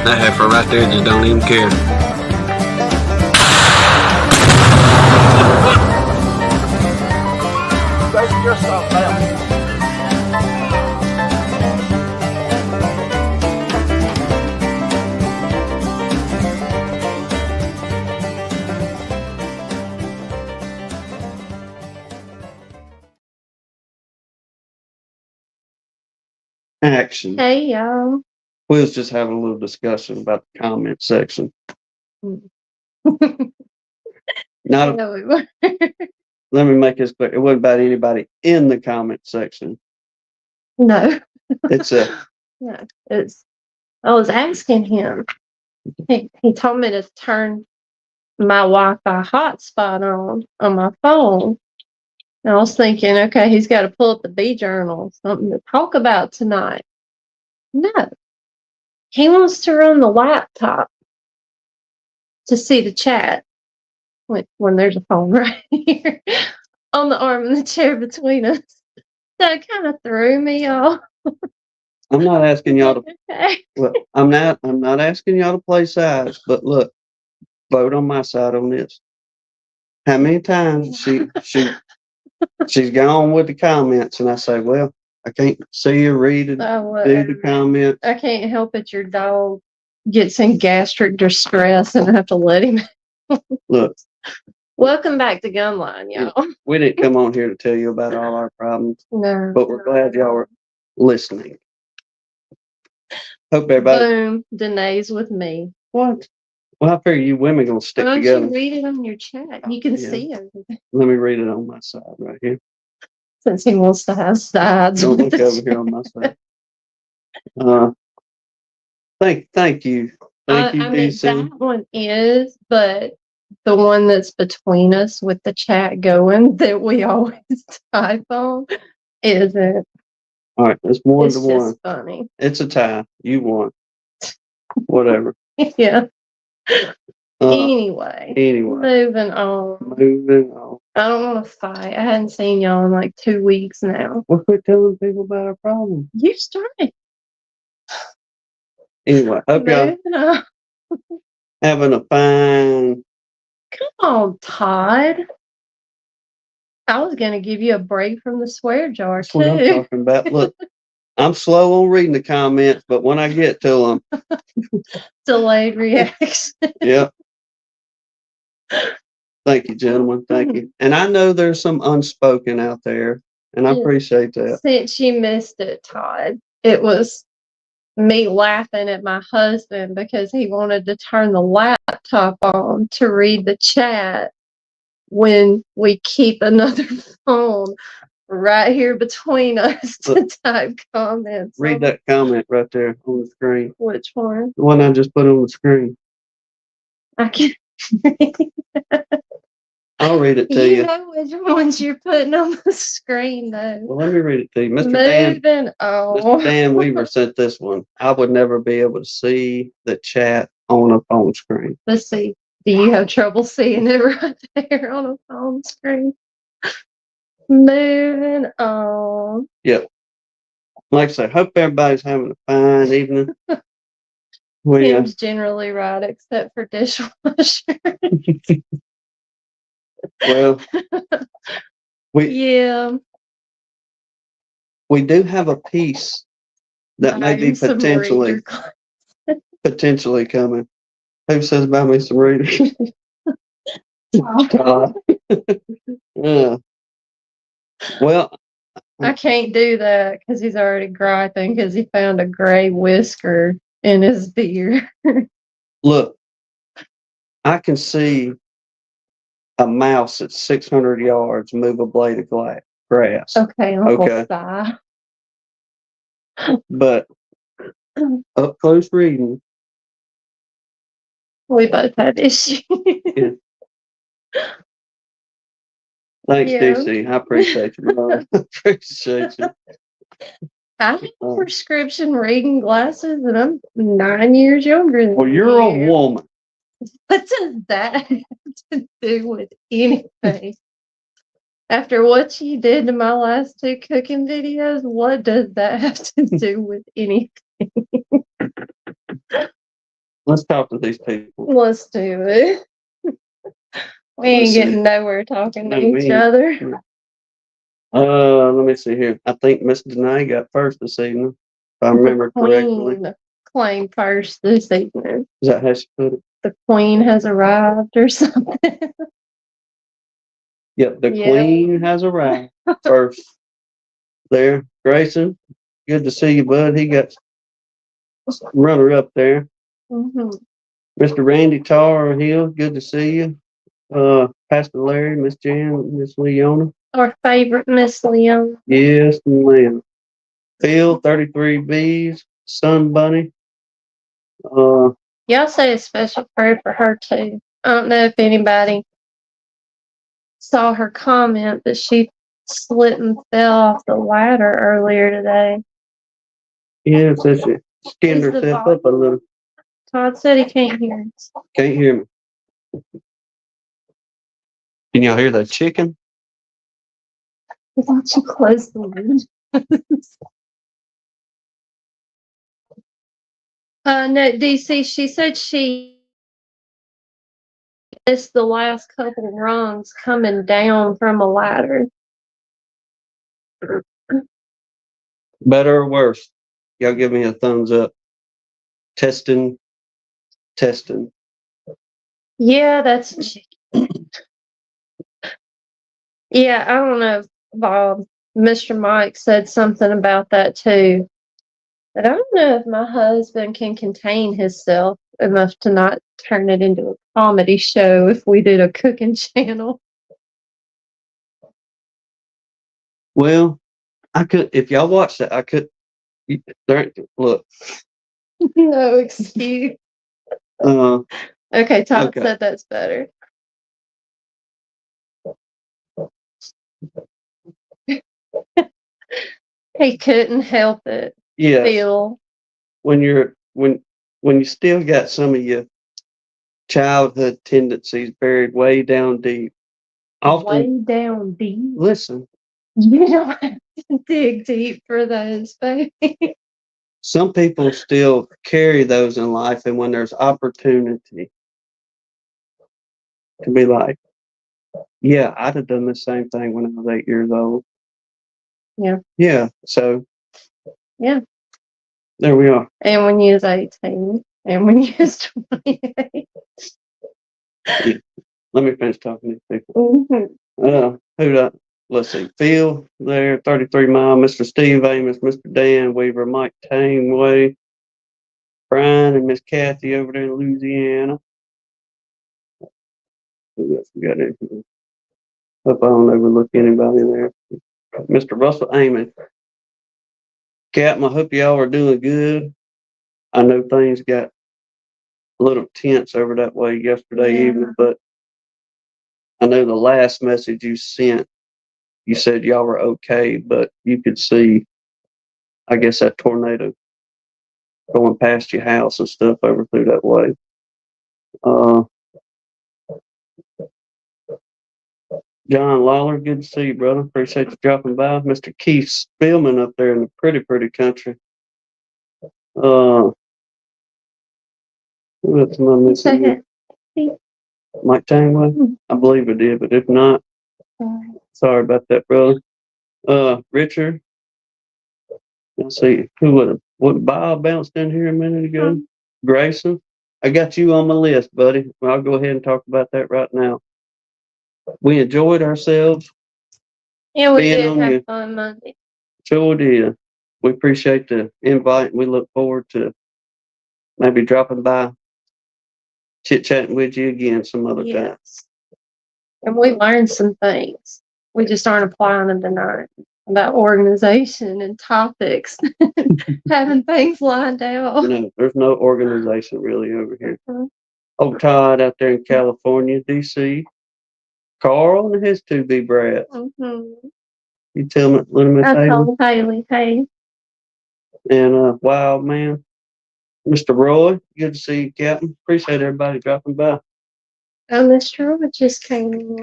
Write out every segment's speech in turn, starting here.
That heifer right there just don't even care. Take yourself down. Action. Hey, y'all. We was just having a little discussion about the comment section. Not. Yeah, we were. Let me make this clear. It wasn't about anybody in the comment section. No. It's a. No. I was asking him. He told me to turn my Wi-Fi hotspot on my phone. And I was thinking, okay, he's got to pull up the B journal, something to talk about tonight. No. He wants to run the laptop to see the chat when there's a phone right here on the arm of the chair between us. So it kind of threw me off. I'm not asking y'all to. Okay. Look, I'm not asking y'all to play sides, but look, vote on my side on this. How many times she's gone with the comments, and I say, well, I can't see you read it, do the comments. I can't help it. Your dog gets in gastric distress, and I have to let him. Look. Welcome back to Gunline, y'all. We didn't come on here to tell you about all our problems, No. but we're glad y'all are listening. Hope everybody. Boom. Danae's with me. What? Well, I figure you women gonna stick Why don't together. you read it on your chat? You can see everything. Let me read it on my side right here. Since he wants to have sides. Don't look over here on my side. Thank you. Thank you, I mean, DC. that one is, but the one that's between us with the chat going that we always type on isn't. All right, it's 1 It's to 1. just funny. It's a tie. You won. Whatever. Yeah. Anyway. Moving on. I don't want to fight. I hadn't seen y'all in like 2 weeks now. Well, quit telling people about our problem. You started. Anyway, hope y'all having a fine. Come on, Todd. I was going to give you a break from the swear jar, That's what I'm talking about. Look, I'm slow on reading the comments, but when I get to them. Delayed reaction. Yep. Thank you, gentlemen. Thank you. And I know there's some unspoken out there, and I appreciate that. Since you missed it, Todd, it was me laughing at my husband because he wanted to turn the laptop on to read the chat when we keep another phone right here between us to type comments. Read that comment right there on the screen. Which one? The one I just put on the screen. I can't. I'll read it to you. You know which ones you're putting on the screen, though. Well, let me read it to you. Mr. Dan Weaver sent this one. I would never be able to see the chat on a phone screen. Let's see. Do you have trouble seeing it right there on a phone screen? Moving on. Yep. Like I said, hope everybody's having a fine evening. Tim's generally right, except for dishwasher. Well, we do have a piece that may be potentially coming. Who says buy me some readers? God. Yeah. Well, I can't do that because he's already griping because he found a gray whisker in his beard. Look, I can see a mouse at 600 yards move a blade of grass. Okay, Uncle Si. But up close reading. We both had issues. Yeah. Thanks, DC. I appreciate you, Mom. I appreciate you. I have prescription reading glasses, and I'm 9 years younger than you. Well, you're a woman. What does that have to do with anything? After what you did to my last 2 cooking videos, what does that have to do with anything? Let's talk to these people. Let's do it. We ain't Let's see. getting nowhere talking No, to we each ain't. other. Let me see here. I think Miss Danae got first this evening, if I remember correctly. Queen claimed first this evening. Is that how she put it? The queen has arrived or something. Yep, the Yeah. queen has arrived first. There, Grayson, good to see you, bud. He got runner up there. Mm-hmm. Mr. Randy Tar Hill, good to see you. Pastor Larry, Miss Jan, Miss Leona. Our favorite Miss Leon. Yes, ma'am. Phil, 33 B's, Sun Bunny. Y'all say a special prayer for her too. I don't know if anybody saw her comment, but she slipped and fell off the ladder earlier today. Yeah, so she skinned Is the herself up a little. Todd said he can't hear us. Can't hear me. Can y'all hear the chicken? Why don't you close the window? No, DC, she said she missed the last couple rungs coming down from a ladder. Better or worse? Y'all give me a thumbs up. Testing, testing. Yeah, that's yeah, I don't know if Mr. Mike said something about that too. But I don't know if my husband can contain himself enough to not turn it into a comedy show if we did a cooking channel. Well, I could, if y'all watch that, I could, look. No excuse. Okay, Todd Okay. said that's better. He couldn't help it. Yes. Phil. When you still got some of your childhood tendencies buried way down deep. Often, Way down deep. listen, You don't have to dig deep for those, baby. some people still carry those in life, and when there's opportunity to be like, yeah, I'd have done the same thing when I was 8 years old. Yeah. Yeah. So. Yeah. There we are. And when you was 18. And when you was 28. Yeah. Let me finish talking to these people. Mm-hmm. Let's see. Phil there, 33 Mile, Mr. Steve Amos, Mr. Dan Weaver, Mike Taneway, Brian and Miss Kathy over there in Louisiana. Who else we got in here? Hope I don't overlook anybody there. Mr. Russell Amos. Captain, I hope y'all are doing good. I know things got a little tense over that way yesterday evening, but I know the last message you sent, you said y'all were okay, but you could see, I guess, that tornado going past your house and stuff over through that way. John Lawler, good to see you, brother. Appreciate you dropping by. Mr. Keith Spillman up there in the pretty country. Who else am I missing? Mike Tangley? I believe I did, but if not, sorry about that, brother. Richard. Let's see, what Bob bounced in here a minute ago? Grayson. I got you on my list, buddy. Well, I'll go ahead and talk about that right now. We enjoyed ourselves. Yeah, we did have fun Monday. Sure did. We appreciate the invite, and we look forward to maybe dropping by, chit-chatting with you again some other time. And we learned some things. We just aren't applying them tonight about organization and topics, having things lined out. There's no organization really over here. Oh, Todd out there in California, DC. Carl and his 2B brats. You tell me, little Miss Haley. I told Haley, hey. And Wild Man. Mr. Roy, good to see you, Captain. Appreciate everybody dropping by. Oh, Mr. Roy just came in.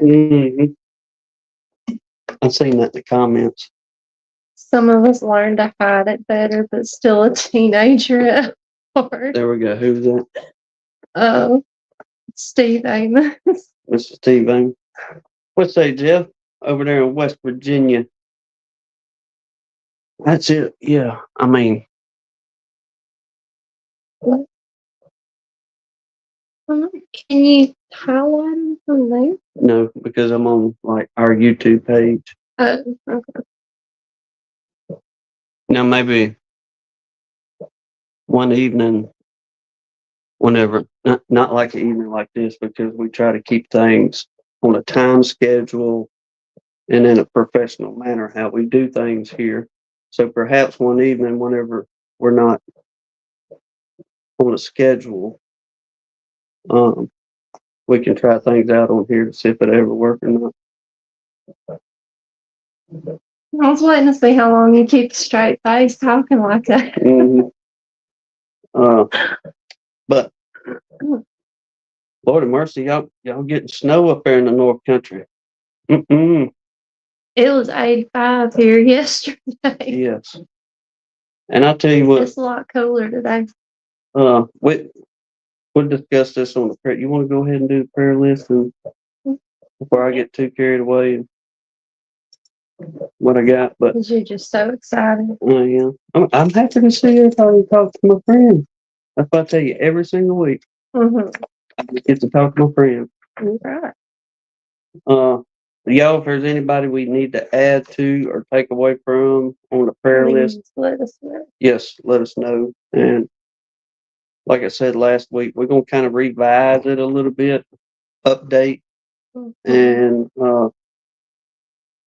Mm-hmm. I've seen that in the comments. Some of us learned to hide it better, but still a teenager at heart. There we go. Who's that? Oh, Steve Amos. Mr. Steve Amos. What's that, Jeff? Over there in West Virginia. That's it. Yeah. I mean, Can you highlight them from there? no, because I'm on like our YouTube page. Oh, okay. Now maybe one evening, whenever, not like an evening like this, because we try to keep things on a time schedule and in a professional manner how we do things here. So perhaps one evening, whenever we're not on a schedule, we can try things out on here to see if it ever work or not. I was waiting to see how long you keep a straight face talking like that. Mhm. But Lord of mercy, y'all getting snow up there in the North Country. Mm-mm. It was 85 here yesterday. Yes. And I'll tell you what, It's a lot cooler today. we'll discuss this on the prayer. You want to go ahead and do the prayer list and before I get too carried away and what I got, but Because you're just so excited. yeah, I'm happy to see everybody talk to my friend. That's what I tell you every single week. Mm-hmm. I get to talk to my friend. You're right. Y'all, if there's anybody we need to add to or take away from on the prayer list, Please let us know. yes, let us know. And like I said last week, we're gonna kind of revise it a little bit, update, Mm-hmm. and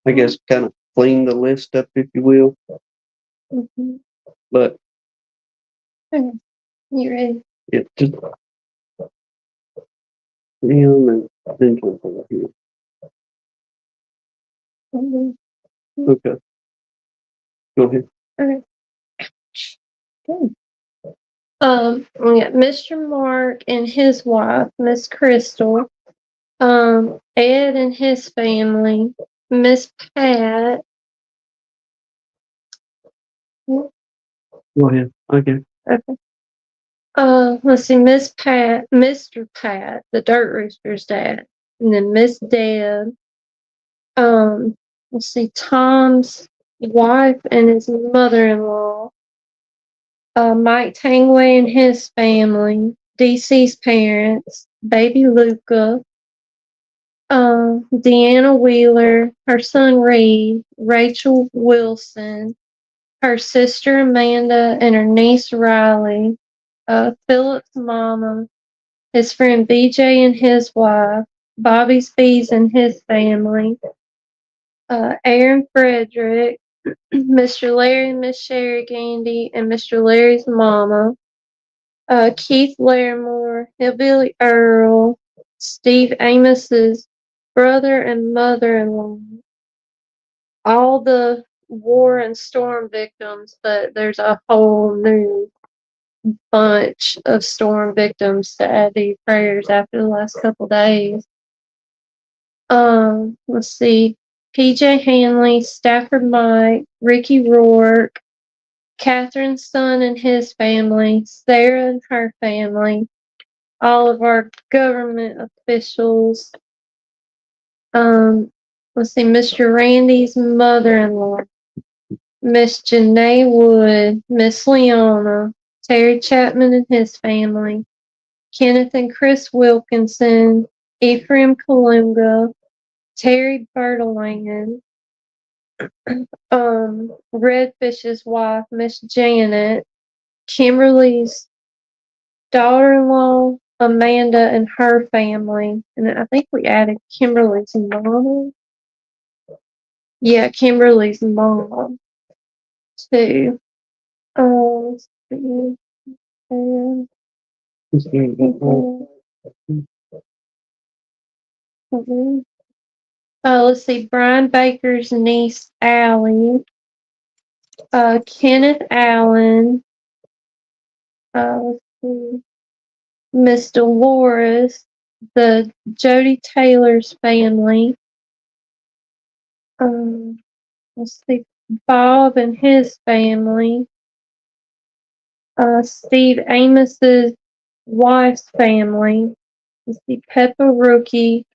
I guess kind of clean the list up, if you will. Mm-hmm. But Okay. You ready? yeah, just him and then jump over here. Mm-hmm. Okay, go ahead. Okay. Good. We got Mr. Mark and his wife, Miss Crystal. Ed and his family, Miss Pat. Go ahead. Okay. Okay. Let's see, Miss Pat, Mr. Pat, the Dirt Rooster's dad, and then Miss Deb. Let's see, Tom's wife and his mother-in-law. Mike Tangway and his family, DC's parents, baby Luca, Deanna Wheeler, her son Reed, Rachel Wilson, her sister Amanda, and her niece Riley, Philip's mama, his friend BJ and his wife, Bobby's Bees and his family, Aaron Frederick, Mr. Larry and Miss Sherry Gandy, and Mr. Larry's mama, Keith Larimore, Hillbilly Earl, Steve Amos's brother and mother-in-law, all the war and storm victims, but there's a whole new bunch of storm victims to add to your prayers after the last couple days. Let's see. PJ Hanley, Stafford Mike, Ricky Rourke, Catherine's son and his family, Sarah and her family, all of our government officials. Let's see, Mr. Randy's mother-in-law, Miss Janae Wood, Miss Leona, Terry Chapman and his family, Kenneth and Chris Wilkinson, Ephraim Kalunga, Terry Bertland, Redfish's wife, Miss Janet, Kimberly's daughter-in-law, Amanda and her family, and I think we added Kimberly's mom. Yeah, Kimberly's mom too. Let's see. And, let's see. Brian Baker's niece, Allie. Kenneth Allen. Let's see. Miss Dolores. The Jody Taylor's family. Let's see. Bob and his family. Steve Amos's wife's family. Let's see, Peppa Rookie.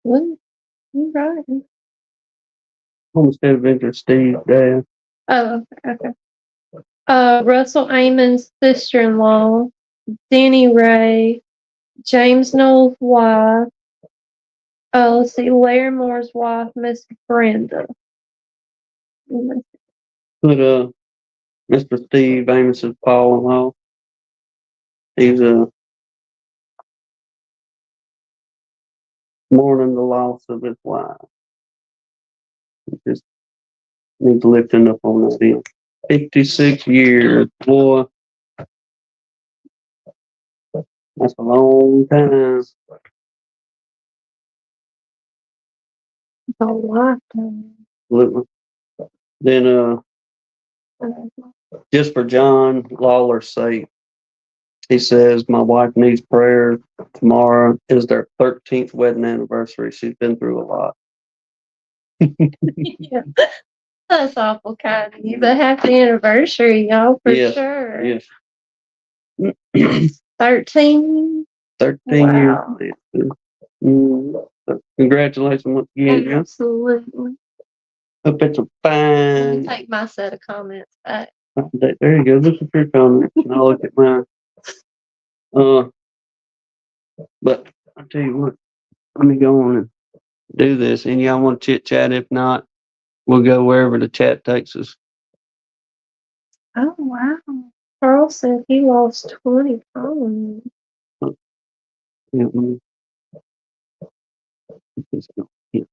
What? You right. Homestead Adventure Steve, Dad. Oh, okay. Russell Amon's sister-in-law, Denny Ray, James Knowles' wife. Let's see, Larry Moore's wife, Miss Brenda. Put Mr. Steve Amos's Paul-in-law. He's mourning the loss of his wife. Just needs lifting up on that deal. 56 years, boy. That's a long time. A lifetime. Absolutely. Then just for John Lawler's sake, he says, my wife needs prayer. Tomorrow is their 13th wedding anniversary. She's been through a lot. Yeah, that's awful kind of you, but happy anniversary, y'all, for Yes, sure. Yes. 13? 13 Wow. years. So congratulations once again, John. Absolutely. Hope it's a Let me fine. take my set of comments back. There you go. This is your comment. And I'll look at mine. But I'll tell you what, let me go on and do this. And y'all want to chit chat? If not, we'll go wherever the chat takes us. Oh, wow. Carl said he lost 20 pounds. Yeah, yeah.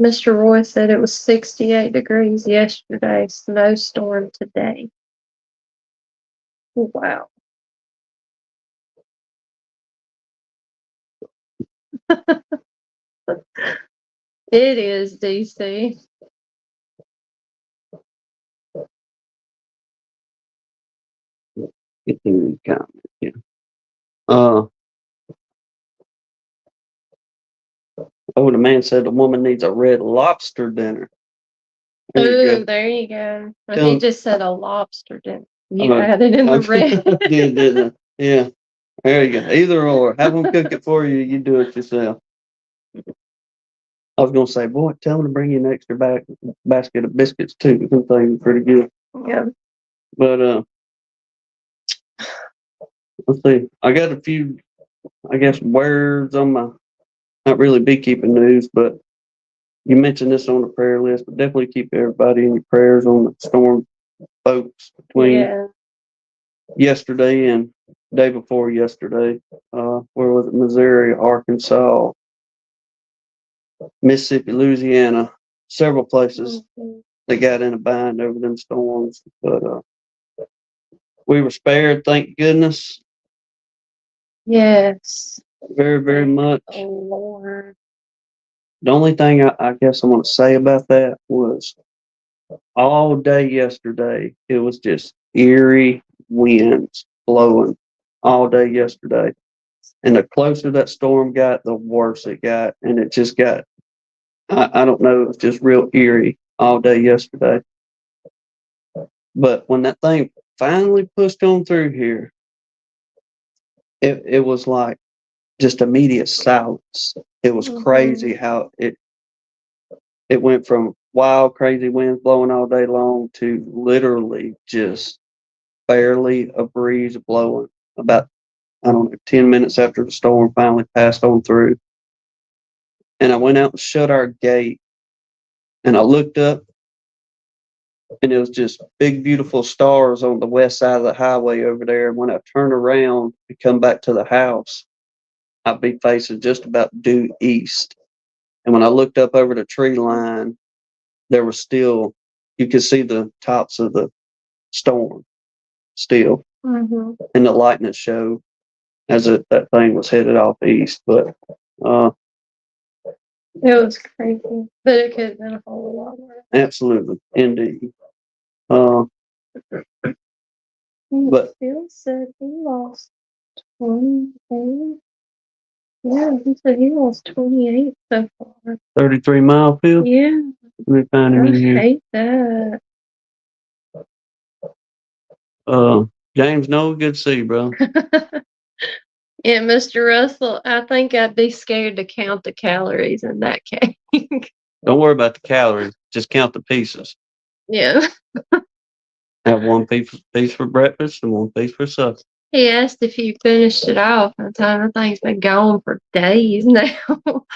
Mr. Roy said it was 68 degrees yesterday, snowstorm today. Wow. It is, DC. Get through the comments. Yeah. The man said the woman needs a red lobster dinner. There you Ooh, go. there you go. Well, Tell- he just said a lobster dinner. You Uh, added in the red. did. Yeah. There you go. Either or. Have them cook it for you. You do it yourself. I was gonna say, boy, tell them to bring you an extra basket of biscuits too. Them things are pretty good. Yeah. But let's see. I got a few, I guess, words on my not really beekeeping news, but you mentioned this on the prayer list. But definitely keep everybody in your prayers on the storm folks between Yeah. yesterday and day before yesterday. Where was it? Missouri, Arkansas, Mississippi, Louisiana, several places Mhm. that got in a bind over them storms. But we were spared, thank goodness, Yes. very, very much. Oh, Lord. The only thing I guess I want to say about that was all day yesterday, it was just eerie winds blowing all day yesterday. And the closer that storm got, the worse it got. And it just got, I don't know, it was just real eerie all day yesterday. But when that thing finally pushed on through here, it was like just immediate silence. It was crazy how it went from wild, crazy winds blowing all day long to literally just barely a breeze blowing about, I don't know, 10 minutes after the storm finally passed on through. And I went out and shut our gate and I looked up and it was just big, beautiful stars on the west side of the highway over there. And when I turned around and come back to the house, I'd be facing just about due east. And when I looked up over the tree line, there was still, you could see the tops of the storm still. Mm-hmm. And the lightning showed as that thing was headed off east. But It was crazy, but it could have been a whole lot worse. absolutely, indeed. But Phil said he lost 28. Yeah, he said he lost 28 so far. 33 Mile Field? Yeah. Let me find him in I here. hate that. James, no, good to see you, bro. Yeah, Mr. Russell, I think I'd be scared to count the calories in that cake. Don't worry about the calories. Just count the pieces. Yeah. Have one piece for breakfast and one piece for supper. He asked if you finished it off. I told him the thing's been gone for days now.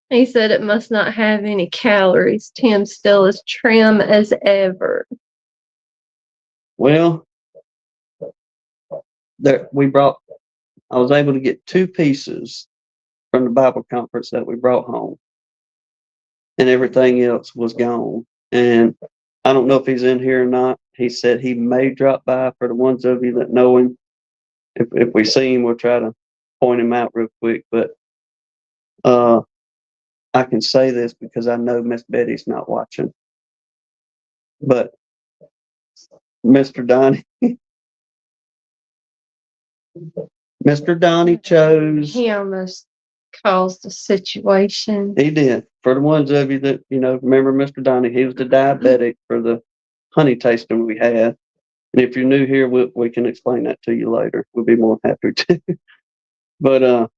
He said it must not have any calories. Tim's still as trim as ever. Well, I was able to get 2 pieces from the Bible conference that we brought home, and everything else was gone. And I don't know if he's in here or not. He said he may drop by. For the ones of you that know him, if we see him, we'll try to point him out real quick. But I can say this because I know Miss Betty's not watching. But Mr. Donnie, Mr. Donnie chose. He almost caused a situation. He did. For the ones of you that, remember Mr. Donnie, he was the diabetic for the honey tasting we had. And if you're new here, we can explain that to you later. We'll be more happy to. But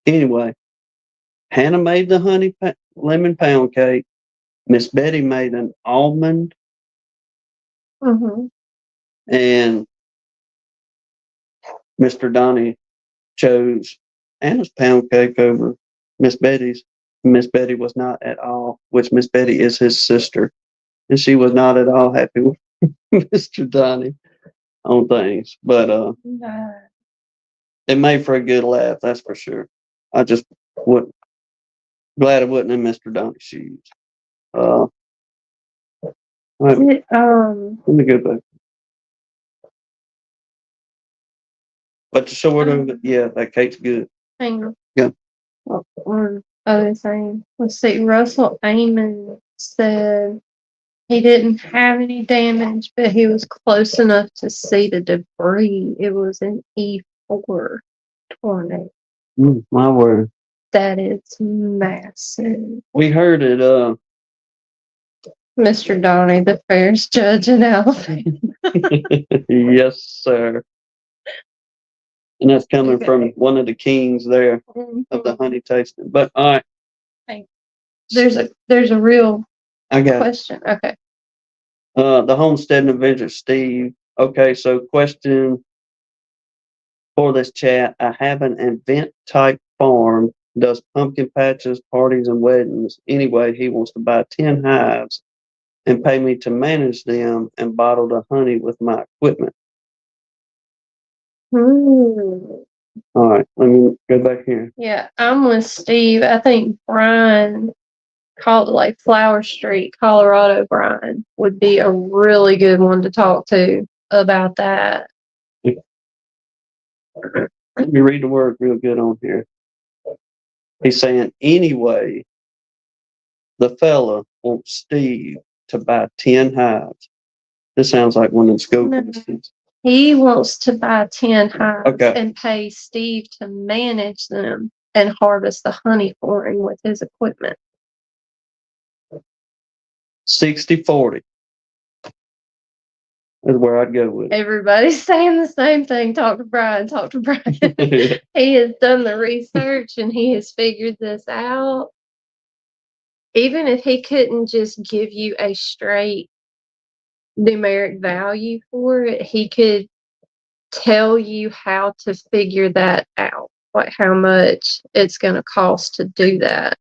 anyway, Hannah made the lemon pound cake. Miss Betty made an almond, Mm-hmm. and Mr. Donnie chose Anna's pound cake over Miss Betty's. Miss Betty was not at all, which Miss Betty is his sister, and she was not at all happy with Mr. Donnie on things. But it made for a good laugh, that's for sure. I just would glad it wasn't in Mr. Donnie's shoes. Let me go back. But the short of it, yeah, that cake's good. Hang on. Yeah. One other thing. Let's see. Russell Amon said he didn't have any damage, but he was close enough to see the debris. It was an E4 tornado. My word. That is massive. We heard it, Mr. Donnie, the fair's judge in Alabama. yes, sir. And that's coming from one of the kings there of the honey tasting. But all right. There's a real question. Okay. The homesteading adventure, Steve. Okay, so question for this chat. I have an event type farm, does pumpkin patches, parties, and weddings. Anyway, he wants to buy 10 hives and pay me to manage them and bottle the honey with my equipment. All right, let me go back here. Yeah, I'm with Steve. I think Brian, called like Flower Street, Colorado Brian, would be a really good one to talk to about that. Let me read the word real good on here. He's saying, anyway, the fella wants Steve to buy 10 hives. This sounds like one of the school questions. He wants to buy 10 hives and pay Steve to manage them and harvest the honey for him with his equipment. 60-40 is where I'd go with it. Everybody's saying the same thing. Talk to Brian. Talk to Brian. He has done the research and he has figured this out. Even if he couldn't just give you a straight numeric value for it, he could tell you how to figure that out, like how much it's going to cost to do that.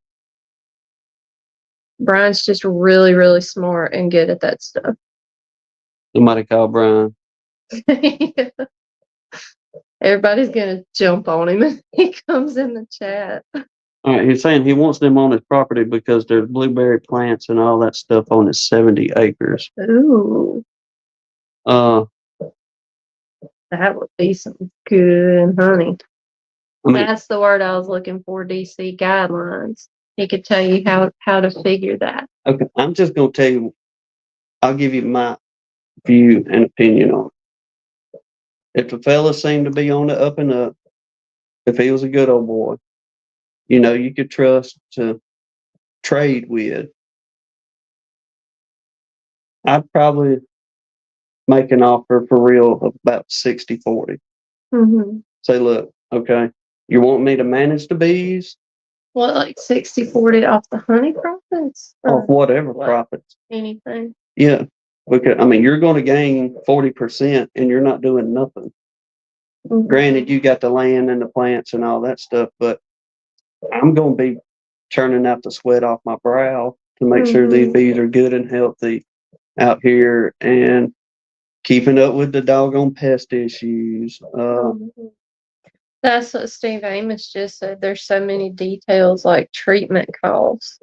Brian's just really, really smart and good at that stuff. Somebody call Brian. Yeah. Everybody's going to jump on him if he comes in the chat. All right, he's saying he wants them on his property because there's blueberry plants and all that stuff on his 70 acres. Ooh. That would be some good honey. That's the word I was looking for, DC guidelines. He could tell you how to figure that. Okay, I'm just going to tell you, I'll give you my view and opinion on it. If the fella seemed to be on the up and up, if he was a good old boy, you could trust to trade with, I'd probably make an offer for real of about 60-40. Mm-hmm. Say, look, okay, you want me to manage the bees What, like 60-40 off the honey profits? or Or whatever what? profits? Anything? Yeah, because I mean, you're going to gain 40% and you're not doing nothing. Mhm. Granted, you got the land and the plants and all that stuff, but I'm going to be churning out the sweat off my brow to make sure these Mhm. bees are good and healthy out here and keeping up with the doggone pest issues. Mhm. That's what Steve Amos just said. There's so many details like treatment costs.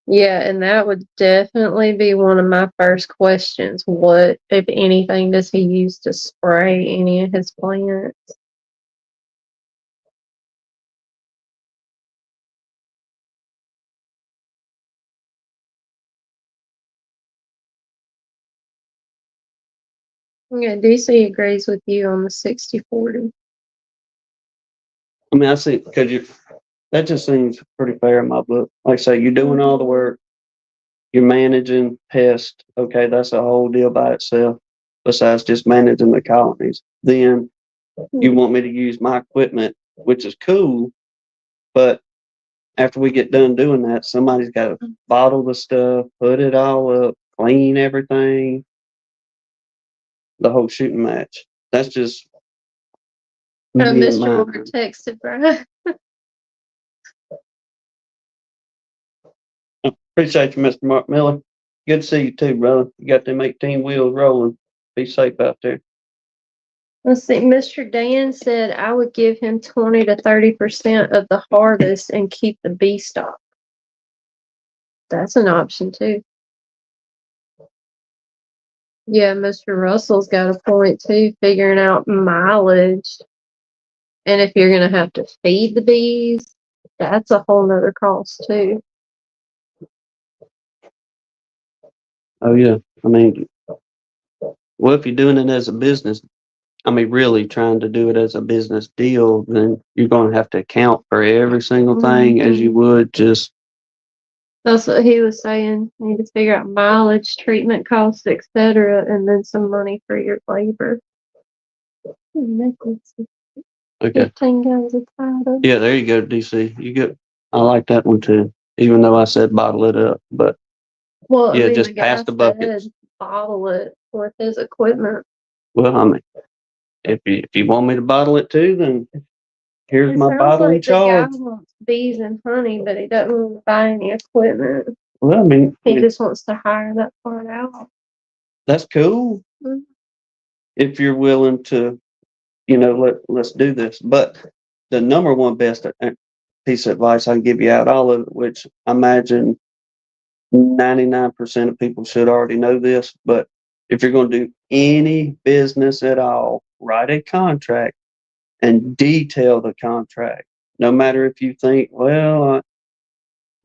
Yeah, and that would definitely be one of my first questions. What, if anything, does he use to spray any of his plants? Yeah, DC agrees with you on the 60-40. I mean, I see, because that just seems pretty fair in my book. Like I say, you're doing all the work, you're managing pests. Okay, that's a whole deal by itself, besides just managing the colonies. Then you want me to use my equipment, which is cool, but after we get done doing that, somebody's got to bottle the stuff, put it all up, clean everything, the whole shooting match. That's just me and Mr. mine. Moore texted Brian. Appreciate you, Mr. Mark Miller. Good to see you too, brother. You got them 18 wheels rolling. Be safe out there. Let's see. Mr. Dan said I would give him 20 to 30% of the harvest and keep the bee stock. That's an option too. Yeah, Mr. Russell's got a point too, figuring out mileage. And if you're going to have to feed the bees, that's a whole nother cost too. Oh yeah. I mean, well, if you're doing it as a business, I mean, really trying to do it as a business deal, then you're going to have to account for every single thing as you would just. That's what he was saying. You need to figure out mileage, treatment costs, etc., and then some money for your labor. Necklaces. Okay. 15 gallons of powder. Yeah, there you go, DC. You go. I like that one too. Even though I said bottle it up, but Well, yeah, I mean, just the pass guy the buckets. said bottle it with his equipment. Well, I mean, if you want me to bottle it too, then here's It my sounds bottling like the guy charge. wants bees and honey, but he doesn't want to buy any equipment. Well, I mean, He just wants to hire that part out. that's cool Mhm. if you're willing to, let's do this. But the number one best piece of advice I can give you out all of it, which I imagine 99% of people should already know this, but if you're going to do any business at all, write a contract and detail the contract. No matter if you think, well,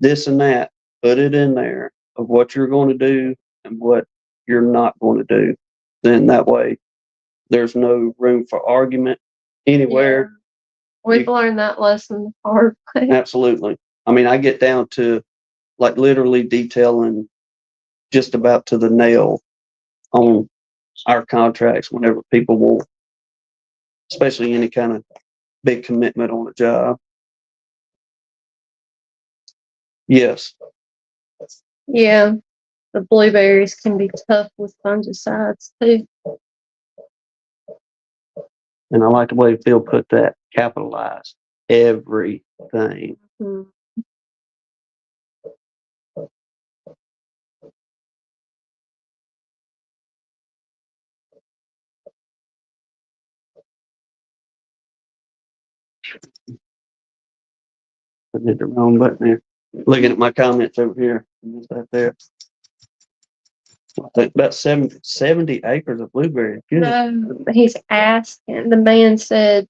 this and that, put it in there of what you're going to do and what you're not going to do. Then that way there's no room for argument anywhere. Yeah. We've learned that lesson the hard way. Absolutely. I mean, I get down to like literally detailing just about to the nail on our contracts whenever people want, especially any kind of big commitment on a job. Yes. Yeah, the blueberries can be tough with fungicides too. And I like the way Phil put that, capitalized everything. Hmm. I did the wrong button there. Looking at my comments over here. Right there. I think about 70 acres of blueberry. Good. He's asking. The man said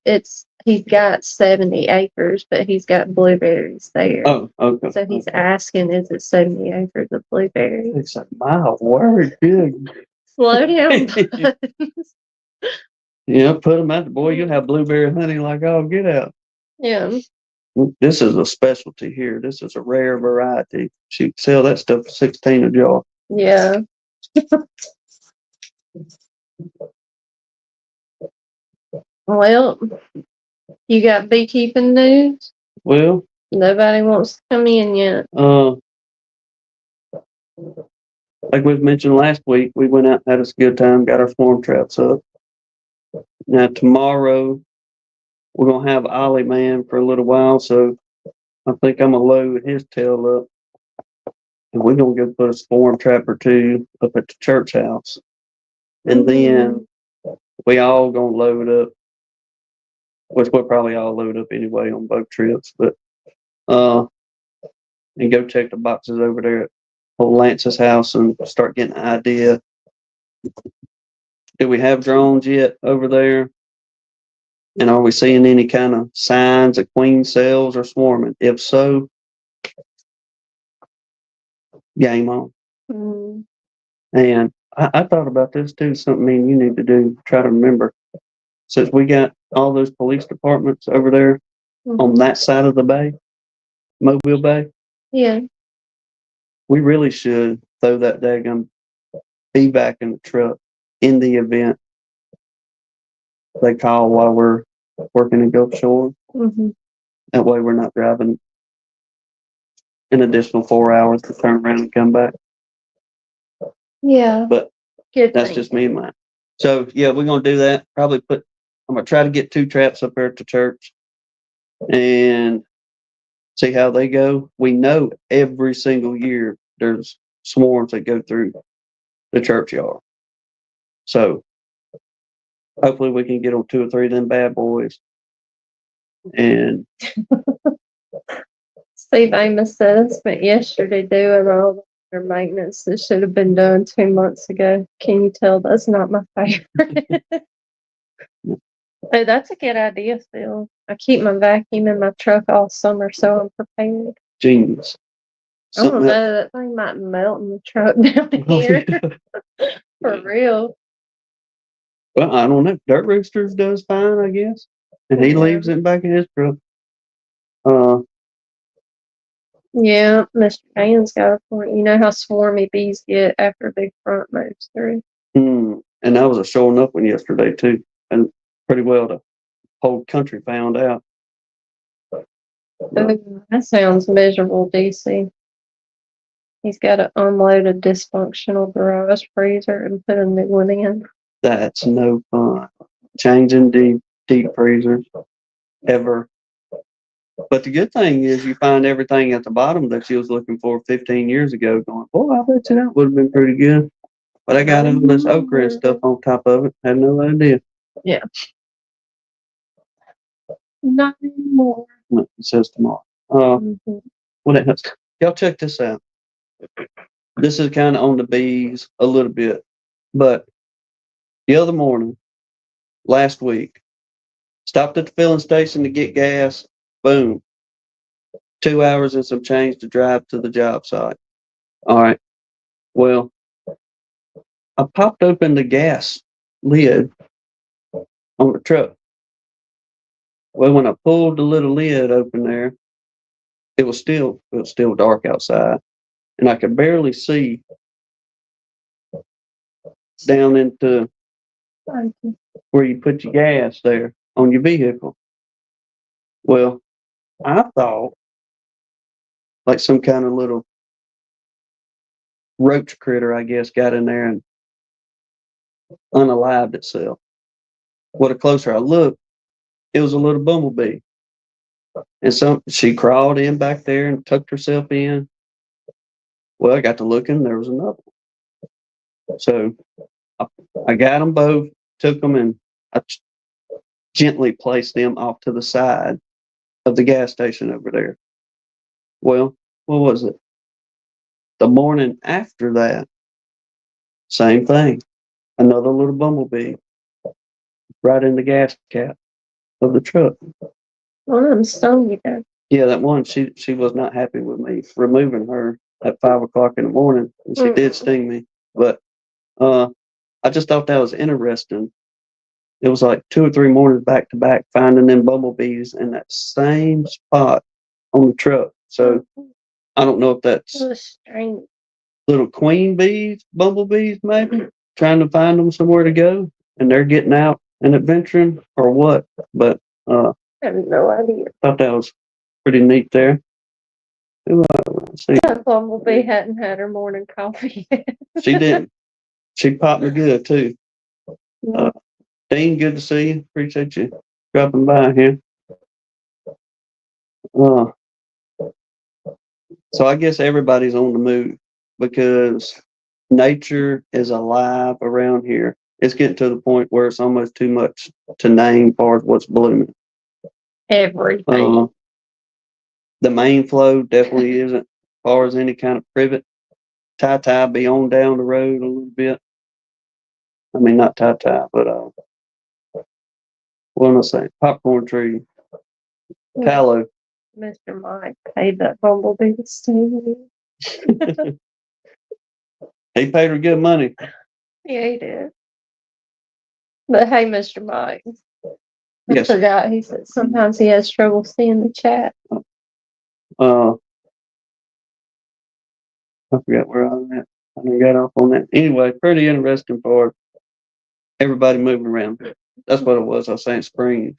he's got 70 acres, but he's got blueberries there. Oh, okay. So he's asking, is it 70 acres of blueberries? It's like, my word, good. Slow down. Yeah, put them out the boy. You'll have blueberry honey like all get out. Yeah. This is a specialty here. This is a rare variety. She sell that stuff for $16 a jar. Yeah. Well, you got beekeeping news? Well, Nobody wants to come in yet. Like we mentioned last week, we went out and had us a good time, got our swarm traps up. Now tomorrow we're gonna have Ollie Man for a little while, so I think I'm gonna load his tail up and we're gonna go put a swarm trap or two up at the church house. And then we all gonna load up, which we'll probably all load up anyway on boat trips, but and go check the boxes over there at old Lance's house and start getting an idea. Do we have drones yet over there? And are we seeing any kind of signs that queen cells are swarming? If so, game on. Mm. And I thought about this too, something me and you need to do, try to remember. Since we got all those police departments over there on that side of the bay, Mobile Bay, Yeah. we really should throw that daggum feedback in the truck in the event they call while we're working in Gulf Shore. Mm-hmm. That way we're not driving an additional 4 hours to turn around and come back. Yeah. But good that's thing. just me and mine. So yeah, we're gonna do that. Probably I'm gonna try to get 2 traps up there at the church and see how they go. We know every single year there's swarms that go through the churchyard. So hopefully we can get on 2 or 3 of them bad boys. And Steve Amos said I spent yesterday doing all their maintenance that should have been done 2 months ago. Can you tell that's not my favorite? Oh, that's a good idea, Phil. I keep my vacuum in my truck all summer, so I'm prepared. genius. I don't know, that thing might melt in the truck down here. For real. Well, I don't know. Dirt Roosters does fine, I guess. And he leaves it back in his truck. Yeah, Mr. Pan's got a point. You know how swarmy bees get after a big front moves through. And that was a showing up one yesterday too. And pretty well the whole country found out. Oh, that sounds miserable, DC. He's got to unload a dysfunctional garage freezer and put a new one in. That's no fun. Changing deep freezers ever. But the good thing is you find everything at the bottom that you was looking for 15 years ago going, boy, I bet you that would have been pretty good. But I got all this okra and stuff on top of it. Had no idea. Yeah. Not anymore. No, it says tomorrow. What else? Y'all check this out. This is kind of on the bees a little bit. But the other morning, last week, stopped at the filling station to get gas. Boom. 2 hours and some change to drive to the job site. All right. Well, I popped open the gas lid on the truck. Well, when I pulled the little lid open there, it was still dark outside, and I could barely see down into where you put your gas there on your vehicle. Well, I thought like some kind of little roach critter, I guess, got in there and unalived itself. Well, the closer I looked, it was a little bumblebee. And she crawled in back there and tucked herself in. Well, I got to looking, there was another one. So I got them both, took them, and I gently placed them off to the side of the gas station over there. Well, what was it? The morning after that, same thing. Another little bumblebee right in the gas cap of the truck. Well, I'm stung you there. Yeah, that one, she was not happy with me removing her at 5 o'clock in the morning, and she did sting me. But I just thought that was interesting. It was like 2 or 3 mornings back to back finding them bumblebees in that same spot on the truck. So I don't know if that's strange. little queen bees, bumblebees, maybe trying to find them somewhere to go, and they're getting out and adventuring or what. But I have no idea. thought that was pretty neat there. Let's see. That bumblebee hadn't had her morning coffee yet. She didn't. She popped me good too. Dean, good to see you. Appreciate you dropping by here. So I guess everybody's on the move because nature is alive around here. It's getting to the point where it's almost too much to name far as what's blooming. Everything. The main flow definitely isn't as far as any kind of privet. Tie be on down the road a little bit. I mean, not tie, but what am I saying? Popcorn tree, tallow. Mr. Mike paid that bumblebee to stay here. He paid her good money. Yeah, he did. But hey, Mr. Mike. I Yes. forgot. He said sometimes he has trouble seeing the chat. I forgot where I was at. I got off on that. Anyway, pretty interesting for everybody moving around. That's what it was. I was saying spring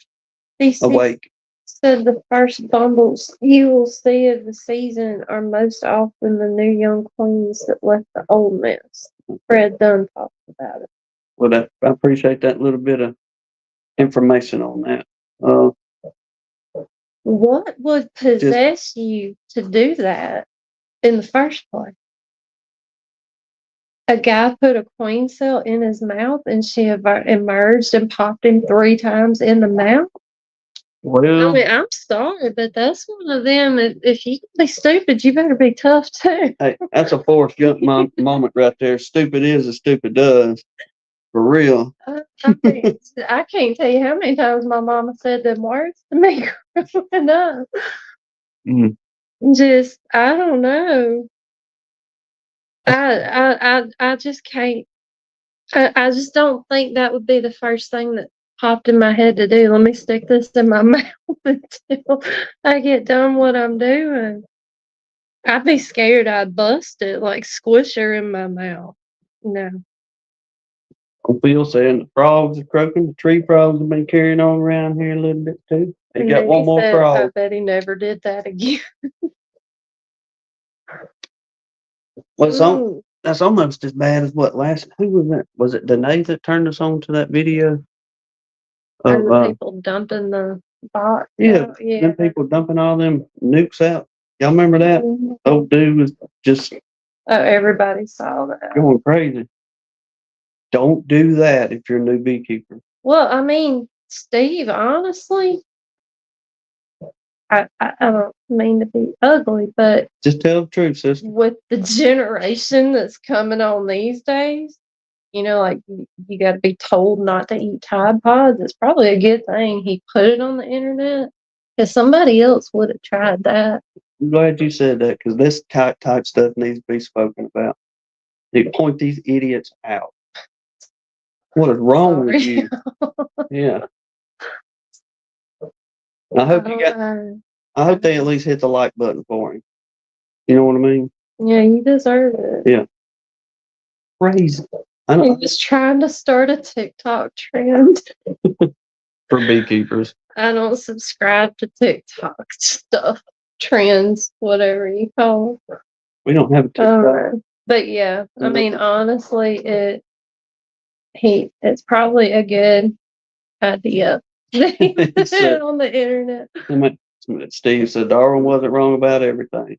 awake. Said the first bumbles you will see of the season are most often the new young queens that left the old nest. Fred Dunn talked about it. Well, I appreciate that little bit of information on that. What would possess you to do that in the first place? A guy put a queen cell in his mouth and she emerged and popped him 3 times in the mouth? Well, I mean, I'm sorry, but that's one of them. If you can be stupid, you better be tough too. hey, that's a Forrest Gump moment right there. Stupid is as stupid does. For real. I can't tell you how many times my mama said them words to me growing up. Just, I don't know. I just can't. I just don't think that would be the first thing that popped in my head to do. Let me stick this in my mouth until I get done what I'm doing. I'd be scared I'd bust it, like squish her in my mouth. No. Phil saying the frogs are croaking. The tree frogs have been carrying on around here a little bit too. They And got then one he more said, frog. I bet he never did that again. Well, that's almost as bad as what last. Who was that? Was it Danae that turned us on to that video? And the people dumping the box. Yeah, them people dumping all them nukes out. Y'all remember that? Old dude was just. Oh, everybody saw that. Going crazy. Don't do that if you're a new beekeeper. Well, I mean, Steve, honestly, I don't mean to be ugly, but just tell the truth, sister. With the generation that's coming on these days, like you got to be told not to eat Tide Pods. It's probably a good thing he put it on the internet because somebody else would have tried that. I'm glad you said that because this type stuff needs to be spoken about. You point these idiots out. What is wrong with you? Yeah. I hope I hope they at least hit the like button for him. You know what I mean? Yeah, you deserve it. Yeah. Crazy. He was trying to start a TikTok trend. For beekeepers. I don't subscribe to TikTok stuff, trends, whatever you call it. We don't have a TikTok. But yeah, I mean, honestly, it's probably a good idea. He put it on the internet. Steve said Darwin wasn't wrong about everything.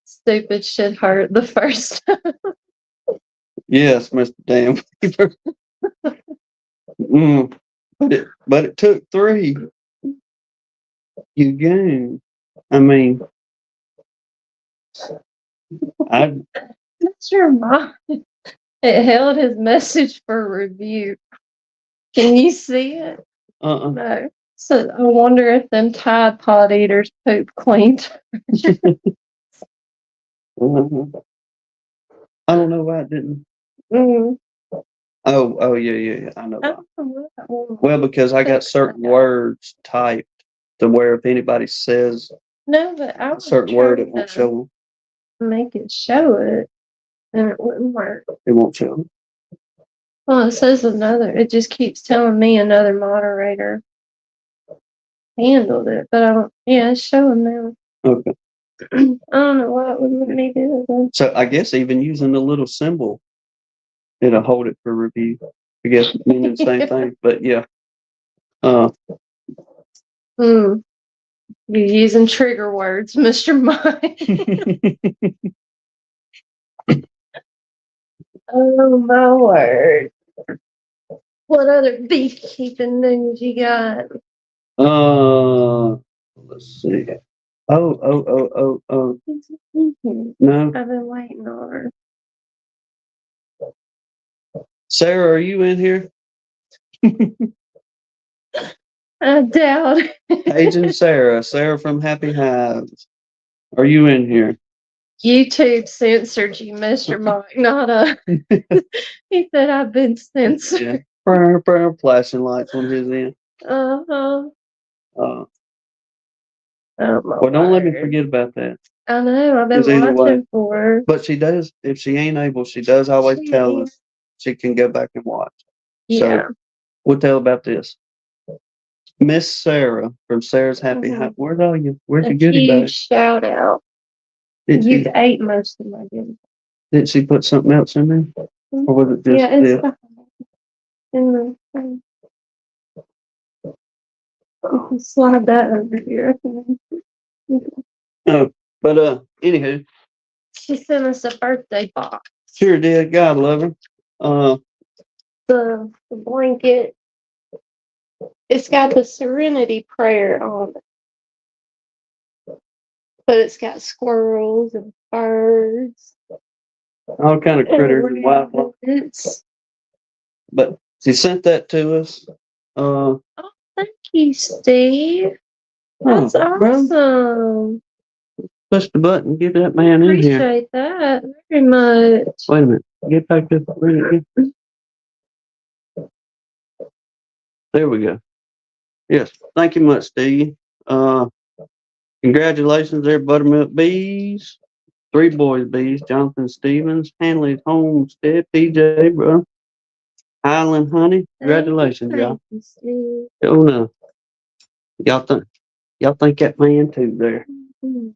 Stupid shit hurt the first time. Yes, Mr. Damn. But it took 3. You gained. I mean, That's your mom. It held his message for review. Can you see it? No. So I wonder if them Tide Pod eaters poop clean. I don't know why it didn't. Oh, yeah. I know why. Well, because I got certain words typed to where if anybody says No, but I a was certain word, it trying won't to show them. make it show it, and it wouldn't work. It won't show them. Well, it says another. It just keeps telling me another moderator handled it, but I don't. Yeah, it's showing now. Okay. I don't know why it wouldn't let me do it then. So I guess even using the little symbol, it'll hold it for review. I guess meaning the same thing, but yeah. Hmm. You're using trigger words, Mr. Mike. Oh my word. What other beekeeping news you got? Let's see. Oh. No, I've been waiting on her. Sarah, are you in here? I doubt it. Paige and Sarah from Happy Hives. Are you in here? YouTube censored you, Mr. Mike, not a. He said I've been censored. Yeah. Brr, flashing lights on his end. Uh-huh. Uh, Oh my well, don't let me word. forget about that. I know, I've been 'Cause either way- watching for her. But she does, if she ain't able, she does always She tell is. us she can go back and watch. Yeah. So we'll tell about this. Miss Sarah from Sarah's Happy Mhm. Hive. Where's all you? Where's A your goodie bag? huge shout out. Did You've she, ate most of my goodies. did she put something else in there? Or was it just Yeah, it's this? in the thing. You can slide that over here. Oh, but anywho, She sent us a birthday box. sure did. God love her. The blanket. It's got the Serenity Prayer on it. But it's got squirrels and birds All kind of critters and wildlife. rabbits. But she sent that to us. Oh, thank you, Steve. That's Bro, awesome. push the button, get that man in here. Appreciate that very much. Wait a minute. Get back to the There we go. Yes. Thank you much, Steve. Congratulations there, Buttermilk Bees. 3 boys bees, Jonathan Stevens, Hanley's Homestead, PJ, bro. Highland Honey. Congratulations, y'all. Thank you, Steve. Oh no. Y'all think that man too there. Mhm.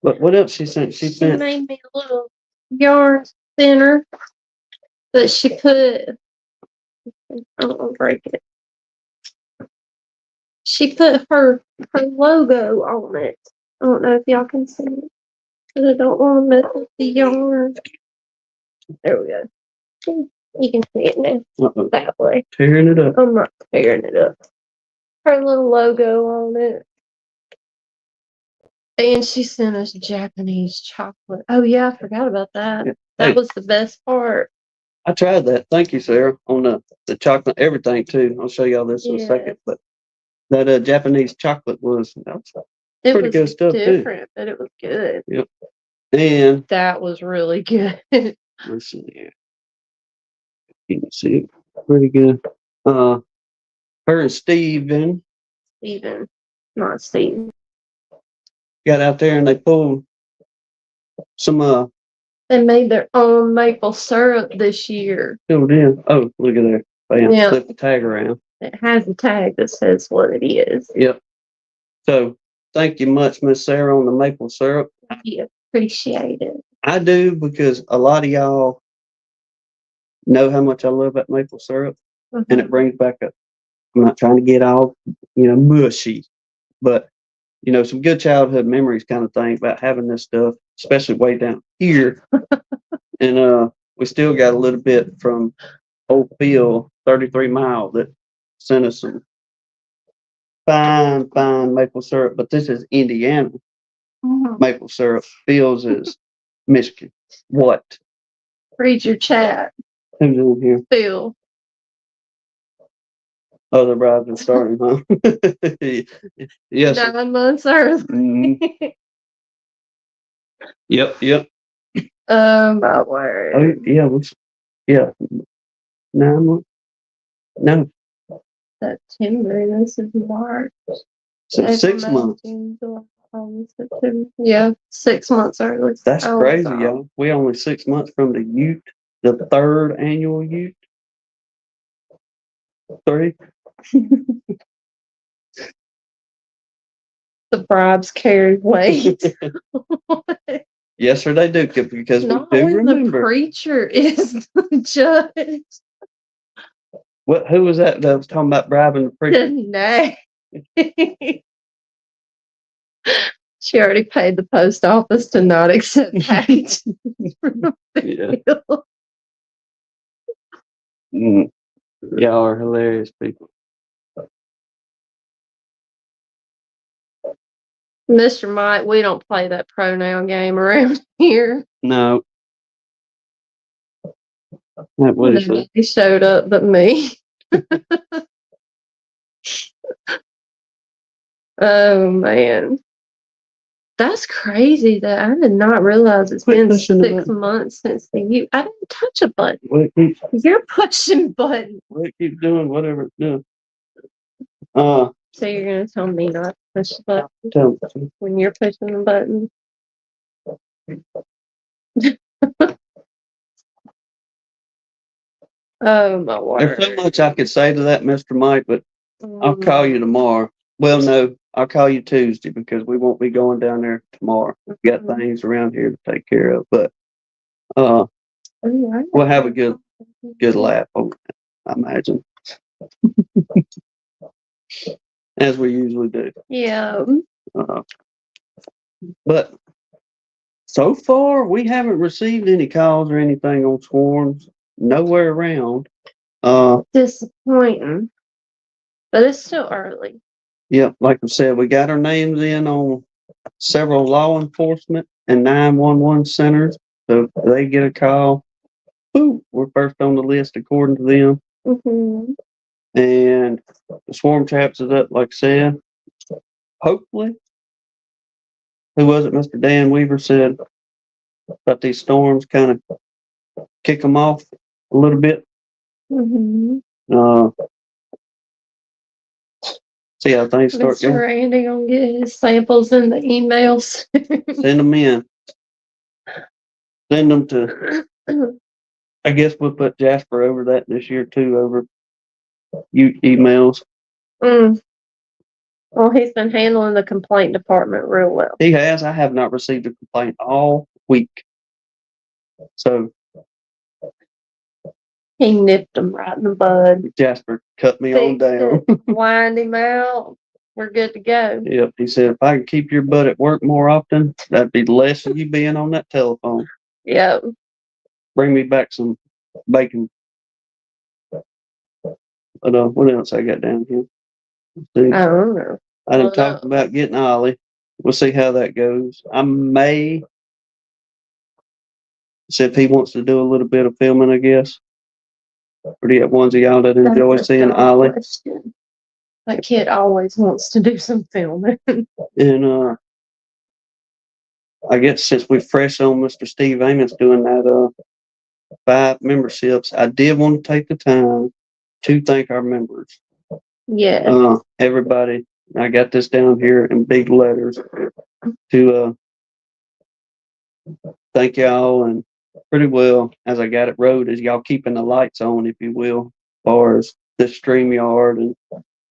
But what else she sent? She She sent made me a little yarn spinner that she put. I don't want to break it. She put her logo on it. I don't know if y'all can see it, but I don't want to mess with the yarn. There we go. You can see it now. uh-oh, That way. tearing it up. I'm not tearing it up. Her little logo on it. And she sent us Japanese chocolate. Oh yeah, I forgot about that. Yeah. That Hey, was the best part. I tried that. Thank you, Sarah, on the chocolate, everything too. I'll show y'all this in a second. Yes. But that Japanese chocolate was It pretty was good stuff too. different, but it was good. Yep. And That was really good. let's see here. You can see it pretty good. Her and Steven Steven. Not Steven. got out there and they pulled some They made their own maple syrup this year. filled in. Oh, look at there. Bam, Yeah. flip the tag around. It has a tag that says what it is. Yep. So thank you much, Miss Sarah, on the maple syrup. We appreciate it. I do because a lot of y'all know how much I love that maple syrup, and it brings back up. I'm not trying to get all mushy, but some good childhood memories kind of thing about having this stuff, especially way down here. And we still got a little bit from old Phil, 33 Mile, that sent us some fine maple syrup. But this is Indiana maple syrup. Phil's is Michigan. What? Read your chat, Who's in here? Phil. Other brides are starting, huh? Yes. 9 months early. Mhm. Yep. My word. Oh, yeah. Yeah. 9 months. No. September. This is March. So April, 6 May, months. June, July, August, September. Yeah, 6 months early. That's I was crazy, off. y'all. We only 6 months from the Ute, the 3rd annual Ute. 3. The bribes carry weight. Yes, sir, they do, because we Not do when the remember. preacher is the judge. Who was that was talking about bribing the preacher? No. She already paid the post office to not accept packages. Yeah. Mm. Y'all are hilarious people. Mr. Mike, we don't play that pronoun game around here. No. What is it? Nobody showed up but me. Oh man. That's crazy that I did not realize it's Quit been pushing the 6 button. months since the you. I didn't touch a button. Keep You're pushing buttons. doing whatever it's doing. So you're gonna tell me not to push the button Tell me. when you're pushing the button? Oh my word. There's so much I could say to that, Mr. Mike, but I'll call you tomorrow. Well, no, I'll call you Tuesday because we won't be going down there tomorrow. We've got things around here to take care of, but we'll have a good laugh on it, I imagine. As we usually do. Yeah. But so far, we haven't received any calls or anything on swarms. Nowhere around. Disappointing. But it's still early. Yeah, like I said, we got our names in on several law enforcement and 911 centers. So if they get a call, ooh, we're first on the list according to them. Mm-hmm. And the swarm traps is up, like I said. Hopefully, who was it? Mr. Dan Weaver said about these storms kind of kick them off a little bit. Mm-hmm. See how things start Mr. going. Randy gonna get his samples in the emails. Send them in. Send them to. I guess we'll put Jasper over that this year too, over emails. Well, he's been handling the complaint department real well. He has. I have not received a complaint all week. So he nipped them right in the bud. Jasper cut me on down. Wind him out. We're good to go. Yep. He said, if I can keep your butt at work more often, that'd be less of you being on that telephone. Yep. Bring me back some bacon. But what else I got down here? See, I don't know. I done talked about getting Ollie. We'll see how that goes. I may see if he wants to do a little bit of filming, I guess. Or do you have ones of y'all that enjoy seeing Ollie? Question. That kid always wants to do some filming. And I guess since we're fresh on Mr. Steve Amos doing that 5 memberships, I did want to take the time to thank our members. Yeah. Everybody, I got this down here in big letters to thank y'all, and pretty well as I got it wrote is y'all keeping the lights on, if you will, as far as this StreamYard and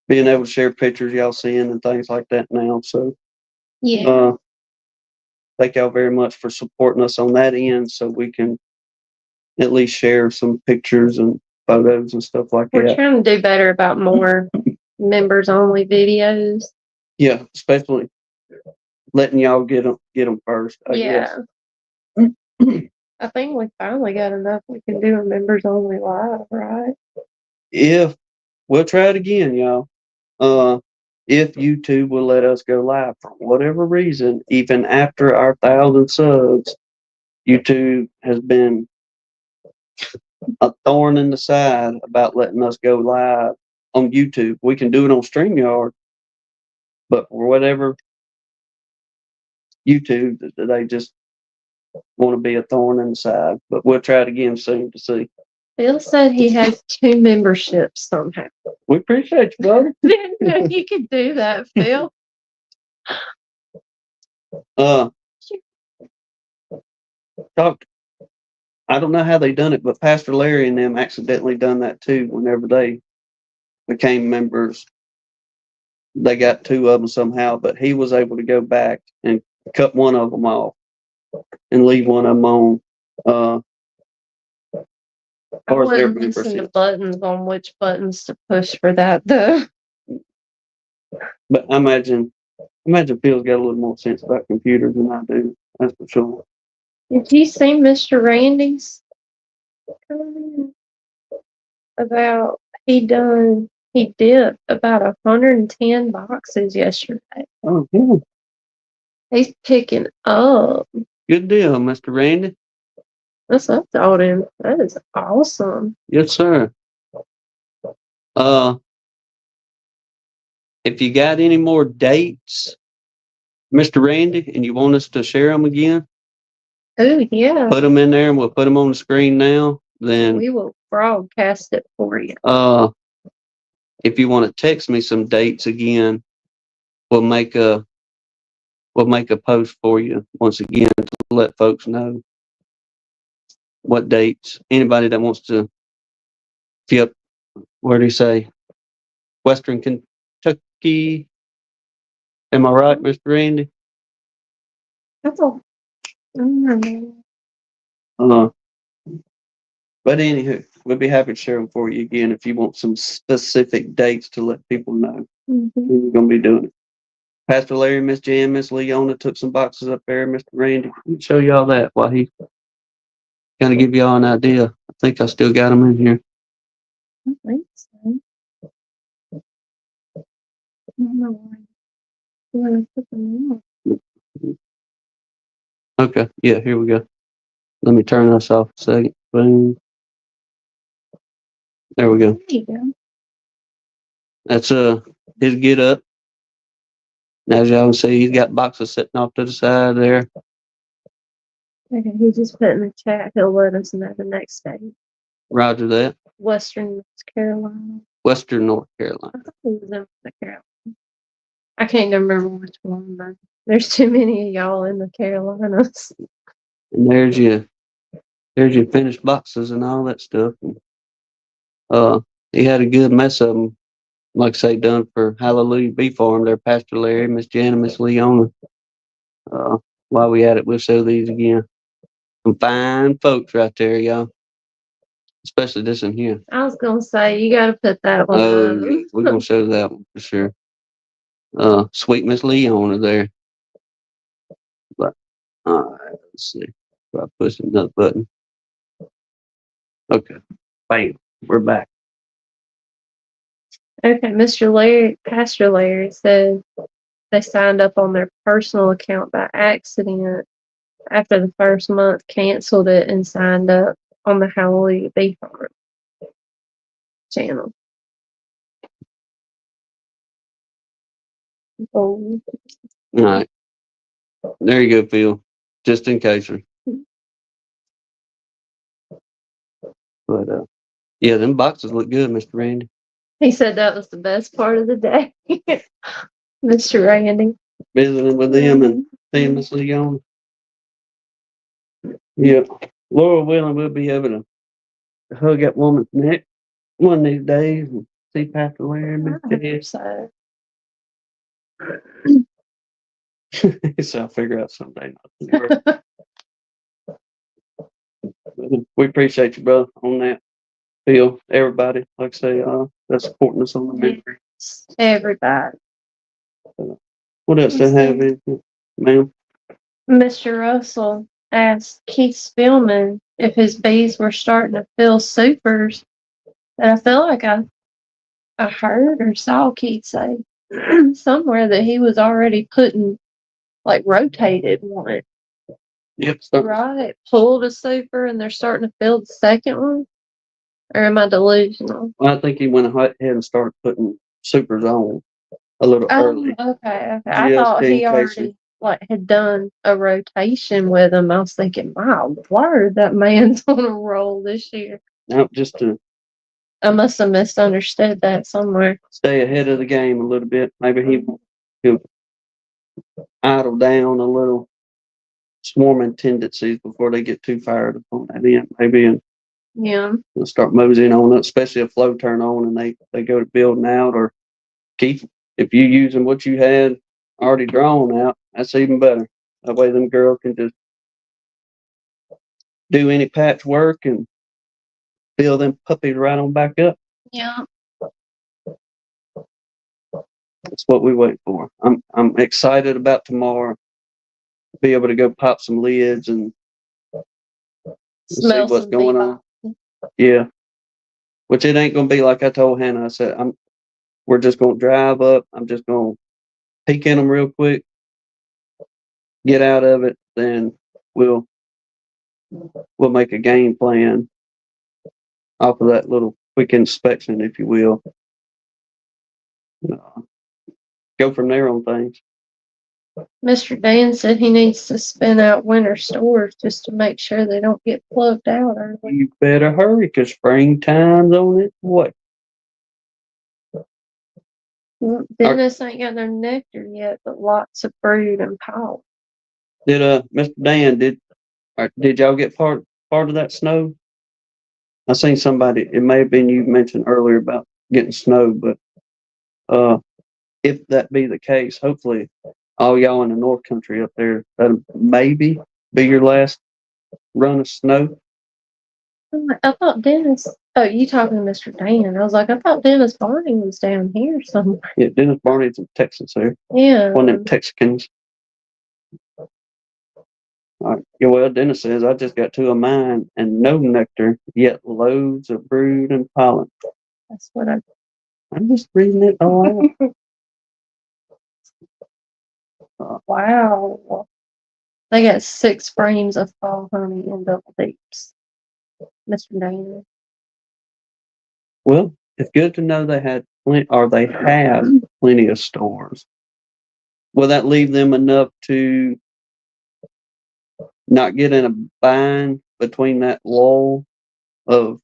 being able to share pictures y'all seeing and things like that now. So yeah. Thank y'all very much for supporting us on that end, so we can at least share some pictures and photos and stuff like We're that. trying to do better about more members only videos. Yeah, especially letting y'all get them first. I guess. I think we finally got enough we can do a members only live, right? If we'll try it again, y'all. If YouTube will let us go live for whatever reason, even after our 1,000 subs, YouTube has been a thorn in the side about letting us go live on YouTube. We can do it on StreamYard, but for whatever YouTube, they just want to be a thorn in the side. But we'll try it again soon to see. Phil said he has 2 memberships somehow. We appreciate you, brother. Didn't know you could do that, Phil. Talk. I don't know how they done it, but Pastor Larry and them accidentally done that too. Whenever they became members, they got two of them somehow, but he was able to go back and cut one of them off and leave one of them on. I Or their wouldn't listen to membership. buttons on which buttons to push for that though. But I imagine Phil's got a little more sense about computers than I do. That's for sure. Did you see Mr. Randy's comment about he did about 110 boxes yesterday. Oh, good. He's picking up. Good deal, Mr. Randy. That's what I told him. That is awesome. Yes, sir. If you got any more dates, Mr. Randy, and you want us to share them again, Oh yeah. put them in there and we'll put them on the screen now. Then We will broadcast it for you. if you want to text me some dates again, we'll make a post for you once again to let folks know what dates. Anybody that wants to skip, where do you say? Western Kentucky. Am I right, Mr. Randy? That's all. Mm. But anywho, we'll be happy to share them for you again if you want some specific dates to let people know Mhm. when we're going to be doing it. Pastor Larry, Miss Jan, Miss Leona took some boxes up there. Mr. Randy, let me show y'all that while he kind of give y'all an idea. I think I still got them in here. I think so. I don't know why. You want to put them in? Okay, yeah, here we go. Let me turn this off a second. Boom. There we go. There you go. That's his get up. As y'all can see, he's got boxes sitting off to the side there. Okay, he just put in the chat. He'll let us know the next day. Roger that. Western North Carolina. Western North Carolina. I thought he was in North Carolina. I can't even remember which one, but there's too many of y'all in the Carolinas. And there's your finished boxes and all that stuff. And, he had a good mess of them, like I say, done for Hallelujah Bee Farm there, Pastor Larry, Miss Jan, and Miss Leona. While we at it, we'll show these again. Some fine folks right there, y'all. Especially this one here. I was gonna say you gotta put that one Oh, up. yeah, we're gonna show that one for sure. Sweet Miss Leona there. But all right, let's see. If I push another button. Okay. Bam. We're back. Okay, Pastor Larry said they signed up on their personal account by accident after the first month, canceled it, and signed up on the Hallelujah Bee Farm channel. Oh. All right. There you go, Phil. Just in case. But yeah, them boxes look good, Mr. Randy. He said that was the best part of the day. Mr. Randy. Visiting with them and seeing Miss Leona. Yeah. Laura willing, we'll be able to hug that woman's neck one of these days and see Pastor Larry and Miss Jan. So So I'll figure out someday. We appreciate you, brother, on that. Phil, everybody, like I say, that's supporting us on the ministry. everybody. What else do I have in, ma'am? Mr. Russell asked Keith Spillman if his bees were starting to fill supers. And I feel like I heard or saw Keith say somewhere that he was already putting, like, rotated one. Yep. Right? Pulled a super and they're starting to fill the second one? Or am I delusional? I think he went ahead and started putting supers on a little early. Okay. I thought he already had done a rotation with him. I was thinking, my word, that man's on a roll this year. No, just to I must have misunderstood that somewhere. stay ahead of the game a little bit. Maybe he'll idle down a little swarming tendencies before they get too fired up on that end, maybe, and Yeah. they'll start moseying on up, especially if flow turn on and they go to building out, or keep, if you using what you had already drawn out, that's even better. That way them girls can just do any patchwork and build them puppies right on back up. Yeah. That's what we wait for. I'm excited about tomorrow. Be able to go pop some lids and see Smell what's some going bebop. on. Yeah. Which it ain't gonna be like I told Hannah. I said we're just gonna drive up. I'm just gonna peek in them real quick, get out of it, then we'll make a game plan off of that little quick inspection, if you will. Uh, go from there on things. Mr. Dan said he needs to spin out winter stores just to make sure they don't get plugged out early. You better hurry, 'cause springtime's on its way. Dennis ain't got no nectar yet, but lots of brood and pollen. Did Mr. Dan did y'all get part of that snow? I seen somebody. It may have been you mentioned earlier about getting snow, but if that be the case, hopefully all y'all in the North Country up there, that'll maybe be your last run of snow. I thought Dennis. Oh, you talking to Mr. Dan? I was like, I thought Dennis Barney was down here somewhere. Yeah, Dennis Barney's in Texas there. Yeah. One of them Texicans. All right. Yeah, well, Dennis says, I just got two of mine and no nectar, yet loads of brood and pollen. That's what I'm just reading it all out. Wow. They got 6 frames of fall honey in double deeps. Mr. Dan. Well, it's good to know they had they have plenty of stores. Will that leave them enough to not get in a bind between that lull of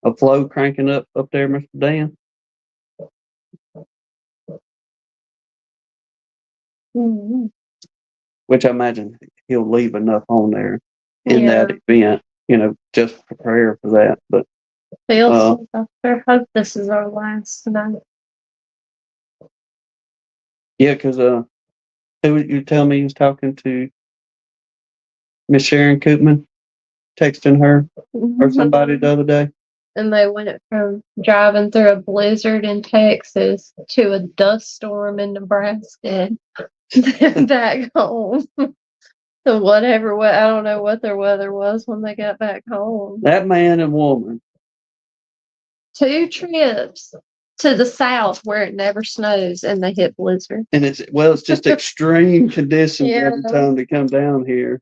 a flow cranking up there, Mr. Dan? Mm-hmm. Which I imagine he'll leave enough on there in that event, just prepare for that. But Phil, I hope this is our last night. yeah, because who you tell me he was talking to Miss Sharon Koopman, texting her or somebody the other day. And they went from driving through a blizzard in Texas to a dust storm in Nebraska, then back home. So whatever, I don't know what their weather was when they got back home. That man and woman. 2 trips to the south where it never snows and they hit blizzard. And it's just extreme conditions every time they come down here.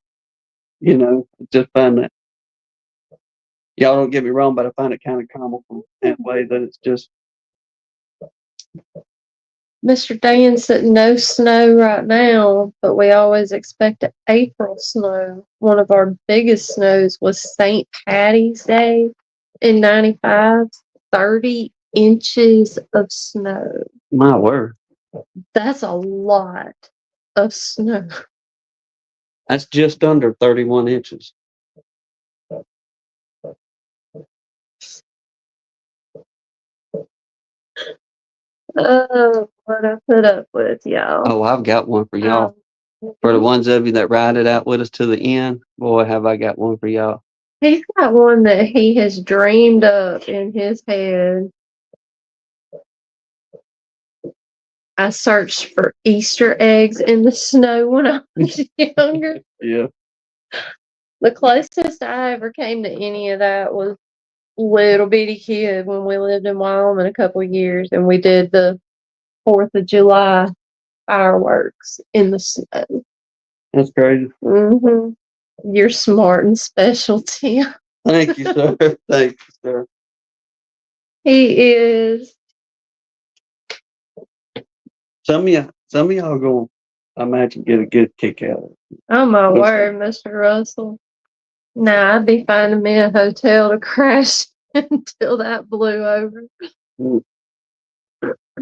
Just find that. Y'all don't get me wrong, but I find it kind of comical in a way that it's just. Mr. Dan said no snow right now, but we always expect an April snow. One of our biggest snows was St. Patty's Day in 95, 30 inches of snow. My word. That's a lot of snow. That's just under 31 inches. Oh, what I put up with, y'all. Oh, I've got one for y'all. For the ones of you that ride it out with us to the end, boy, have I got one for y'all. He's got one that he has dreamed up in his head. I searched for Easter eggs in the snow when I was younger. Yeah. The closest I ever came to any of that was little bitty kid when we lived in Wyoming a couple of years, and we did the 4th of July fireworks in the snow. That's crazy. Mm-hmm. You're smart and special, Tim. Thank you, sir. Thank you, sir. He is. Some of y'all go, I imagine, get a good kick out of it. Oh my word, Mr. Russell. Nah, I'd be finding me a hotel to crash until that blew over.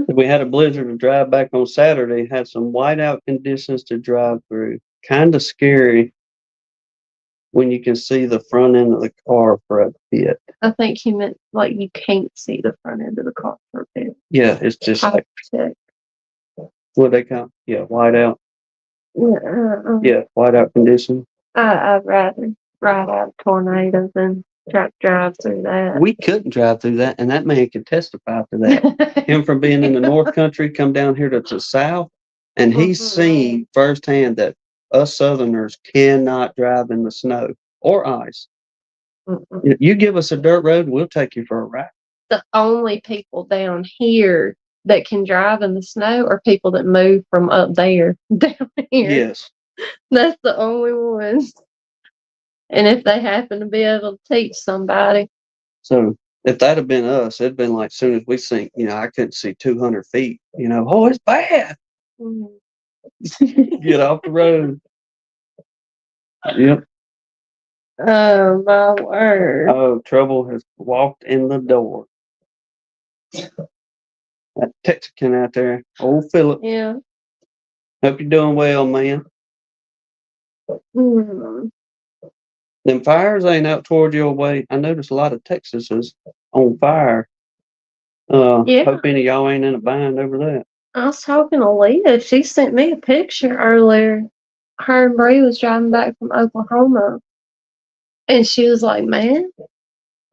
We had a blizzard to drive back on Saturday, had some whiteout conditions to drive through. Kind of scary when you can see the front end of the car for a bit. I think he meant like you can't see the front end of the car for a bit. Yeah, it's just like, Check. what they call, yeah, whiteout. Yeah, Yeah, whiteout condition. I'd rather ride out a tornado than drive through that. We couldn't drive through that, and that man can testify to that. Him from being in the North Country, come down here to the South, and he's seen firsthand that us Southerners cannot drive in the snow or ice. You give us a dirt road, we'll take you for a ride. The only people down here that can drive in the snow are people that move from up there down here. Yes. That's the only ones. And if they happen to be able to teach somebody. So if that had been us, it'd been like, as soon as we sink, I couldn't see 200 feet, oh, it's bad. Get off the road. Yep. Oh, my word. Oh, trouble has walked in the door. That Texican out there, old Philip. Yeah. Hope you're doing well, man. Mm. Them fires ain't out toward your way. I noticed a lot of Texas is on fire. Yeah. Hope any of y'all ain't in a bind over that. I was talking to Leah. She sent me a picture earlier. Her and Bree was driving back from Oklahoma. And she was like, man,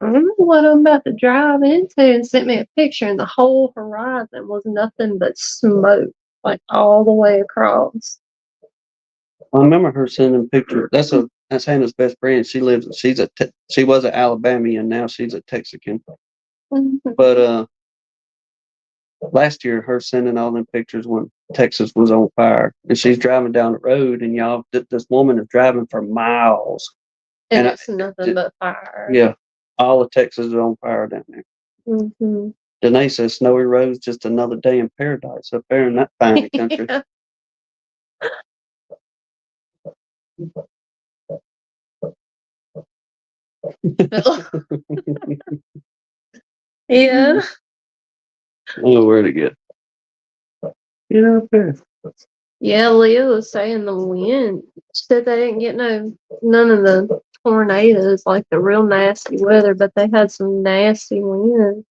I don't know what I'm about to drive into, and sent me a picture, and the whole horizon was nothing but smoke, like all the way across. I remember her sending pictures. That's Hannah's best friend. She was an Alabamian, now she's a Texican. But last year, her sending all them pictures when Texas was on fire, and she's driving down the road, and this woman is driving for miles, and it's nothing but fire. Yeah, all of Texas is on fire down there. Mm-hmm. Danae says Snowy Road's just another day in paradise up there in that fine country. Yeah. Oh, where'd it get? Get up there. Yeah, Leah was saying the wind. She said they didn't get none of the tornadoes, like the real nasty weather, but they had some nasty wind.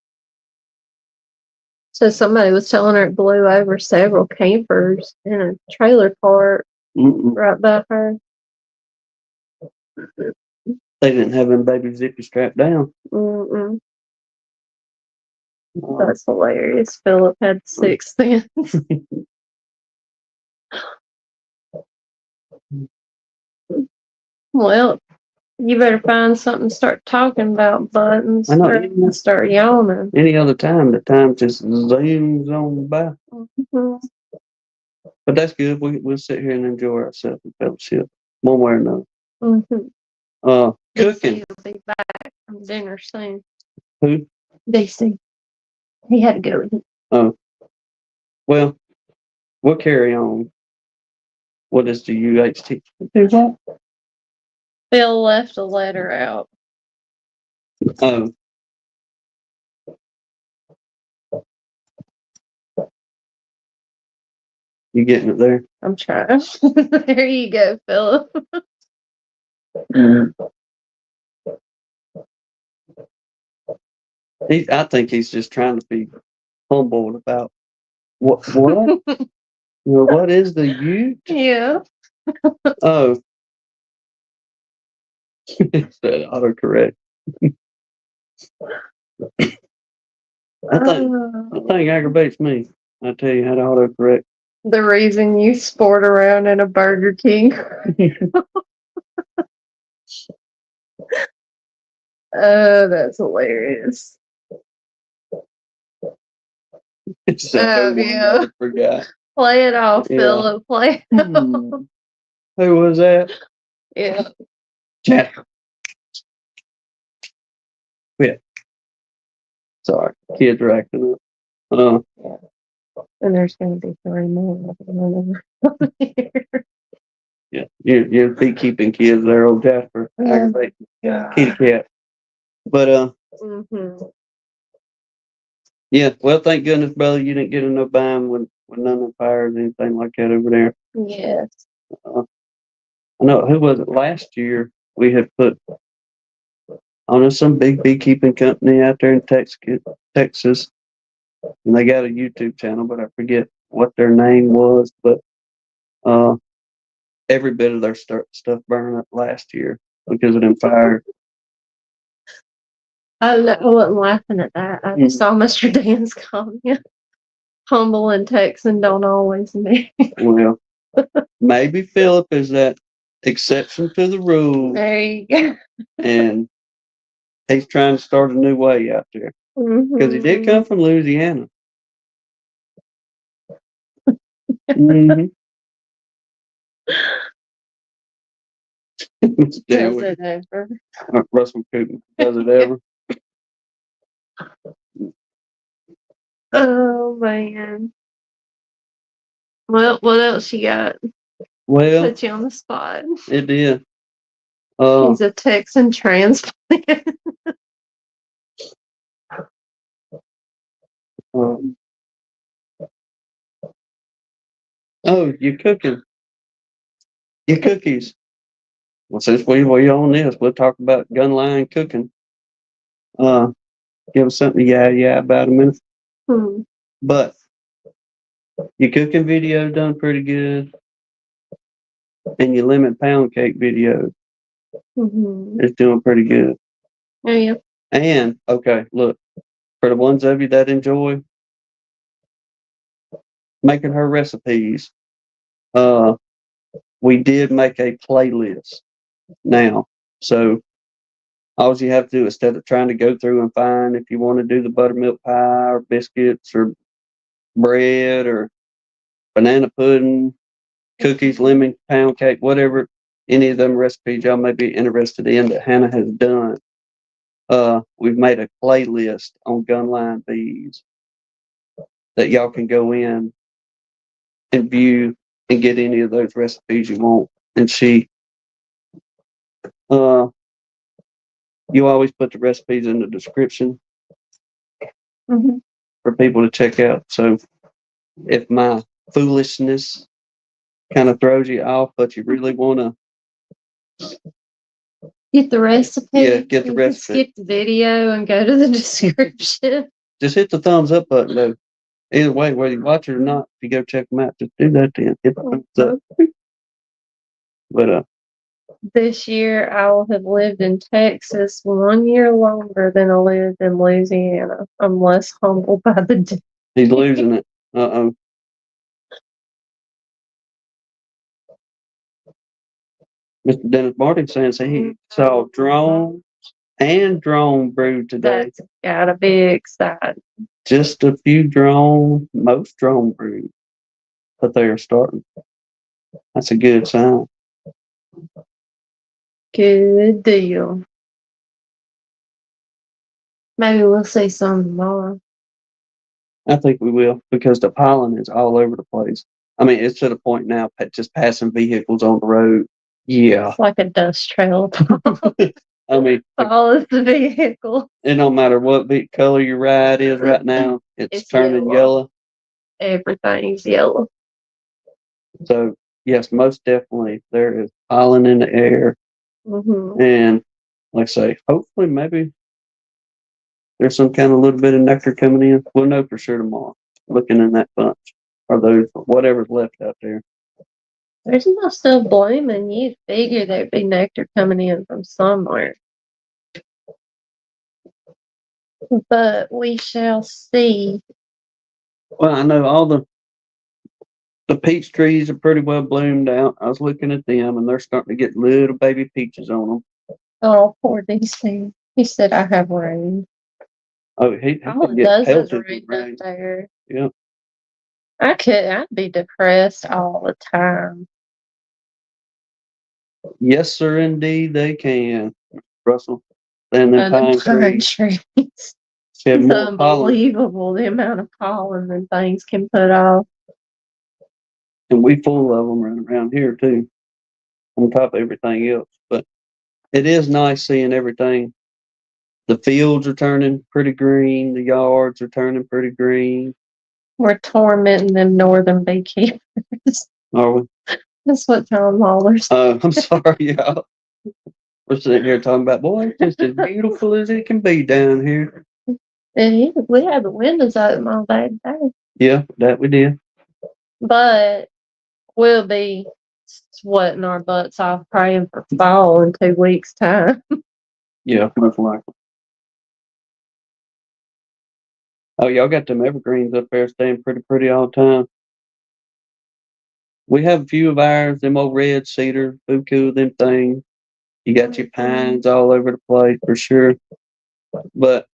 So somebody was telling her it blew over several campers in a trailer park right by her. They didn't have them baby zippy strapped down. That's hilarious. Philip had 6 cents. Well, you better find something to start talking about, Buttons. I know. Or start yawning. Any other time, the time just zooms on by. But that's good. We'll sit here and enjoy ourselves and fellowship one way or another. Cooking. DC will be back from dinner soon. Who? DC. He had to go. Oh. Well, we'll carry on. What is the UHT? Who's that? Bill left a letter out. Oh. You getting it there? I'm trying. There you go, Philip. I think he's just trying to be humble about what? What is the Ute? Yeah. Oh. That autocorrect. That thing aggravates me. I tell you how to autocorrect. The reason you sport around in a Burger King. Oh, that's hilarious. Yeah. Forgot. Play it off, Philip. Play it off. Who was that? Yeah. Jack. Yeah. Sorry, kids are acting up. Yeah. And there's going to be 3 more. Yeah, you're beekeeping kids there, old Jasper. Aggravating. Kitty cat. But Yeah, well, thank goodness, brother, you didn't get in no bind with none of the fires, anything like that over there. Yes. I know, who was it last year? We had put on some big beekeeping company out there in Texas, and they got a YouTube channel, but I forget what their name was. But every bit of their stuff burned up last year because of them fires. I wasn't laughing at that. I just saw Mr. Dan's comment. Humble and Texan don't always mean. Well, maybe Philip is that exception to the rule, There you go. and he's trying to start a new way out there because he did come from Louisiana. Mm-hmm. Does it ever? Russell Cooper, does it ever? Oh man. Well, what else you got? Well, Put you on the spot. it did. He's a Texan transplant. Oh, you're cooking. Your cookies. Well, since we on this, we'll talk about gun line cooking. Give us something to yeah about a minute. But your cooking video done pretty good, and your lemon pound cake video is doing pretty good. Oh, yeah. And okay, look, for the ones of you that enjoy making her recipes, we did make a playlist now. So all you have to do, instead of trying to go through and find if you want to do the buttermilk pie or biscuits or bread or banana pudding, cookies, lemon pound cake, whatever, any of them recipes y'all may be interested in that Hannah has done. We've made a playlist on Gunline Bees that y'all can go in and view and get any of those recipes you want. And you always put the recipes in the description for people to check out. So if my foolishness kind of throws you off, but you really want to get the recipe. Yeah, get the recipe. Skip the video and go to the description. Just hit the thumbs up button though. Either way, whether you watch it or not, if you go check them out, just do that then. Hit the thumbs up. But this year I will have lived in Texas 1 year longer than I lived in Louisiana. I'm less humble by the day. He's losing it. Uh-oh. Mr. Dennis Martin says he saw drones and drone brood today. That's gotta be exciting. Just a few most drone brood, but they are starting. That's a good sign. Good deal. Maybe we'll see some tomorrow. I think we will, because the pollen is all over the place. I mean, it's to the point now, just passing vehicles on the road. Yeah. It's like a dust trail. I mean, follows the vehicle. It don't matter what color your ride is right now, it's turning yellow. Everything's yellow. So, yes, most definitely there is pollen in the air. And like I say, hopefully maybe there's some kind of little bit of nectar coming in. We'll know for sure tomorrow, looking in that bunch or those whatever's left out there. There's no still blooming. You'd figure there'd be nectar coming in from somewhere. But we shall see. Well, I know all the peach trees are pretty well bloomed out. I was looking at them, and they're starting to get little baby peaches on them. Oh, poor DC. He said, I have rain. Oh, he does rain up there. Yeah. I'd be depressed all the time. Yes, sir, indeed they can, Russell. And the pine trees. It's unbelievable the amount of pollen that things can put off. And we full of them running around here too, on top of everything else. But it is nice seeing everything The fields are turning pretty green. The yards are turning pretty green. We're tormenting them northern beekeepers. Are we? That's what Tom Lawler's. I'm sorry, y'all. We're sitting here talking about, boy, it's just as beautiful as it can be down here. And we had the windows open all day today. Yeah, that we did. But we'll be sweating our butts off praying for fall in 2 weeks' time. Yeah, most likely. Oh, y'all got them evergreens up there staying pretty all the time. We have a few of ours, them old red cedar, buku, them things. You got your pines all over the place for sure. But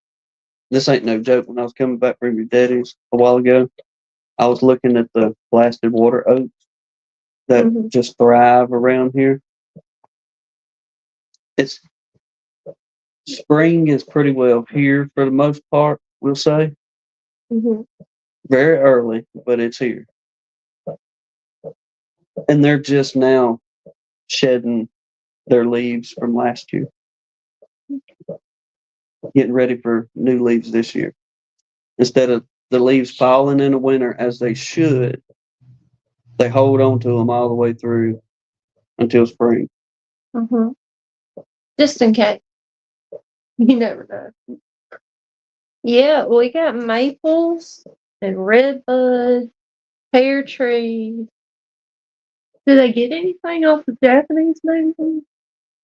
this ain't no joke. When I was coming back from your daddy's a while ago, I was looking at the blasted water oaks that just thrive around here. It's spring is pretty well here for the most part, we'll say. Very early, but it's here. And they're just now shedding their leaves from last year. Getting ready for new leaves this year. Instead of the leaves falling in the winter as they should, they hold on to them all the way through until spring. Just in case. You never know. Yeah, we got maples and redbud, pear trees. Do they get anything off the Japanese maple?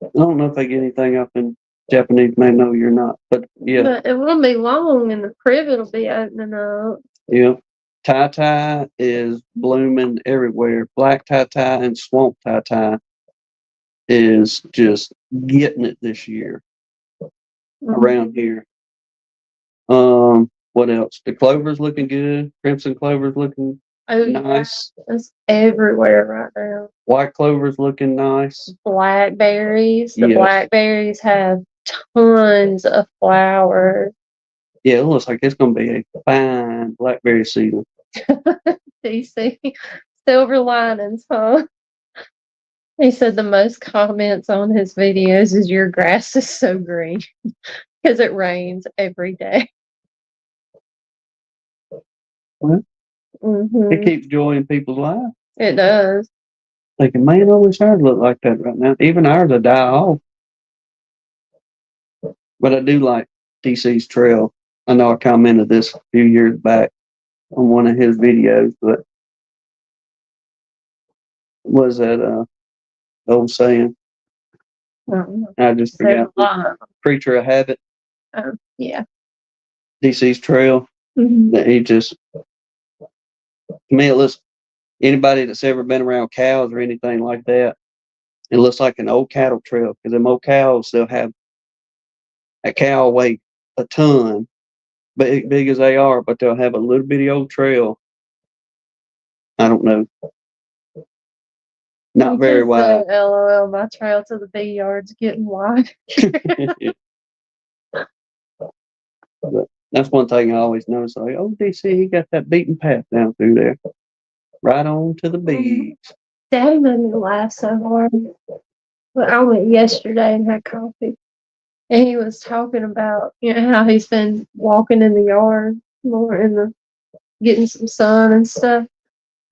I don't know if they get anything up in Japanese may know you're not, but yeah. But it won't be long and the privet will be opening up. Yeah. Tai is blooming everywhere. Black tai and swamp tai is just getting it this year around here. What else? The clover's looking good. Crimson clover's looking nice. Yeah, it's everywhere right now. White clover's looking nice. Blackberries. The blackberries have tons of flowers. Yeah, it looks like it's going to be a fine blackberry season. DC. Silver linings, huh? He said the most comments on his videos is your grass is so green because it rains every day. Well, it keeps joy in people's lives. It does. Thinking, man, I wish ours looked like that right now. Even ours will die off. But I do like DC's trail. I know I commented this a few years back on one of his videos, but was that old saying? I just forgot. Creature of habit. Yeah. DC's trail. That he just, to me, it looks, anybody that's ever been around cows or anything like that, it looks like an old cattle trail, because them old cows, they'll have a cow weigh a ton, big as they are, but they'll have a little bitty old trail. I don't know. Not very wide. LOL, my trail to the bee yard's getting wide. But that's one thing I always notice. Like, oh, DC, he got that beaten path down through there, right on to the bees. Daddy made me laugh so hard. But I went yesterday and had coffee, and he was talking about how he's been walking in the yard more getting some sun and stuff.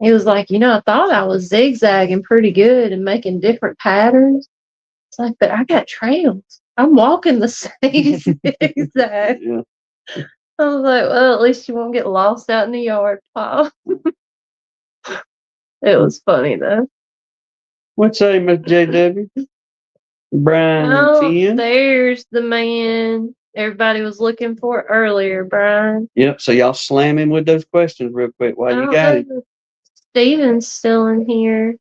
He was like, I thought I was zigzagging pretty good and making different patterns. It's like, but I got trails. I'm walking the same zigzag. Yeah. I was like, well, at least you won't get lost out in the yard, Paul. It was funny, though. What's say, Miss JW? Brian Finn? There's the man everybody was looking for earlier, Brian. Yep, so y'all slam him with those questions real quick while you got him. Steven's still in here.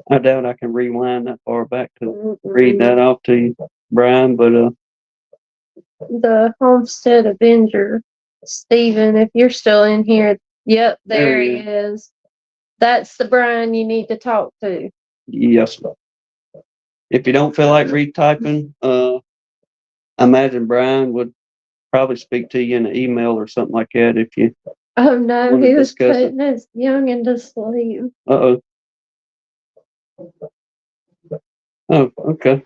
I doubt I can rewind that far back to read that off to you, Brian, but the Homestead Avenger, Steven, if you're still in here, yep, there he is. That's the Brian you need to talk to. Yes. If you don't feel like retyping, I imagine Brian would probably speak to you in an email or something like that if you. Oh no, he was putting his youngin' to sleep. Uh-oh. Oh, okay.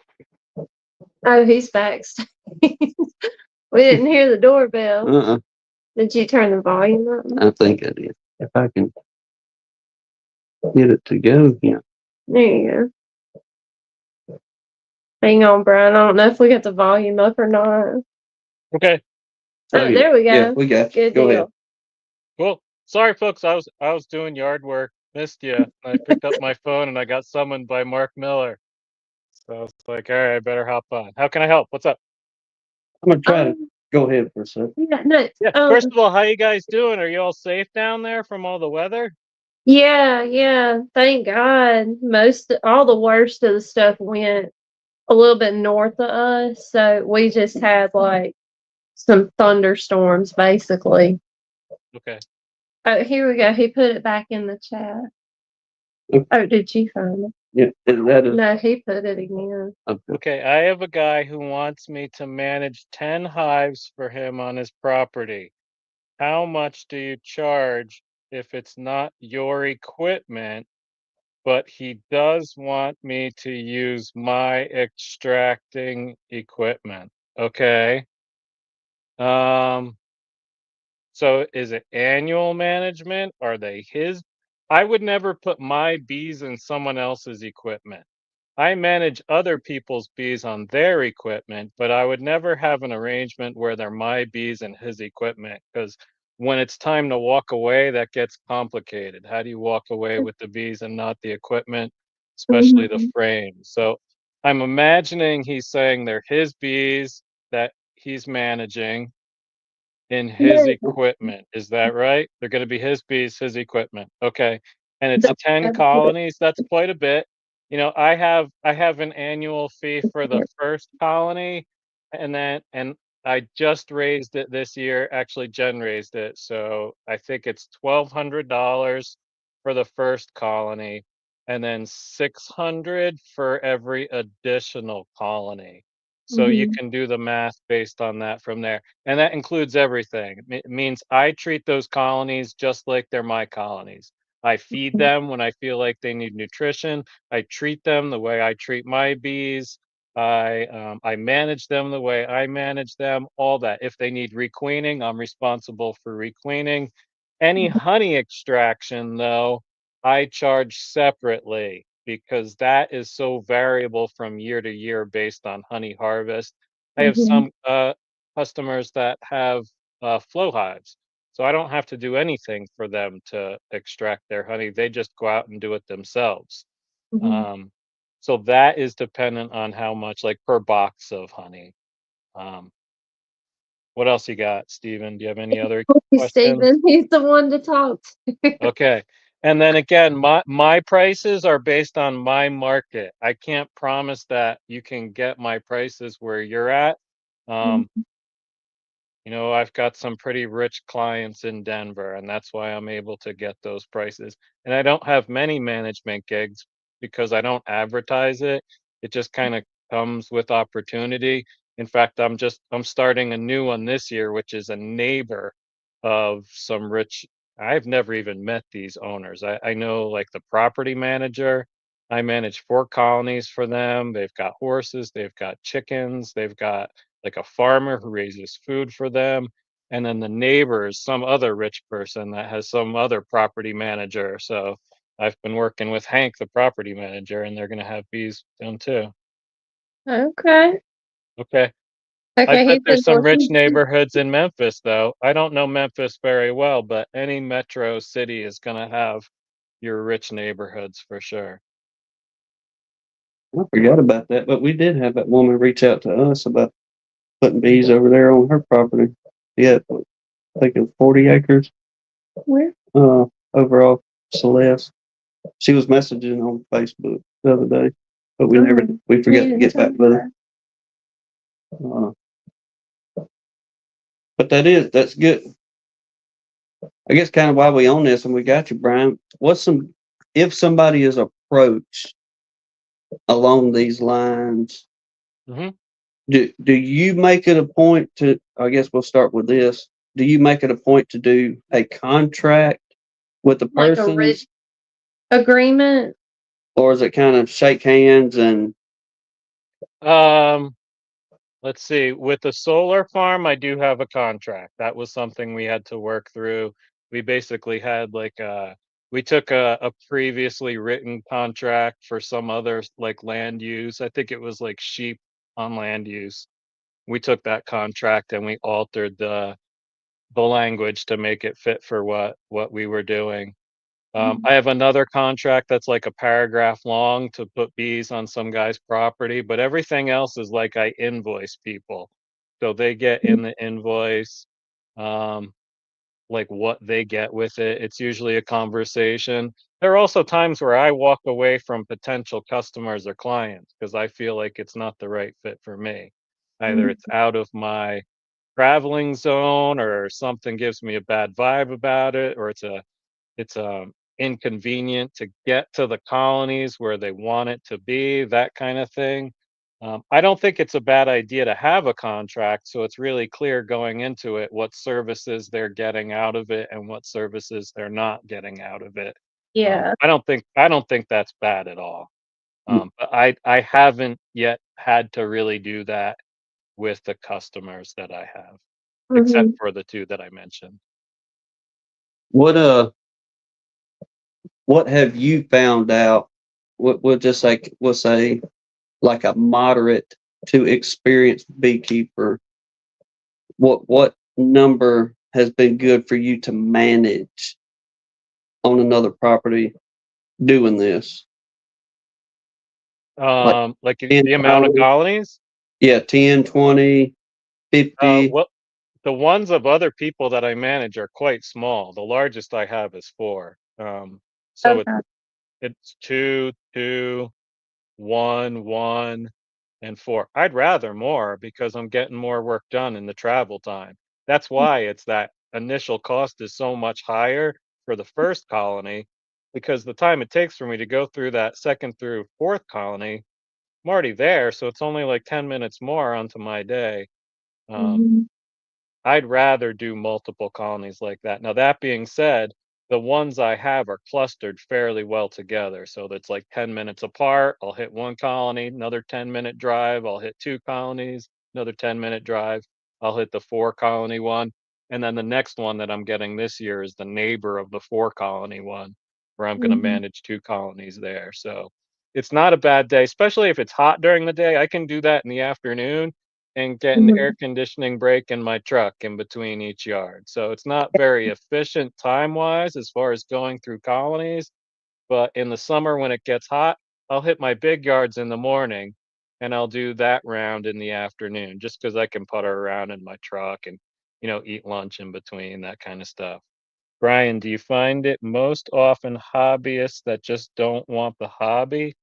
Oh, he's backstage. We didn't hear the doorbell. Uh-uh. Did you turn the volume up? I think I did. If I can get it to go here. There you go. Hang on, Brian. I don't know if we got the volume up or not. Okay, Oh, there we go. Yeah, we got you. Good Go deal. ahead. cool. Sorry, folks. I was doing yard work. Missed you. I picked up my phone and I got summoned by Mark Miller. So I was like, all right, I better hop on. How can I help? What's up? I'm gonna try to Um, go ahead for a second. yeah, no, Yeah. First of all, how you guys doing? Are you all safe down there from all the weather? yeah. Thank God. All the worst of the stuff went a little bit north of us, so we just had like some thunderstorms, basically. Okay. Oh, here we go. He put it back in the chat. Okay. Oh, did you find it? Yeah, that is No, he put it again. okay. Okay. I have a guy who wants me to manage 10 hives for him on his property. How much do you charge if it's not your equipment, but he does want me to use my extracting equipment? Okay. Um, so is it annual management? Are they his? I would never put my bees in someone else's equipment. I manage other people's bees on their equipment, but I would never have an arrangement where they're my bees and his equipment because when it's time to walk away, that gets complicated. How do you walk away with the bees and not the equipment, especially the Mhm. frame? So I'm imagining he's saying they're his bees that he's managing in his No, equipment. Is that right? They're gonna be his bees, his equipment. Okay. And it's that's 10 it. colonies. That's quite a bit. You know, I have an annual fee for the first colony and I just raised it this year. Actually, Jen raised it. So I think it's $1,200 for the first colony and then 600 for every additional colony. So you Mhm. can do the math based on that from there. And that includes everything. It means I treat those colonies just like they're my colonies. I feed them when I feel like they need nutrition. I treat them the way I treat my bees. I manage them the way I manage them. All that. If they need requeening, I'm responsible for requeening. Any honey extraction, though, I charge separately because that is so variable from year to year based on honey harvest. I have Mhm. some customers that have flow hives. So I don't have to do anything for them to extract their honey. They just go out and do it themselves. Mhm. Um, so that is dependent on how much, like per box of honey. Um, what else you got, Stephen? Do you have any other questions? Stephen, he's the one to talk to. Okay. And then again, my prices are based on my market. I can't promise that you can get my prices where you're at. Um, You know, I've got some pretty rich clients in Denver, and that's why I'm able to get those prices. And I don't have many management gigs because I don't advertise it. It just kind of comes with opportunity. In fact, I'm starting a new one this year, which is a neighbor of some rich. I've never even met these owners. I know like the property manager. I manage 4 colonies for them. They've got horses, they've got chickens, they've got like a farmer who raises food for them, and then the neighbor is some other rich person that has some other property manager. So I've been working with Hank, the property manager, and they're gonna have bees soon too. Okay. Okay. I Okay, bet he's there's some rich endorsing. neighborhoods in Memphis though. I don't know Memphis very well, but any metro city is gonna have your rich neighborhoods for sure. I forgot about that, but we did have that woman reach out to us about putting bees over there on her property. Yeah, I think it's 40 acres. Where? Over off Celeste. She was messaging on Facebook the other day, but we forgot to get back with her. Uh, but that's good. I guess kind of why we own this and we got you, Brian. If somebody is approached along these lines, Hmm. do you make it a point to, I guess we'll start with this. Do you make it a point to do a contract with the Like a person? rich agreement? or is it kind of shake hands and Um, let's see. With the solar farm, I do have a contract. That was something we had to work through. We basically had like we took a previously written contract for some other like land use. I think it was like sheep on land use. We took that contract and we altered the language to make it fit for what we were doing. Mhm. I have another contract that's like a paragraph long to put bees on some guy's property, but everything else is like I invoice people. So they get in the invoice, um, like what they get with it. It's usually a conversation. There are also times where I walk away from potential customers or clients because I feel like it's not the right fit for me. Either Mhm. it's out of my traveling zone or something gives me a bad vibe about it, or it's inconvenient to get to the colonies where they want it to be, that kind of thing. I don't think it's a bad idea to have a contract, so it's really clear going into it what services they're getting out of it and what services they're not getting out of it. Yeah. I don't think that's bad at all. But I haven't yet had to really do that with the customers that I have, except Mhm. for the two that I mentioned. what what have you found out? We'll just we'll say like a moderate to experienced beekeeper. What number has been good for you to manage on another property doing this? Like Like 10 the amount of colonies? colonies. Yeah, 10, 20, 50. Well, the ones of other people that I manage are quite small. The largest I have is 4. So Okay. it's 2, 2, 1, 1, and 4. I'd rather more because I'm getting more work done in the travel time. That's why it's that initial cost is so much higher for the first colony because the time it takes for me to go through that second through fourth colony, I'm already there, so it's only like 10 minutes more onto my day. Um, Mhm. I'd rather do multiple colonies like that. Now, that being said, the ones I have are clustered fairly well together. So that's like 10 minutes apart. I'll hit one colony, another 10-minute drive. I'll hit 2 colonies, another 10-minute drive. I'll hit the 4 colony one. And then the next one that I'm getting this year is the neighbor of the 4 colony one, where I'm going to Mhm. manage 2 colonies there. So it's not a bad day, especially if it's hot during the day. I can do that in the afternoon and get an air Mhm. conditioning break in my truck in between each yard. So it's not very efficient time-wise as far as going through colonies, but in the summer when it gets hot, I'll hit my big yards in the morning and I'll do that round in the afternoon just because I can putter around in my truck and, eat lunch in between, that kind of stuff. Brian, do you find it most often hobbyists that just don't want the hobby,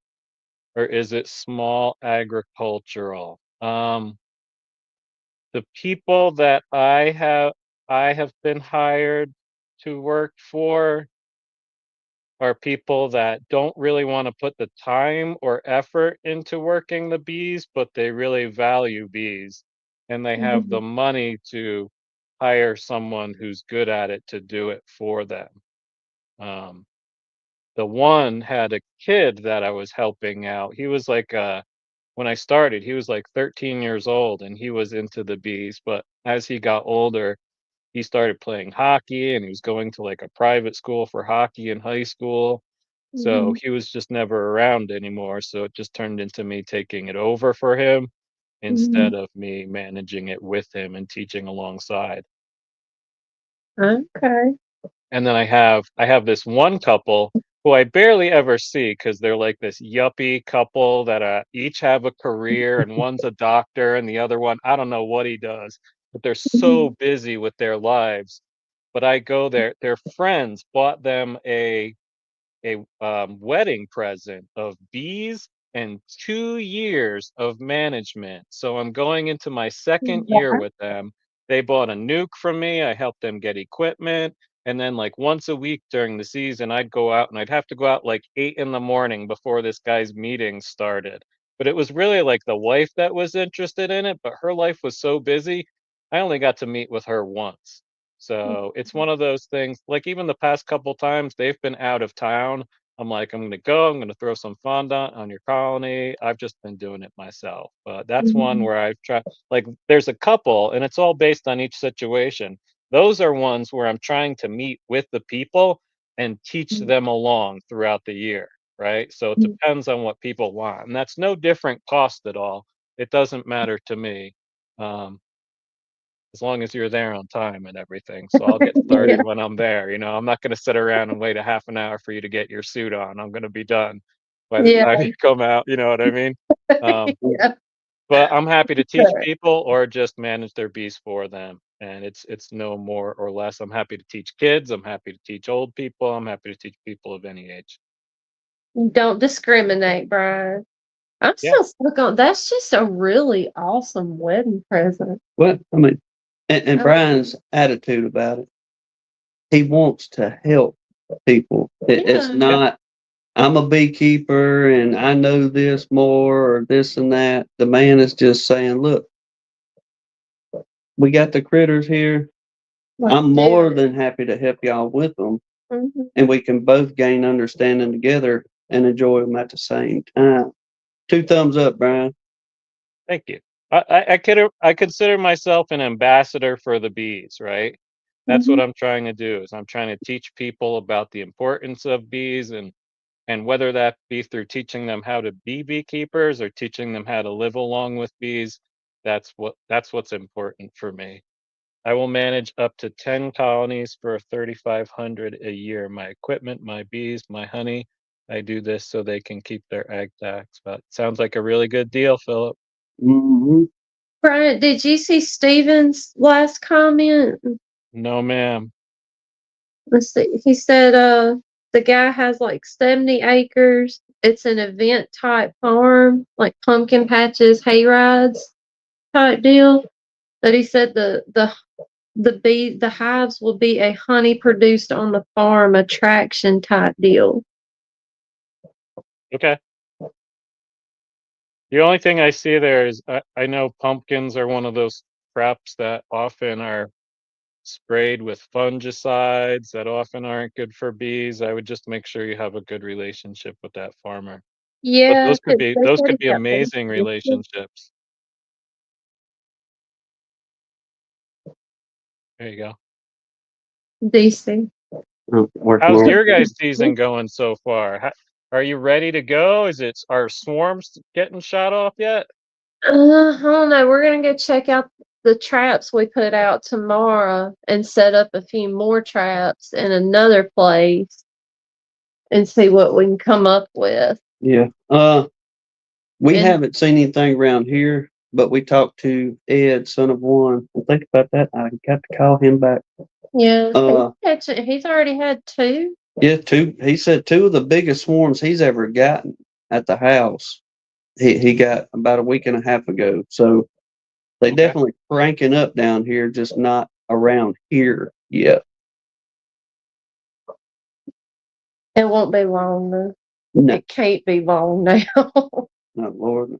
or is it small agricultural? The people that I have been hired to work for are people that don't really wanna put the time or effort into working the bees, but they really value bees, and they have the Mhm. money to hire someone who's good at it to do it for them. Um, the one had a kid that I was helping out. He was like, when I started, he was like 13 years old, and he was into the bees, but as he got older, he started playing hockey and he was going to like a private school for hockey in high school. So Mhm. he was just never around anymore. So it just turned into me taking it over for him Mhm. instead of me managing it with him and teaching alongside. Okay. And then I have this one couple who I barely ever see because they're like this yuppie couple that each have a career, and one's a doctor and the other one, I don't know what he does, but they're so Mhm. busy with their lives. But I go there, their friends bought them a wedding present of bees and 2 years of management. So I'm going into my 2nd year Yeah. with them. They bought a nuke from me, I helped them get equipment, and then, like, once a week during the season, I'd go out and I'd have to go out, like, 8 in the morning before this guy's meeting started. But it was really, like, the wife that was interested in it, but her life was so busy, I only got to meet with her once. So, it's one of those things like, even the past couple times, they've been out of town. I'm like, I'm gonna throw some fondant on your colony. I've just been doing it myself. But that's one Mhm. where I've tried, like, there's a couple, and it's all based on each situation. Those are ones where I'm trying to meet with the people and teach Mhm. them along throughout the year, right? So it Mhm. depends on what people want. And that's no different cost at all. It doesn't matter to me. Um, as long as you're there on time and everything. So I'll get Yeah, started when I'm there. I'm not going to sit around and wait a half an hour for you to get your suit on. I'm going to be done by the yeah, time you come out. You know what I mean? Um, yeah. but I'm happy to teach Sure. people or just manage their bees for them. And it's no more or less. I'm happy to teach kids. I'm happy to teach old people. I'm happy to teach people of any age. Don't discriminate, Brian. I'm Yeah. still stuck on that's just a really awesome wedding present. Well, I mean, and Oh, Brian's attitude about it, he wants to help people. It's yeah. Yeah. not, I'm a beekeeper and I know this more or this and that. The man is just saying, look, we got the critters here. Let's I'm do more it. than happy to help y'all with them, Mhm. and we can both gain understanding together and enjoy them at the same time. Two thumbs up, Brian. Thank you. I consider myself an ambassador for the bees, right? That's what Mhm. I'm trying to do is I'm trying to teach people about the importance of bees and whether that be through teaching them how to be beekeepers or teaching them how to live along with bees, that's what's important for me. I will manage up to 10 colonies for 3,500 a year. My equipment, my bees, my honey. I do this so they can keep their egg tax. But sounds like a really good deal, Philip. Hmm. Brian, did you see Steven's last comment? No, ma'am. Let's see. He said, the guy has like 70 acres. It's an event type farm, like pumpkin patches, hay rides type deal. But he said the hives will be a honey produced on the farm attraction type deal. Okay. The only thing I see there is I know pumpkins are one of those crops that often are sprayed with fungicides that often aren't good for bees. I would just make sure you have a good relationship with that farmer. But Yeah, those could 'cause be they those said could he be got pretty amazing expensive. relationships. There you go. DC. Working How's on your guys' it. season going so far? Are you ready to go? Are swarms getting shot off yet? I don't know. We're gonna go check out the traps we put out tomorrow and set up a few more traps in another place and see what we can come up with. Yeah. We And haven't seen anything around here, but we talked to Ed, son of one. And think about that. I got to call him back. yeah, Uh, he's already had two. yeah, two. He said two of the biggest swarms he's ever gotten at the house. He got about a week and a half ago. So they Okay. definitely cranking up down here, just not around here yet. It won't be long though. No, It can't be long now. not Lord.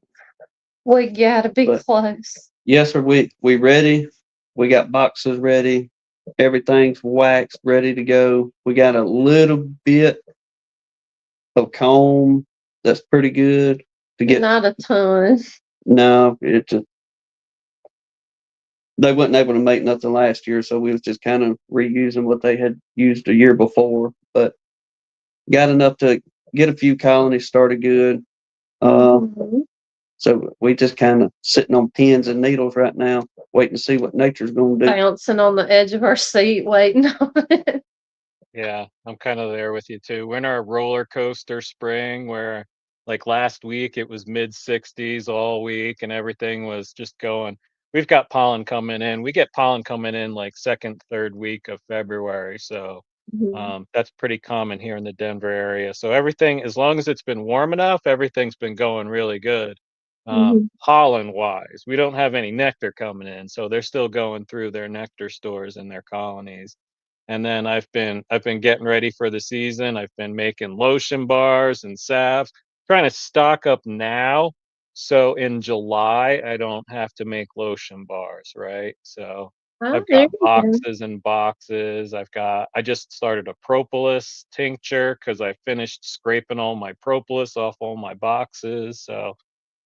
We gotta be But close. yes, sir. We ready. We got boxes ready. Everything's waxed, ready to go. We got a little bit of comb that's pretty good to get. Not a ton. No, it just they wasn't able to make nothing last year, so we was just kind of reusing what they had used a year before. But got enough to get a few colonies started good. Uh, Mhm. so we just kind of sitting on pins and needles right now, waiting to see what nature's going to do. Bouncing on the edge of our seat, waiting on it. Yeah, I'm kind of there with you too. We're in our roller coaster spring where like last week it was mid 60s all week and everything was just going. We've got pollen coming in. We get pollen coming in like second, third week of February. So Mhm. that's pretty common here in the Denver area. So everything, as long as it's been warm enough, everything's been going really good. Mhm. Pollen wise, we don't have any nectar coming in, so they're still going through their nectar stores in their colonies. And then I've been getting ready for the season. I've been making lotion bars and salves, trying to stock up now. So in July, I don't have to make lotion bars, right? So Oh, I've there got you go. boxes and boxes. I just started a propolis tincture because I finished scraping all my propolis off all my boxes. So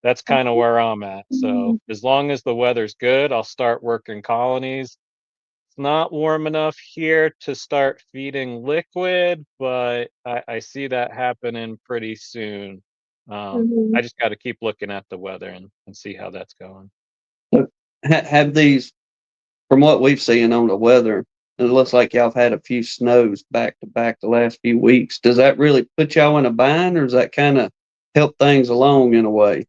that's kind of where I'm at. So Mhm. as long as the weather's good, I'll start working colonies. It's not warm enough here to start feeding liquid, but I see that happening pretty soon. I Mhm. just got to keep looking at the weather and see how that's going. So, have these, from what we've seen on the weather, it looks like y'all have had a few snows back to back the last few weeks. Does that really put y'all in a bind, or does that kind of help things along in a way?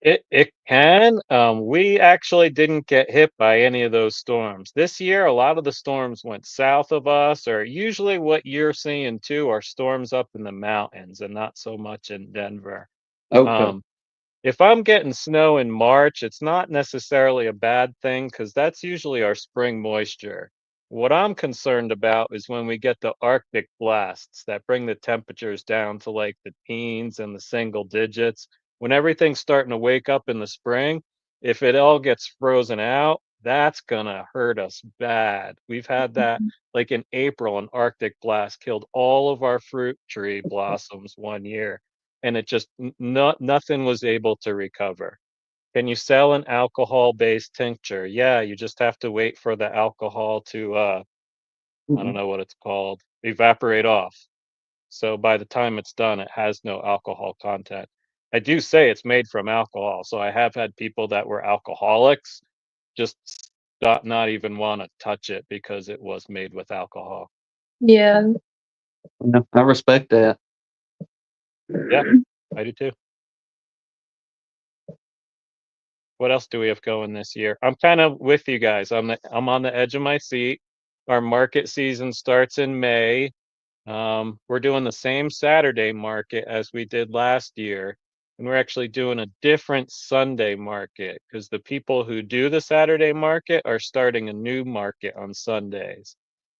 It can. We actually didn't get hit by any of those storms. This year, a lot of the storms went south of us, or usually what you're seeing too are storms up in the mountains and not so much in Denver. Okay. Um, if I'm getting snow in March, it's not necessarily a bad thing because that's usually our spring moisture. What I'm concerned about is when we get the Arctic blasts that bring the temperatures down to like the teens and the single digits. When everything's starting to wake up in the spring, if it all gets frozen out, that's gonna hurt us bad. We've had that like in April, an Arctic blast killed all of our fruit tree blossoms one year and it just nothing was able to recover. Can you sell an alcohol-based tincture? Yeah, you just have to wait for the alcohol to I don't Mhm. know what it's called, evaporate off. So by the time it's done, it has no alcohol content. I do say it's made from alcohol, so I have had people that were alcoholics just not even want to touch it because it was made with alcohol. Yeah. Yeah, I respect that. Yeah, I do too. What else do we have going this year? I'm kind of with you guys. I'm on the edge of my seat. Our market season starts in May. We're doing the same Saturday market as we did last year, and we're actually doing a different Sunday market because the people who do the Saturday market are starting a new market on Sundays.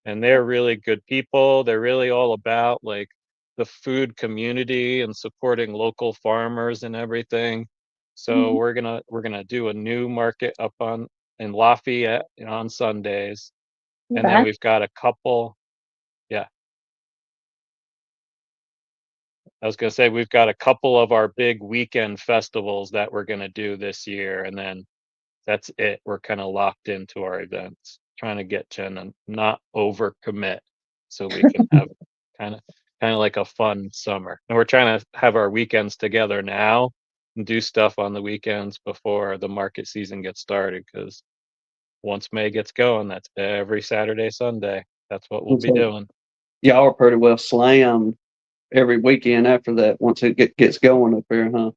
And they're really good people. They're really all about like the food community and supporting local farmers and everything. So Mhm. we're gonna do a new market up on in Lafayette on Sundays, and then That's we've got a couple. Yeah, I was gonna say we've got a couple of our big weekend festivals that we're gonna do this year, and then that's it. We're kind of locked into our events, trying to get Jen and not overcommit so we can have kind of kind of like a fun summer. And we're trying to have our weekends together now and do stuff on the weekends before the market season gets started because once May gets going, that's every Saturday, Sunday. That's what we'll And be so doing. y'all are pretty well slammed every weekend after that once it gets going up here, huh?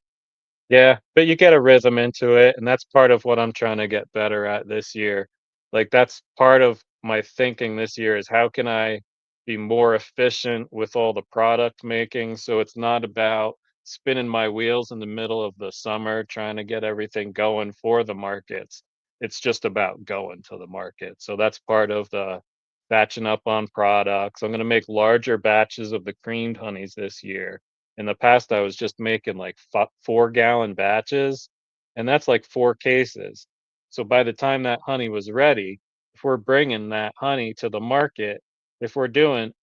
Yeah, but you get a rhythm into it, and that's part of what I'm trying to get better at this year. Like that's part of my thinking this year is how can I be more efficient with all the product making so it's not about spinning my wheels in the middle of the summer trying to get everything going for the markets. It's just about going to the market. So that's part of the batching up on products. I'm going to make larger batches of the creamed honeys this year. In the past, I was just making like 4-gallon batches, and that's like 4 cases. So by the time that honey was ready, if we're bringing that honey to the market, if we're doing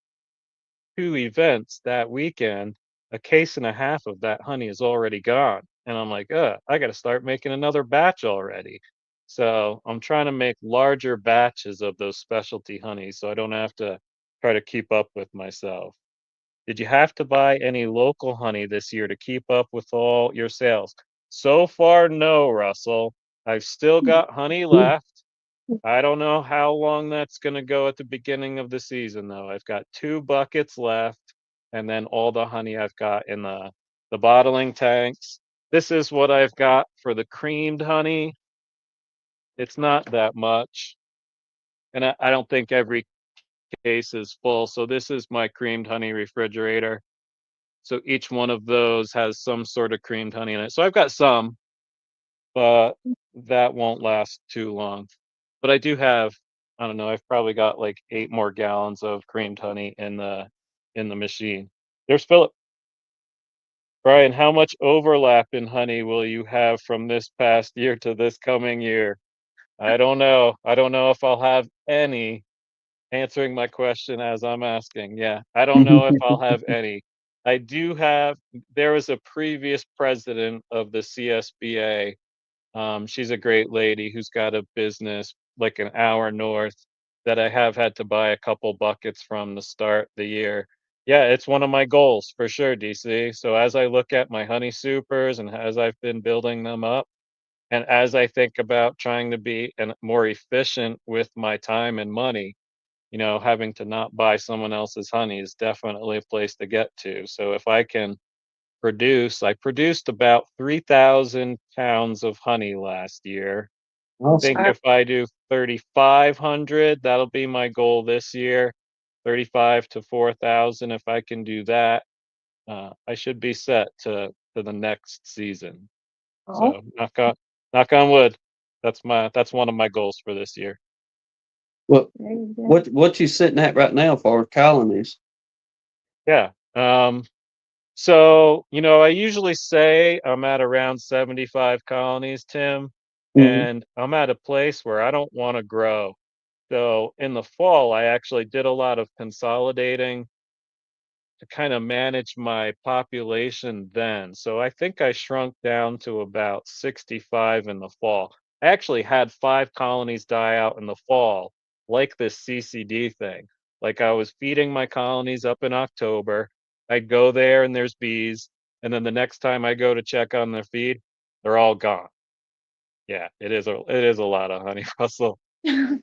2 events that weekend, a case and a half of that honey is already gone. And I'm like, I got to start making another batch already. So I'm trying to make larger batches of those specialty honeys so I don't have to try to keep up with myself. Did you have to buy any local honey this year to keep up with all your sales? So far, no, Russell. I've still got honey Mm. left. I don't know how long that's going to go at the beginning of the season, though. I've got 2 buckets left, and then all the honey I've got in the bottling tanks. This is what I've got for the creamed honey. It's not that much, and I don't think every case is full. So this is my creamed honey refrigerator. So each one of those has some sort of creamed honey in it. So I've got some, but that won't last too long. But I do have, I don't know, I've probably got like 8 more gallons of creamed honey in the machine. There's Philip. Brian, how much overlap in honey will you have from this past year to this coming year? I don't know. I don't know if I'll have any, answering my question as I'm asking. Yeah, I don't know if I'll have any. I do have, there was a previous president of the CSBA. She's a great lady who's got a business like an hour north that I have had to buy a couple buckets from to start the year. Yeah, it's one of my goals for sure, DC. So as I look at my honey supers and as I've been building them up, and as I think about trying to be more efficient with my time and money, having to not buy someone else's honey is definitely a place to get to. So if I can I produced about 3,000 pounds of honey last year. I think Awesome. Wow. if I do 3,500, that'll be my goal this year. 35 to 4,000. If I can do that, I should be set to the next season. Oh, So knock on wood. That's one of my goals for this year. What there you go. what you sitting at right now for colonies? Yeah. So, I usually say I'm at around 75 colonies, Tim, Mhm. and I'm at a place where I don't want to grow. So in the fall, I actually did a lot of consolidating to kind of manage my population then. So I think I shrunk down to about 65 in the fall. I actually had 5 colonies die out in the fall, like this CCD thing. Like I was feeding my colonies up in October. I'd go there and there's bees. And then the next time I go to check on their feed, they're all gone. Yeah, it is a lot of honey, Russell.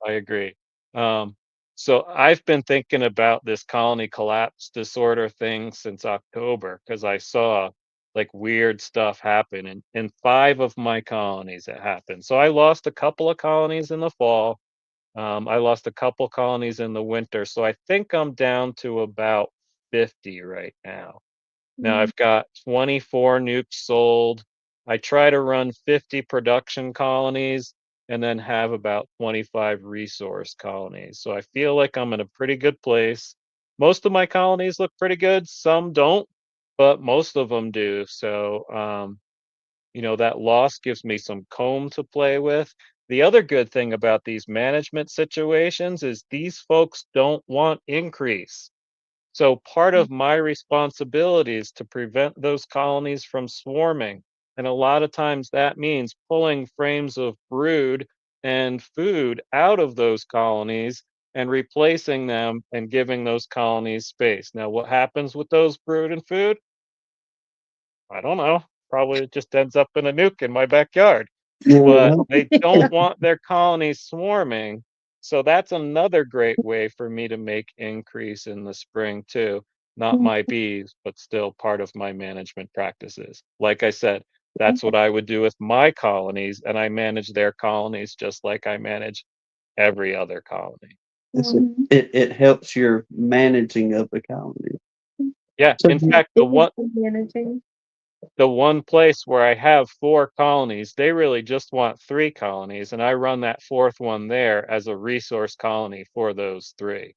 I agree. Um, so I've been thinking about this colony collapse disorder thing since October because I saw like weird stuff happen in 5 of my colonies it happened. So I lost a couple of colonies in the fall. I lost a couple colonies in the winter. So I think I'm down to about 50 right now. Now Mm, I've got 24 nukes sold. I try to run 50 production colonies and then have about 25 resource colonies. So I feel like I'm in a pretty good place. Most of my colonies look pretty good. Some don't, but most of them do. So, that loss gives me some comb to play with. The other good thing about these management situations is these folks don't want increase. So part of my responsibility is to prevent those colonies from swarming. And a lot of times that means pulling frames of brood and food out of those colonies and replacing them and giving those colonies space. Now, what happens with those brood and food? I don't know. Probably it just ends up in a nuke in my backyard, but Yeah. they yeah. don't want their colonies swarming. So that's another great way for me to make increase in the spring too. Not my bees, but still part of my management practices. Like I said, that's what I would do with my colonies, and I manage their colonies just like I manage every other colony. It's a, Mhm. it helps your managing of the colony. Yeah, So in fact, the one Managing. the one place where I have 4 colonies, they really just want 3 colonies, and I run that fourth one there as a resource colony for those 3.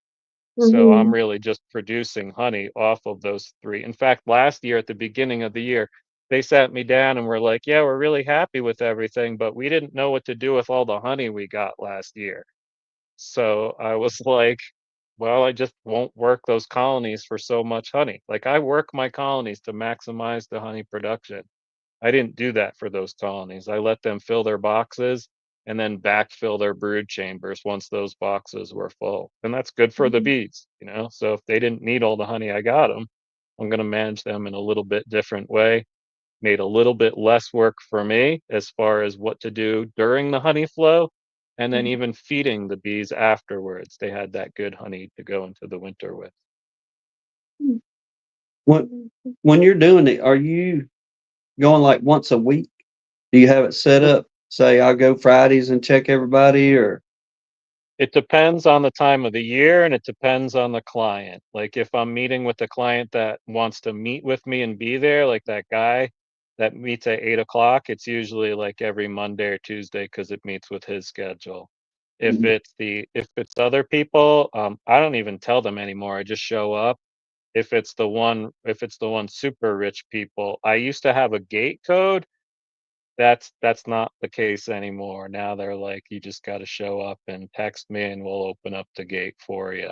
So I'm Mhm. really just producing honey off of those 3. In fact, last year at the beginning of the year, they sat me down and were like, "Yeah, we're really happy with everything, but we didn't know what to do with all the honey we got last year." So I was like, "Well, I just won't work those colonies for so much honey." Like I work my colonies to maximize the honey production. I didn't do that for those colonies. I let them fill their boxes and then backfill their brood chambers once those boxes were full. And that's good for the Mhm. bees. So if they didn't need all the honey I got them, I'm going to manage them in a little bit different way. Made a little bit less work for me as far as what to do during the honey flow and then even feeding the bees afterwards. They had that good honey to go into the winter with. when Mhm. when you're doing it, are you going like once a week? Do you have it set up? Say I'll go Fridays and check everybody, or It depends on the time of the year and it depends on the client. Like if I'm meeting with the client that wants to meet with me and be there, like that guy that meets at 8 o'clock, it's usually like every Monday or Tuesday because it meets with his schedule. If it's other people, I don't even tell them anymore. I just show up. If it's the one super rich people, I used to have a gate code that's not the case anymore. Now they're like, you just got to show up and text me, and we'll open up the gate for you.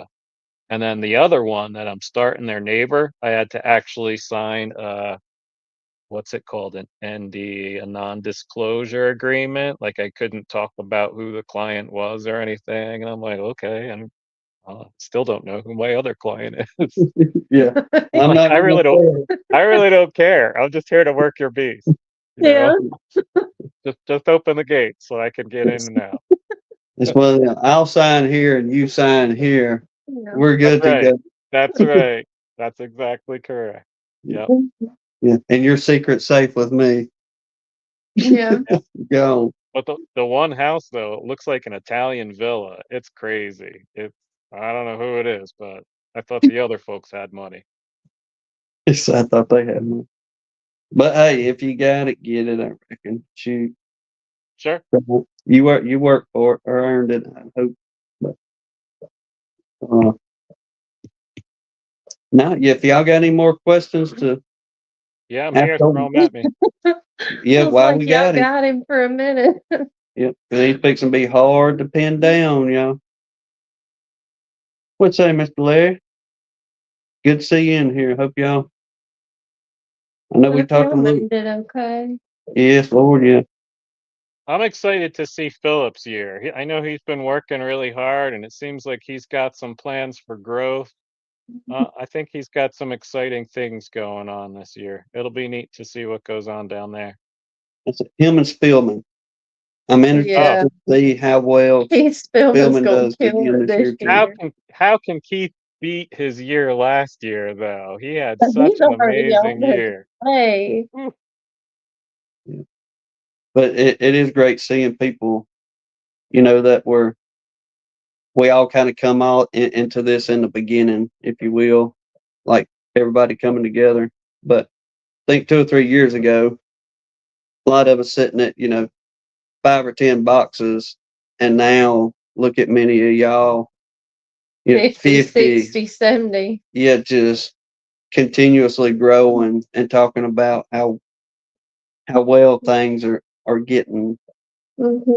And then the other one that I'm starting, their neighbor, I had to actually sign what's it called, an ND, a non-disclosure agreement. Like I couldn't talk about who the client was or anything. And I'm like, okay, and still don't know who my other client is. Yeah. I'm Like, not I gonna really don't, say I really don't care. I'm just here to work your bees. You Yeah. know, just open the gate so I can get in and out. it's one of them. I'll sign here and you sign here. Yeah. We're That's good to right. go. That's right. That's exactly correct. Yep. Yeah. And your secret's safe with me. Yeah. Go. But the one house though, it looks like an Italian villa. It's crazy. It's I don't know who it is, but I thought the other folks had money. I thought they had one. But hey, if you got it, get it, I reckon. Shoot. Sure. You work for it or earned it, I hope. But uh now if y'all got any more questions to Yeah, I'm ask here. Throw on, them at me. yeah, Feels while like we y'all got him. got him for a minute. Yep. He's fixing to be hard to pin down, y'all. What's say, Mr. Larry? Good to see you in here. Hope y'all I know we Hope y'all talked a little. made it okay. Yes, Lord, yeah. I'm excited to see Philip's year. I know he's been working really hard, and it seems like he's got some plans for growth. I think he's got some exciting things going on this year. It'll be neat to see what goes on down there. That's him and Spillman. I'm interested Yeah. Oh, to see how well Keith Spillman's Spillman gonna does kill again it this this year too. year. how can Keith beat his year last year though? He had But such he's an already amazing on his year. way. Whew. Yeah. But it is great seeing people, that we all kind of come out into this in the beginning, if you will, like everybody coming together. But I think 2 or 3 years ago, a lot of us sitting at, 5 or 10 boxes, and now look at many of y'all, 50, 50, 60, 70. yeah, just continuously growing and talking about how well things are getting. Mm-hmm.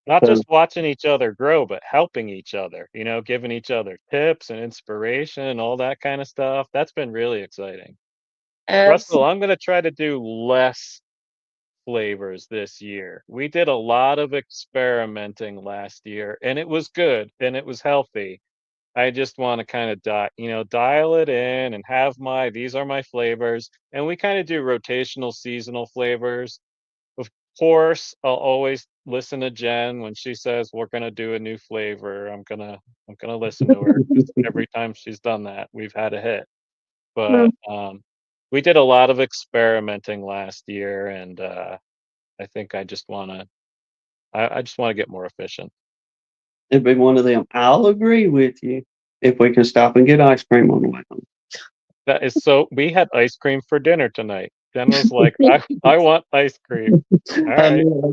Not So just watching each other grow, but helping each other, giving each other tips and inspiration and all that kind of stuff. That's been really exciting. Russell, Absolutely. I'm going to try to do less flavors this year. We did a lot of experimenting last year, and it was good and it was healthy. I just want to kind of dial it in and have these are my flavors. And we kind of do rotational seasonal flavors. Of course, I'll always listen to Jen when she says we're gonna do a new flavor. I'm gonna listen to her because every time she's done that, we've had a hit. But we did a lot of experimenting last year, and I think I just want to get more efficient. it'd be one of them. I'll agree with you if we can stop and get ice cream on the way home. That is so. We had ice cream for dinner tonight. Jen was like, I want ice cream. All I right. know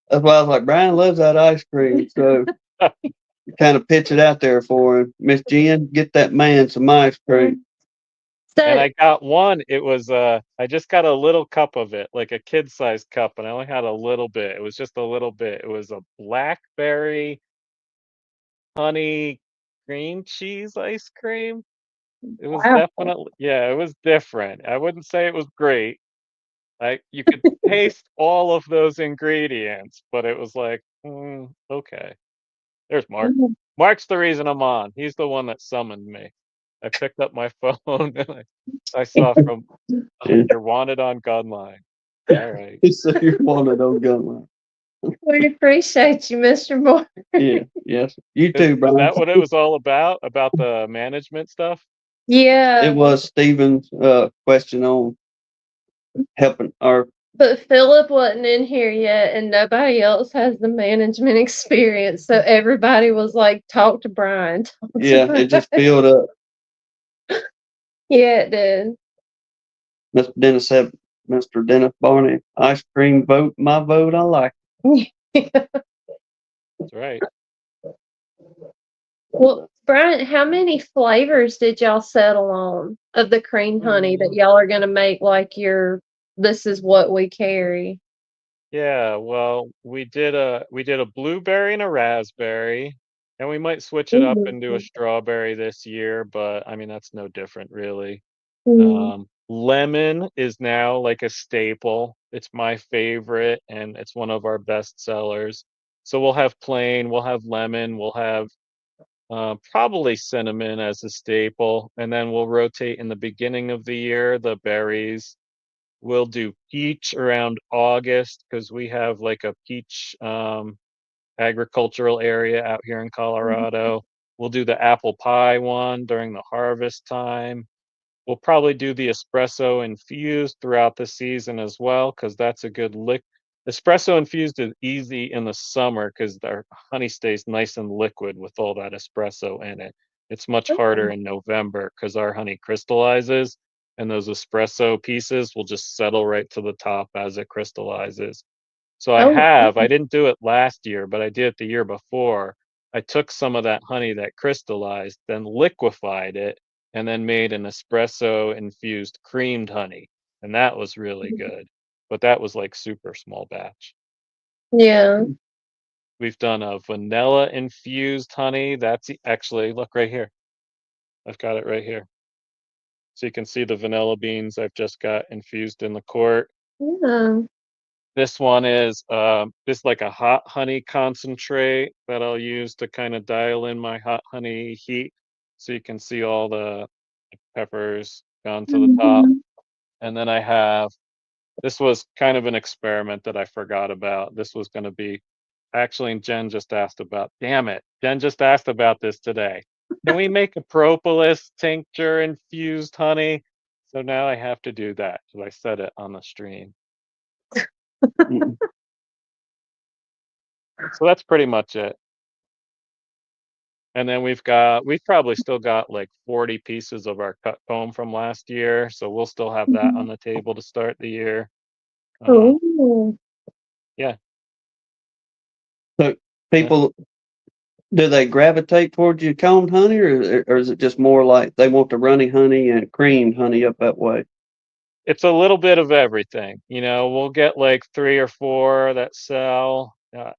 that's why I was like, Brian loves that ice cream. So kind of pitch it out there for him. Miss Jen, get that man some ice cream. And So I got one. It was I just got a little cup of it, like a kid-sized cup, and I only had a little bit. It was just a little bit. It was a blackberry honey cream cheese ice cream. It was wow. definitely, yeah, it was different. I wouldn't say it was great. You could taste all of those ingredients, but it was like, okay. There's Mark. Mark's the reason I'm on. He's the one that summoned me. I picked up my phone and I saw from Yeah. you're wanted on Gunline. All right. So you're wanted on gun line. We appreciate you, Mr. Moore. Yeah, yes. You Is too, is Brian. that what it was all about? About the management stuff? It Yeah. was Stephen's question on helping our But Philip wasn't in here yet, and nobody else has the management experience. So everybody was like, talk to Brian. Talk to yeah, it just Brian. filled up. Yeah, it did. Mr. Dennis said, Mr. Dennis Barney, ice cream vote, my vote, I like That's right. Well, Brian, how many flavors did y'all settle on of the cream honey that it. y'all are gonna make like your this is what we carry. Yeah, well, we did a blueberry and a raspberry, and we might switch it up and do a Mhm. strawberry this year, but I mean that's no different really. Mm. Lemon is now like a staple. It's my favorite and it's one of our best sellers. So we'll have plain, we'll have lemon, we'll have probably cinnamon as a staple, and then we'll rotate in the beginning of the year the berries. We'll do peach around August because we have like a peach agricultural area out here in Colorado. We'll do the apple pie one during the harvest time. We'll probably do the espresso infused throughout the season as well, because that's a good lick. Espresso infused is easy in the summer because our honey stays nice and liquid with all that espresso in it. It's much harder Oh, in November because our honey crystallizes and those espresso pieces will just settle right to the top as it crystallizes. So oh, I didn't do it last year, but I did it the year before. I took some of that honey that crystallized, then liquefied it, and then made an espresso infused creamed honey. And that was really good. But that was like super small batch. yeah. We've done a vanilla infused honey. Actually, look right here. I've got it right here. So you can see the vanilla beans I've just got infused in the quart. Yeah. This one is just like a hot honey concentrate that I'll use to kind of dial in my hot honey heat. So you can see all the peppers gone to the top. Mhm. And then this was kind of an experiment that I forgot about. This was going to be actually, and Jen just asked about, damn it. Jen just asked about this today. Can we make a propolis tincture infused honey? So now I have to do that because I said it on the stream. Mm. So that's pretty much it. And then we've probably still got like 40 pieces of our cut comb from last year. So we'll still have that on Mhm. the table to start the year. Uh, Oh. yeah. So Yeah. people, do they gravitate towards you combed honey, or is it just more like they want the runny honey and creamed honey up that way? It's a little bit of everything. We'll get like three or four that sell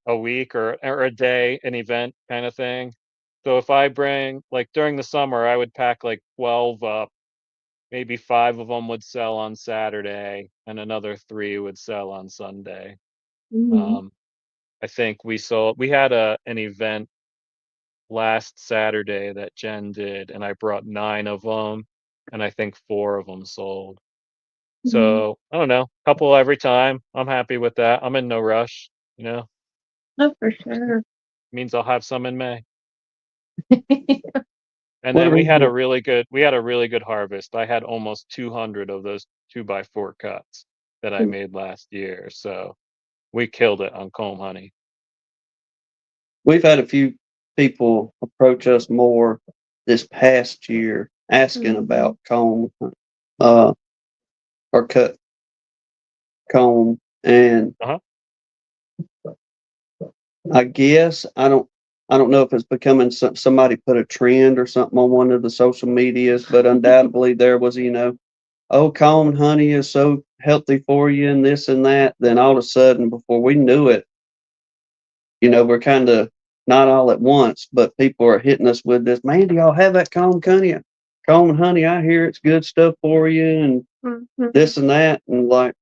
a week or a day, an event kind of thing. So if I bring, like during the summer, I would pack like 12 up. Maybe five of them would sell on Saturday and another three would sell on Sunday. Mhm. Um, I think we had an event last Saturday that Jen did, and I brought 9 of them, and I think 4 of them sold. Mhm. So I don't know, couple every time. I'm happy with that. I'm in no rush, you know. Oh, for sure. Means I'll have some in May. And What then do we we had a really good harvest. I had almost 200 of those 2x4 cuts that I made last year. So we killed it on comb honey. We've had a few people approach us more this past year asking Mhm. about comb, uh, or cut comb, and Uh-huh. I guess I don't know if it's becoming somebody put a trend or something on one of the social medias, but undoubtedly there was, oh, comb honey is so healthy for you and this and that. Then all of a sudden, before we knew it, we're kind of not all at once, but people are hitting us with this. Man, do y'all have that comb honey? Comb and honey, I hear it's good stuff for you, and Mhm. this and that, and like,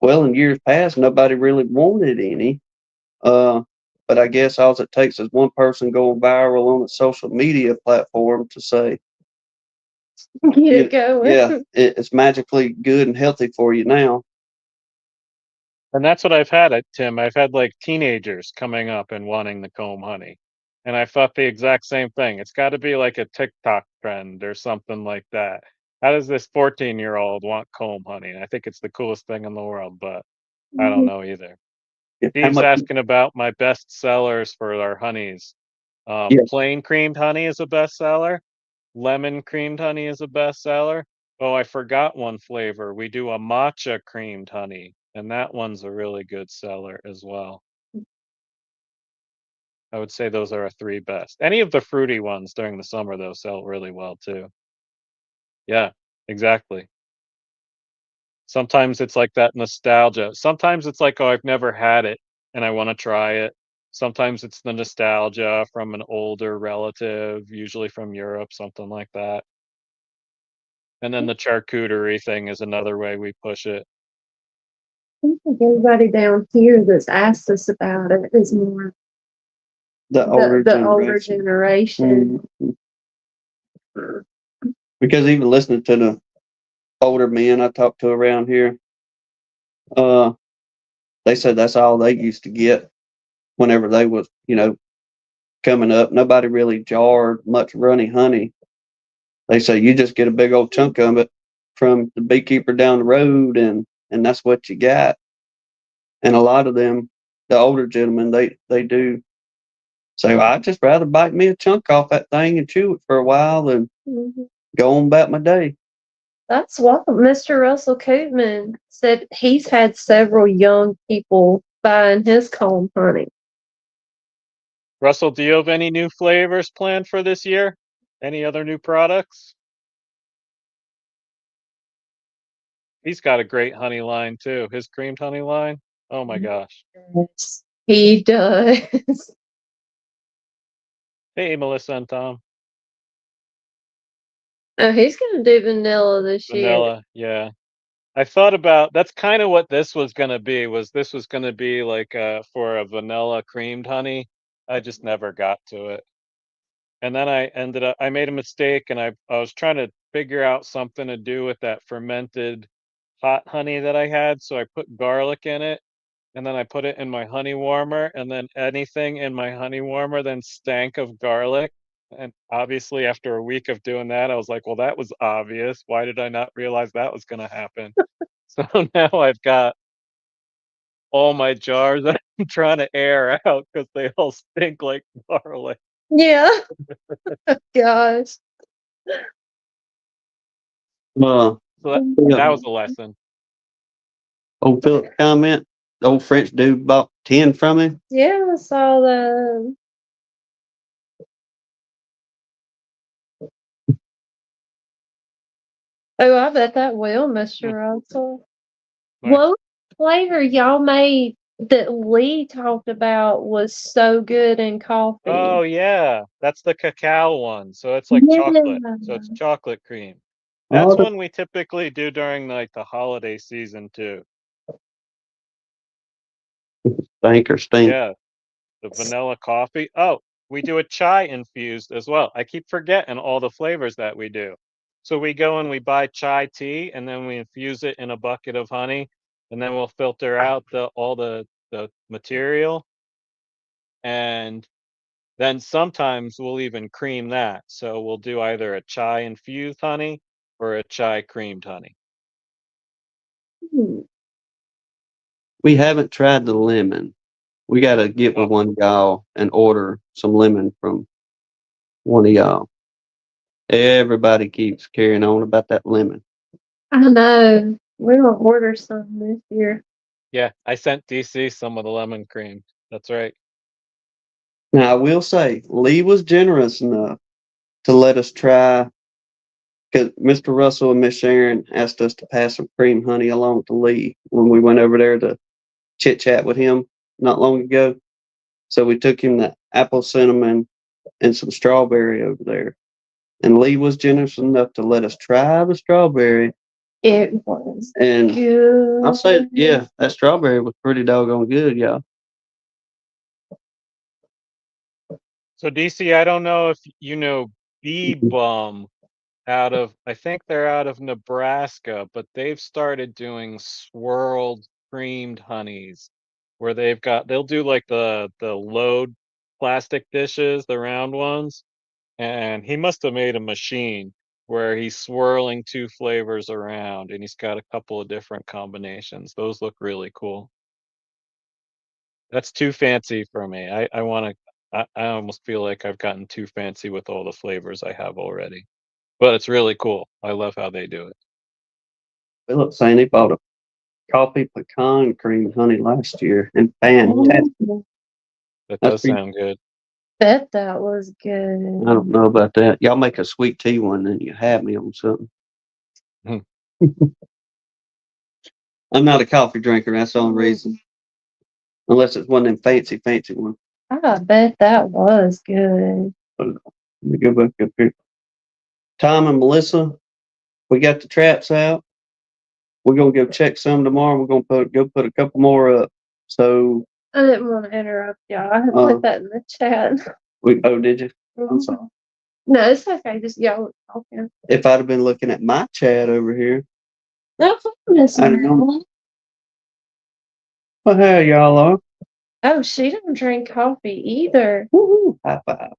well, in years past, nobody really wanted any. Uh, but I guess all it takes is one person going viral on a social media platform to say, Get yeah, it going. yeah, it's magically good and healthy for you now. And that's what I've had, Tim. I've had like teenagers coming up and wanting the comb honey. And I thought the exact same thing. It's got to be like a TikTok trend or something like that. How does this 14-year-old want comb honey? And I think it's the coolest thing in the world, but I don't Mhm. know either. Yeah, how Steve's much? asking about my best sellers for our honeys. Yeah, Plain creamed honey is a bestseller. Lemon creamed honey is a bestseller. Oh, I forgot one flavor. We do a matcha creamed honey, and that one's a really good seller as well. I would say those are our three best. Any of the fruity ones during the summer, though, sell really well too. Yeah, exactly. Sometimes it's like that nostalgia. Sometimes it's like, oh, I've never had it and I want to try it. Sometimes it's the nostalgia from an older relative, usually from Europe, something like that. And then the charcuterie thing is another way we push it. I think everybody down here that's asked us about it is more The older the older generation. generation. Mhm. Because even listening to the older men I talk to around here, uh, they said that's all they used to get whenever they was, coming up. Nobody really jarred much runny honey. They say you just get a big old chunk of it from the beekeeper down the road, and that's what you got. And a lot of them, the older gentlemen, they do say, well, I'd just rather bite me a chunk off that thing and chew it for a while and Mhm. go on about my day. That's what Mr. Russell Koopman said. He's had several young people buying his comb honey. Russell, do you have any new flavors planned for this year? Any other new products? He's got a great honey line too. His creamed honey line. Oh my gosh. Yes, he does. Hey, Melissa and Tom. Oh, he's gonna do vanilla this year. Vanilla, yeah. I thought about that's kind of what this was gonna be. Was this was gonna be like for a vanilla creamed honey? I just never got to it. And then I made a mistake and I was trying to figure out something to do with that fermented hot honey that I had. So I put garlic in it and then I put it in my honey warmer and then anything in my honey warmer then stank of garlic. And obviously after a week of doing that, I was like, well, that was obvious. Why did I not realize that was going to happen? So now I've got all my jars that I'm trying to air out because they all stink like garlic. Yeah. Gosh. Uh, So that, yeah, that was a lesson. old Philip comment, the old French dude bought 10 from him. Yeah, I saw that. Oh, I bet that will, Mr. Russell. Nice. What flavor y'all made that Lee talked about was so good in coffee? Oh yeah, that's the cacao one. So it's like chocolate. So it's chocolate cream. Oh, That's the one we typically do during like the holiday season too. stinker stink. Yeah, the vanilla coffee. Oh, we do a chai infused as well. I keep forgetting all the flavors that we do. So we go and we buy chai tea and then we infuse it in a bucket of honey and then we'll filter out all the material and then sometimes we'll even cream that. So we'll do either a chai infused honey or a chai creamed honey. Hmm. We haven't tried the lemon. We got to get with Oh, one y'all and order some lemon from one of y'all. Everybody keeps carrying on about that lemon. I know. We're gonna order some this year. yeah. I sent DC some of the lemon cream. That's right. Now, I will say, Lee was generous enough to let us try, because Mr. Russell and Miss Sharon asked us to pass some cream honey along to Lee when we went over there to chit chat with him not long ago. So we took him the apple cinnamon and some strawberry over there. And Lee was generous enough to let us try the strawberry. It was And good. I'll say, yeah, that strawberry was pretty doggone good, y'all. So DC, I don't know if you know Bee Bum I think they're out of Nebraska, but they've started doing swirled creamed honeys where they'll do like the load plastic dishes, the round ones, and he must have made a machine where he's swirling two flavors around and he's got a couple of different combinations. Those look really cool. That's too fancy for me. I want to I almost feel like I've gotten too fancy with all the flavors I have already. But it's really cool. I love how they do it. Philip saying he bought a coffee pecan cream honey last year and fantastic. That That's does pretty, sound good. Bet that was I good. don't know about that. Y'all make a sweet tea one and you have me on something. Mhm. I'm not a coffee drinker. That's the only reason. Unless it's one of them fancy ones. I bet that was good. Let me go back up here. Tom and Melissa, we got the traps out. We're gonna go check some tomorrow. We're gonna go put a couple more up. So I didn't want to interrupt y'all. I had put that in the chat. did you? I'm sorry. No, it's okay. Just y'all were talking. If I'd have been looking at my chat over here, No, Miss I don't know. Marilyn. Well, how y'all are? Oh, she don't drink coffee either. Woo-hoo. High five.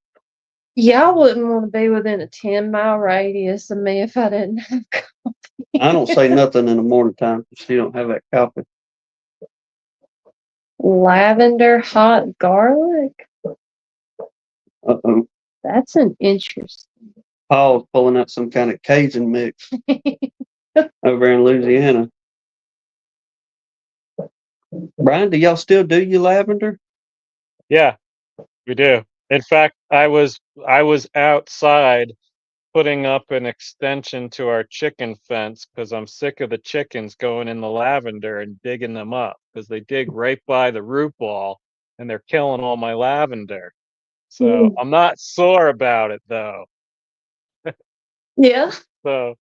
Y'all wouldn't want to be within a 10-mile radius of me if I didn't have coffee. I don't say nothing in the morning time if she don't have that coffee. Lavender hot garlic. Uh-oh. That's an interesting. Paul's pulling out some kind of Cajun mix over in Louisiana. Brian, do y'all still do your lavender? Yeah, we do. In fact, I was outside putting up an extension to our chicken fence because I'm sick of the chickens going in the lavender and digging them up because they dig right by the root ball and they're killing all my lavender. So I'm not sore about it though. Yeah. So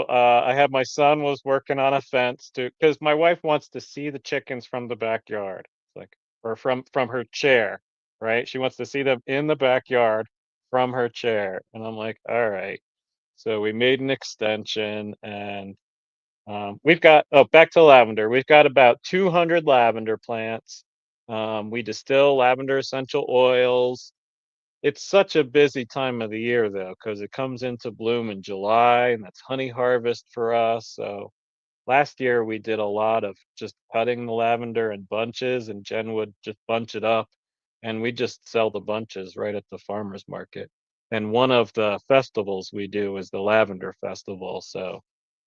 I had my son was working on a fence to because my wife wants to see the chickens from the backyard. It's like or from her chair, right? She wants to see them in the backyard from her chair. And I'm like, all right. So we made an extension and we've got back to lavender. We've got about 200 lavender plants. We distill lavender essential oils. It's such a busy time of the year though, because it comes into bloom in July and that's honey harvest for us. So last year we did a lot of just cutting the lavender in bunches and Jen would just bunch it up and we just sell the bunches right at the farmer's market. And one of the festivals we do is the lavender festival. So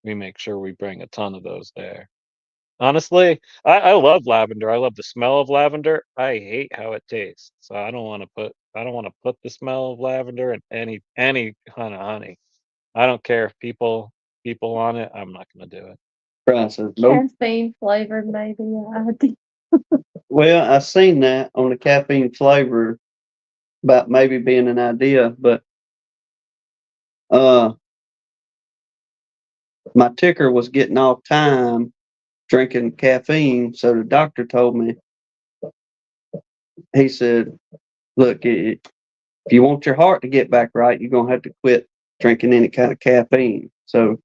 we make sure we bring a ton of those there. Honestly, I love lavender. I love the smell of lavender. I hate how it tastes. So I don't want to put the smell of lavender in any kind of honey. I don't care if people on it. I'm not gonna do it. Brian says, nope. Caffeine flavored, maybe. I think. Well, I seen that on the caffeine flavor about maybe being an idea, but my ticker was getting off time drinking caffeine, so the doctor told me, he said, look, if you want your heart to get back right, you're gonna have to quit drinking any kind of caffeine. So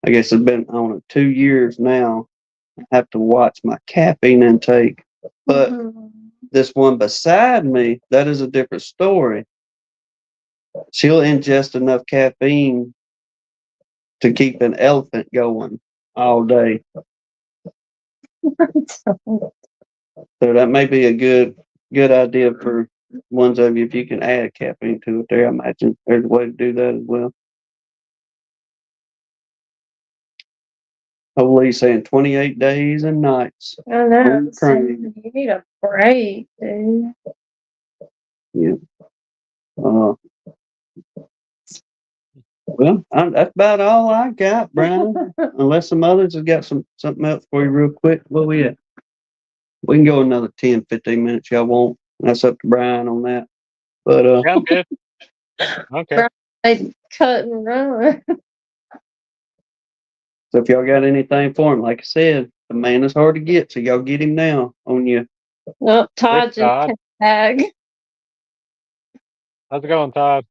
I guess it's been on it 2 years now. I have to watch my caffeine intake. But this one beside me, that is a different story. She'll ingest enough caffeine to keep an elephant going all day. So that may be a good idea for ones of you if you can add caffeine to it there. I imagine there's a way to do that as well. Hopefully saying 28 days and nights. I know. Crazy. You need a break, dude. Yeah. Well, that's about all I got, Brian. Unless some others have got something else for you real quick. Where we at? We can go another 10, 15 minutes. Y'all won't. That's up to Brian on that. But Yeah, I'm good. Okay. They cut and run. so if y'all got anything for him, like I said, the man is hard to get, so y'all get him now on you. Oh, Todd Thanks, just Todd. tag. How's it going, Todd?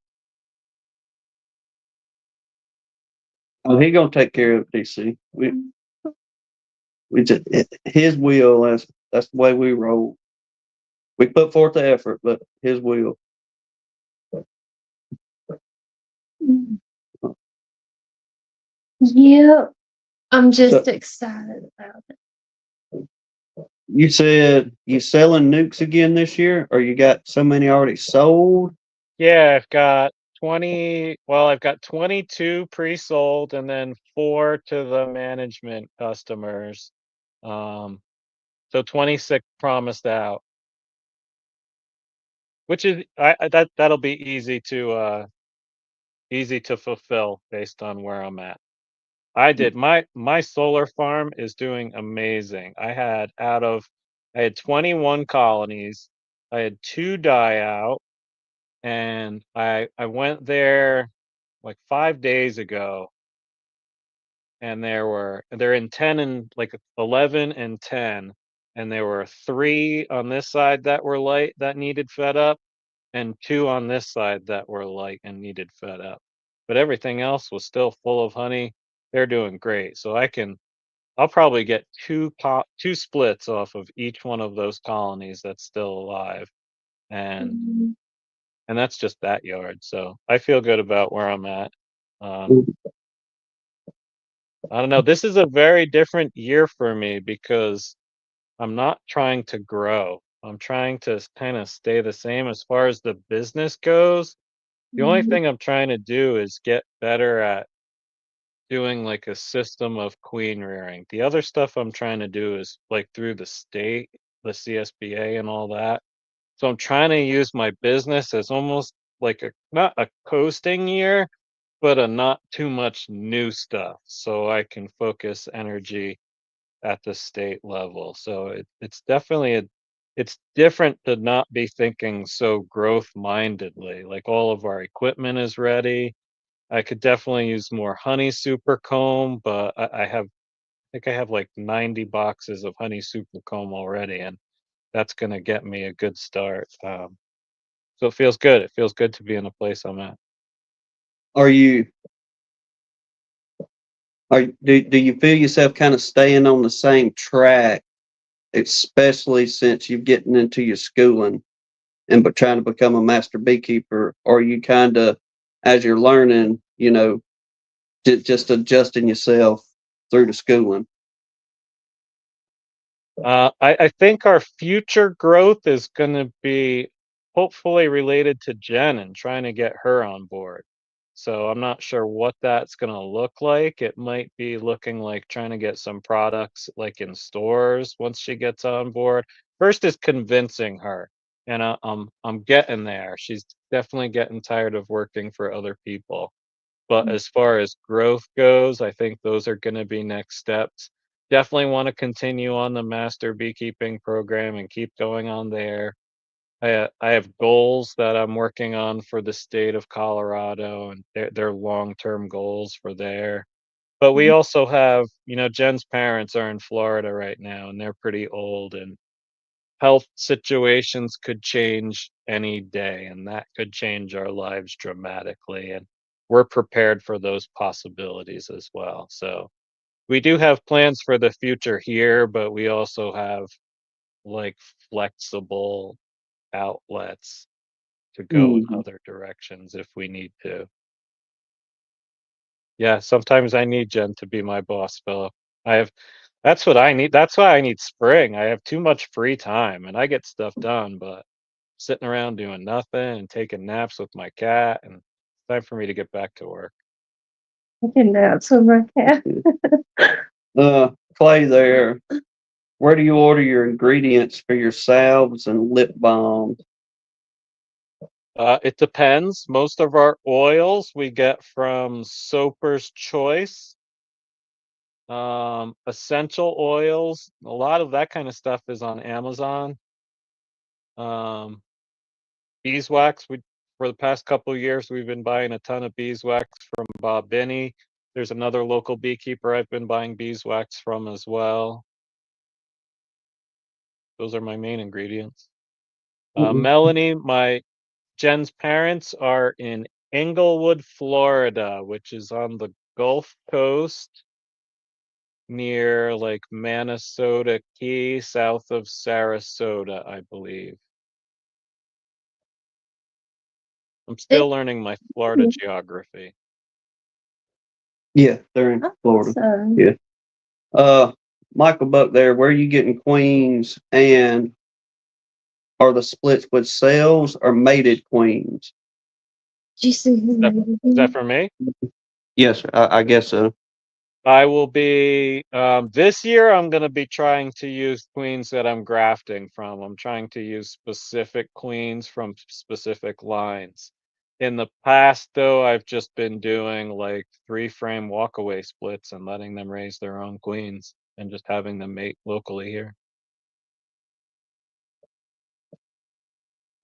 Oh, he gonna take care of it, DC. We just his will. That's the way we roll. We put forth the effort, but his will. Yeah, I'm just excited about it. You said you selling nukes again this year, or you got so many already sold? Yeah, I've got 22 pre-sold and then 4 to the management customers. So 26 promised out, which is that'll be easy to fulfill based on where I'm at. I did. My solar farm is doing amazing. I had 21 colonies. I had 2 die out, and I went there like 5 days ago, and they're in 10 and like 11 and 10, and there were 3 on this side that were light that needed fed up, and 2 on this side that were light and needed fed up. But everything else was still full of honey. They're doing great. So I'll probably get 2 splits off of each one of those colonies that's still alive. And Mhm. and that's just that yard. So I feel good about where I'm at. Um, Mm. I don't know. This is a very different year for me because I'm not trying to grow. I'm trying to kind of stay the same as far as the business goes. The only Mhm. thing I'm trying to do is get better at doing like a system of queen rearing. The other stuff I'm trying to do is like through the state, the CSBA and all that. So I'm trying to use my business as almost like a not a coasting year, but a not too much new stuff so I can focus energy at the state level. So it's definitely it's different to not be thinking so growth mindedly. Like all of our equipment is ready. I could definitely use more honey super comb, but I think I have like 90 boxes of honey super comb already, and that's gonna get me a good start. So it feels good. It feels good to be in a place I'm at. Are you do you feel yourself kind of staying on the same track, especially since you're getting into your schooling and but trying to become a master beekeeper? Or are you kind of, as you're learning, just adjusting yourself through the schooling? I think our future growth is going to be hopefully related to Jen and trying to get her on board. So I'm not sure what that's going to look like. It might be looking like trying to get some products like in stores once she gets on board. First is convincing her, and I'm getting there. She's definitely getting tired of working for other people. But as far as growth goes, I think those are gonna be next steps. Definitely wanna continue on the master beekeeping program and keep going on there. I have goals that I'm working on for the state of Colorado, and they're long-term goals for there. But we also have, Jen's parents are in Florida right now, and they're pretty old, and health situations could change any day, and that could change our lives dramatically. And we're prepared for those possibilities as well. So we do have plans for the future here, but we also have like flexible outlets to go in Mhm. other directions if we need to. Yeah, sometimes I need Jen to be my boss, Philip. I have That's what I need. That's why I need spring. I have too much free time and I get stuff done, but sitting around doing nothing and taking naps with my cat, and it's time for me to get back to work. Taking naps with my cat. Clay there. Where do you order your ingredients for your salves and lip balms? It depends. Most of our oils we get from Soper's Choice. Essential oils, a lot of that kind of stuff is on Amazon. Um, Beeswax, for the past couple of years, we've been buying a ton of beeswax from Bob Binney. There's another local beekeeper I've been buying beeswax from as well. Those are my main ingredients. Mm-mm. Melanie, my Jen's parents are in Englewood, Florida, which is on the Gulf Coast near like Manasota Key, south of Sarasota, I believe. I'm still learning my Florida geography. Yeah, they're in Florida. Awesome. Yeah. Uh, Michael Buck there. Where are you getting queens, and are the splits with cells or mated queens? Did you see his Is that name? for me? Yes, I guess so. I will be this year I'm going to be trying to use queens that I'm grafting from. I'm trying to use specific queens from specific lines. In the past, though, I've just been doing like 3-frame walkaway splits and letting them raise their own queens and just having them mate locally here.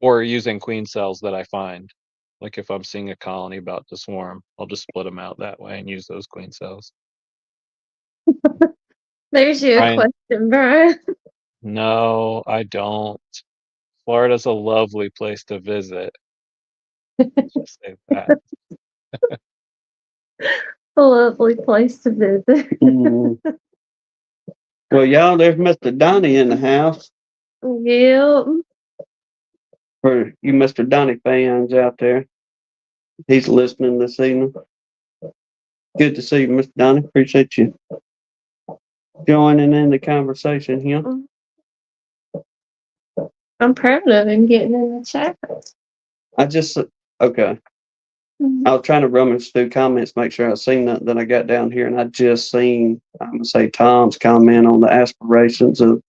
Or using queen cells that I find. Like if I'm seeing a colony about to swarm, I'll just split them out that way and use those queen cells. There's your Brian, question, Brian. no, I don't. Florida's a lovely place to visit. Let's just say that. A lovely place to visit. Mm. Well, y'all, there's Mr. Donnie in the house. Yep. For you Mr. Donnie fans out there, he's listening this evening. Good to see you, Mr. Donnie. Appreciate you joining in the conversation here. I'm proud of him getting in the chat. Okay. I was trying to rummage through comments, make sure I seen that. Then I got down here and I just seen, I'm gonna say Tom's comment on the aspirations of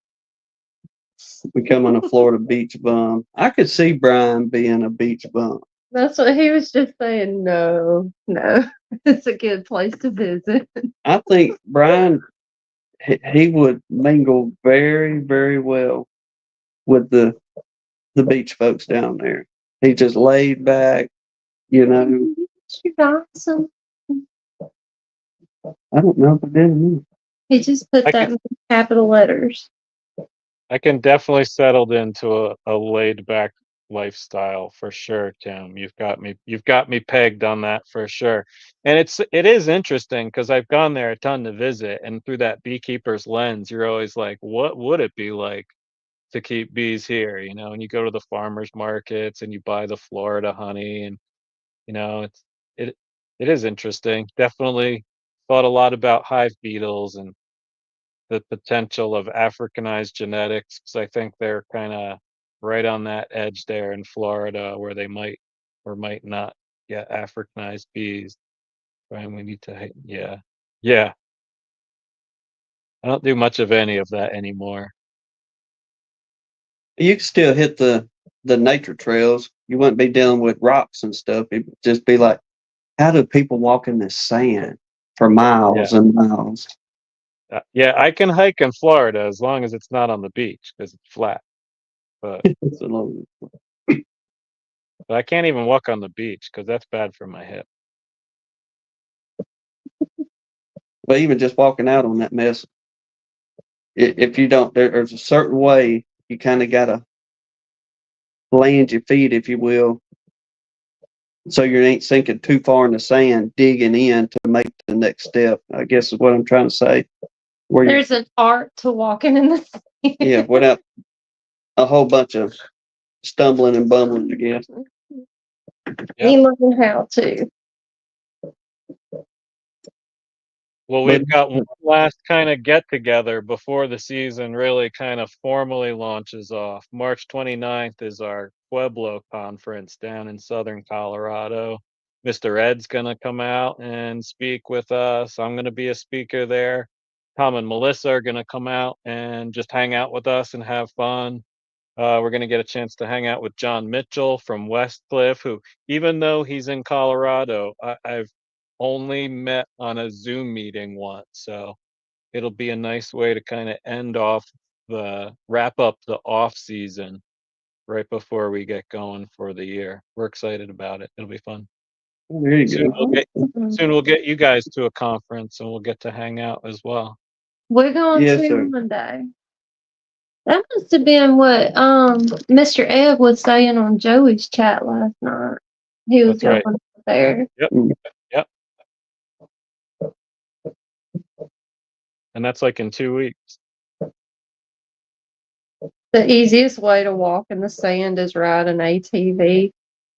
becoming a Florida beach bum. I could see Brian being a beach bum. That's what he was just saying. No, it's a good place to visit. I think Brian, he would mingle very, very well with the beach folks down there. He just laid back, you know. She's awesome. I don't know if I did or not. He just put I that could- in capital letters. I can definitely settle into a laid back lifestyle for sure, Tim. You've got me pegged on that for sure. And it is interesting because I've gone there a ton to visit, and through that beekeeper's lens, you're always like, what would it be like to keep bees here? You know, and you go to the farmers markets and you buy the Florida honey, and you know, it it is interesting. Definitely thought a lot about hive beetles and the potential of Africanized genetics, because I think they're kind of right on that edge there in Florida where they might or might not get Africanized bees. Brian, we need to, yeah, yeah. I don't do much of any of that anymore. You can still hit the nature trails. You wouldn't be dealing with rocks and stuff. It'd just be like, how do people walk in this sand for miles Yeah, and miles? yeah. I can hike in Florida as long as it's not on the beach because it's flat. But It's a little- but I can't even walk on the beach because that's bad for my hip. But even just walking out on that mess, if you don't, there's a certain way you kind of gotta land your feet, if you will, so you ain't sinking too far in the sand, digging in to make the next step. I guess is what I'm trying to say. Where you, There's an art to walking in the sand. yeah, without a whole bunch of stumbling and bumbling, I guess. He learned how to. Well, But we've got one last kind of get together before the season really kind of formally launches off. March 29th is our Pueblo conference down in southern Colorado. Mr. Ed's going to come out and speak with us. I'm going to be a speaker there. Tom and Melissa are going to come out and just hang out with us and have fun. We're going to get a chance to hang out with John Mitchell from Westcliff, who, even though he's in Colorado, I've only met on a Zoom meeting once. So it'll be a nice way to kind of wrap up the off season right before we get going for the year. We're excited about it. It'll be fun. there you Soon go. we'll get you guys to a conference and we'll get to hang out as well. We're going Yes, to sir. Monday. That must have been what Mr. Ed was saying on Joey's chat last night. He was That's going right. there. Yep. And that's like in 2 weeks. The easiest way to walk in the sand is ride an ATV.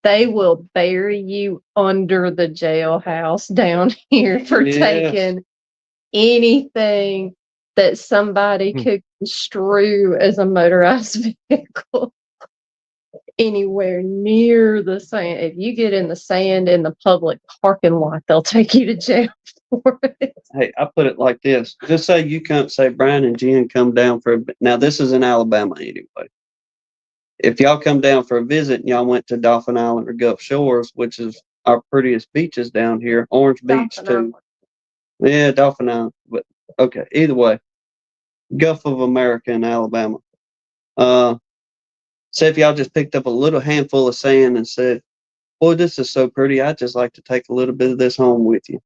They will bury you under the jailhouse down here for Yes. taking anything that somebody could construe as a motorized vehicle anywhere near the sand. If you get in the sand in the public parking lot, they'll take you to jail for it. Hey, I put it like this. Just say you come, say Brian and Jen come down for a bit. Now, this is in Alabama anyway. if y'all come down for a visit and y'all went to Dolphin Island or Gulf Shores, which is our prettiest beaches down here, Orange Beach Dolphin too. Island. Yeah, Dolphin Island. But okay, either way, Gulf of America in Alabama. Say if y'all just picked up a little handful of sand and said, "Boy, this is so pretty. I'd just like to take a little bit of this home with you."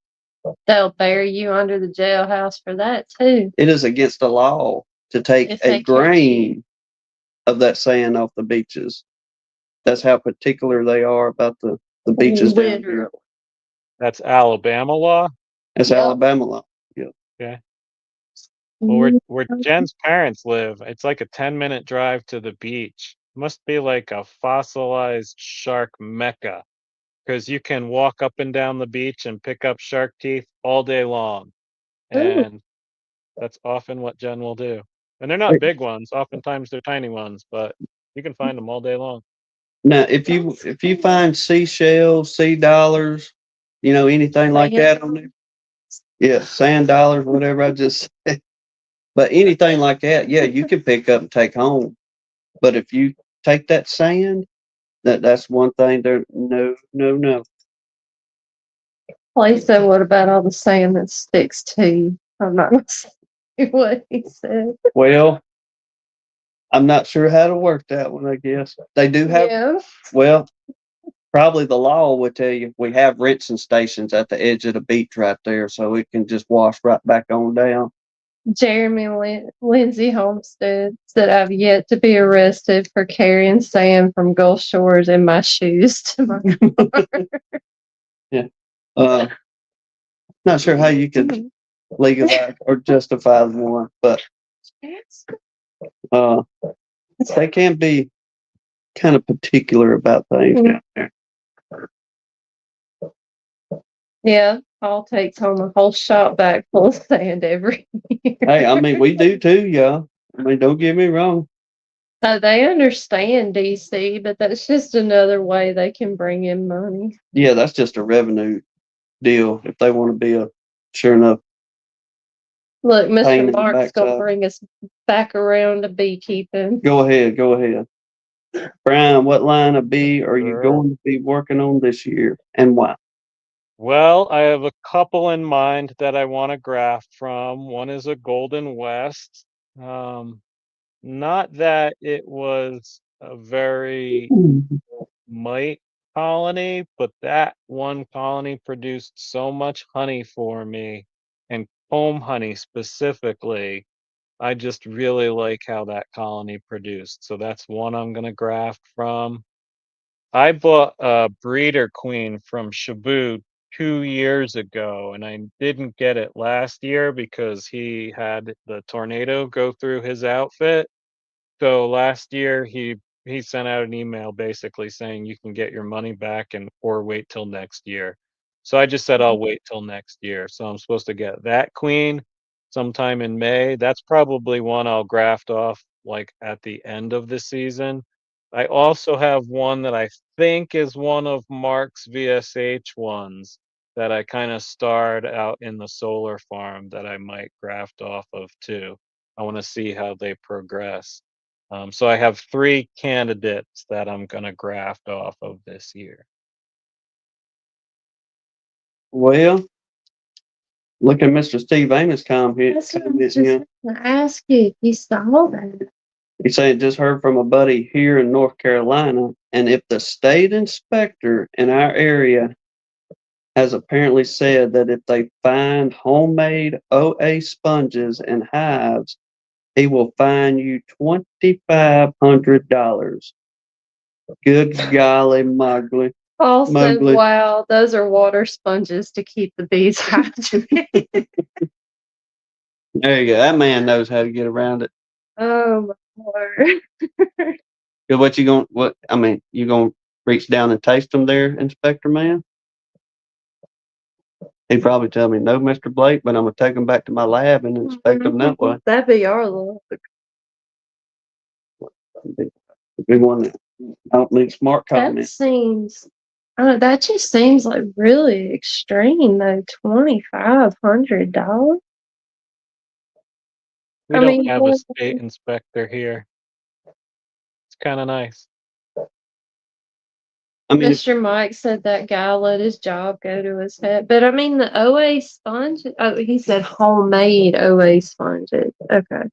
They'll bury you under the jailhouse for that too. It is against the law to take If a they catch grain of that sand off the beaches. That's how particular they are about the beaches down here. Literally. That's Alabama law. That's Yep. Alabama law. Yeah. Okay. Well, where Jen's parents live, it's like a 10-minute drive to the beach. Must be like a fossilized shark mecca, because you can walk up and down the beach and pick up shark teeth all day long. Ooh. And that's often what Jen will do. And they're not big ones. Oftentimes they're tiny ones, but you can find them all day long. Now, if you find seashells, sea dollars, anything like that on there, yeah, sand dollars, whatever I just said. But anything like that, yeah, you can pick up and take home. But if you take that sand, that's one thing. There, no, no, no. Well, he said, what about all the sand that sticks to you? I'm not going to say what he said. Well, I'm not sure how to work that one. I guess they do have. Yeah. Well, probably the law would tell you we have rinsing stations at the edge of the beach right there, so it can just wash right back on down. Jeremy Lindsay Homestead said, I've yet to be arrested for carrying sand from Gulf Shores in my shoes to my car. Yeah. Not sure how you could legalize or justify one, but they can be kind of particular about things down there. Yeah, Paul takes home a whole shop bag full of sand every year. Hey, I mean, we do too, y'all. I mean, don't get me wrong. They understand DC, but that's just another way they can bring in money. Yeah, that's just a revenue deal if they want to be a sure enough. Look, Pain in Mr. the Mark's gonna backside. bring us back around to beekeeping. Go ahead. Brian, what line of bee are you Sure. going to be working on this year and why? Well, I have a couple in mind that I want to graft from. One is a Golden West. Not that it was a very mite colony, but that one colony produced so much honey for me, and comb honey specifically. I just really like how that colony produced. So that's one I'm gonna graft from. I bought a breeder queen from Shabu 2 years ago, and I didn't get it last year because he had the tornado go through his outfit. So last year he sent out an email basically saying you can get your money back and or wait till next year. So I just said I'll wait till next year. So I'm supposed to get that queen sometime in May. That's probably one I'll graft off like at the end of the season. I also have one that I think is one of Mark's VSH ones that I kind of starred out in the solar farm that I might graft off of too. I want to see how they progress. So I have 3 candidates that I'm gonna graft off of this year. Well, look at Mr. Steve Amos comment. That's what I was just gonna ask you if you saw that. He said just heard from a buddy here in North Carolina, and if the state inspector in our area has apparently said that if they find homemade OA sponges and hives, he will fine you $2,500. Good golly moggly. Paul said, Mowgli. wow, those are water sponges to keep the bees hydrated. There you go. That man knows how to get around it. Oh my Lord. What you going? You gonna reach down and taste them there, Inspector Man? He'd probably tell me, no, Mr. Blake, but I'm gonna take them back to my lab and inspect them that way. That'd be our look. Big one. I don't need smart That comment. seems, that just seems like really extreme though. $2,500. We I don't mean, have a state inspector here. It's kind of nice. I mean, Mr. Mike said that guy let his job go to his head. But I mean, the OA sponges, oh, he said homemade OA sponges. Okay.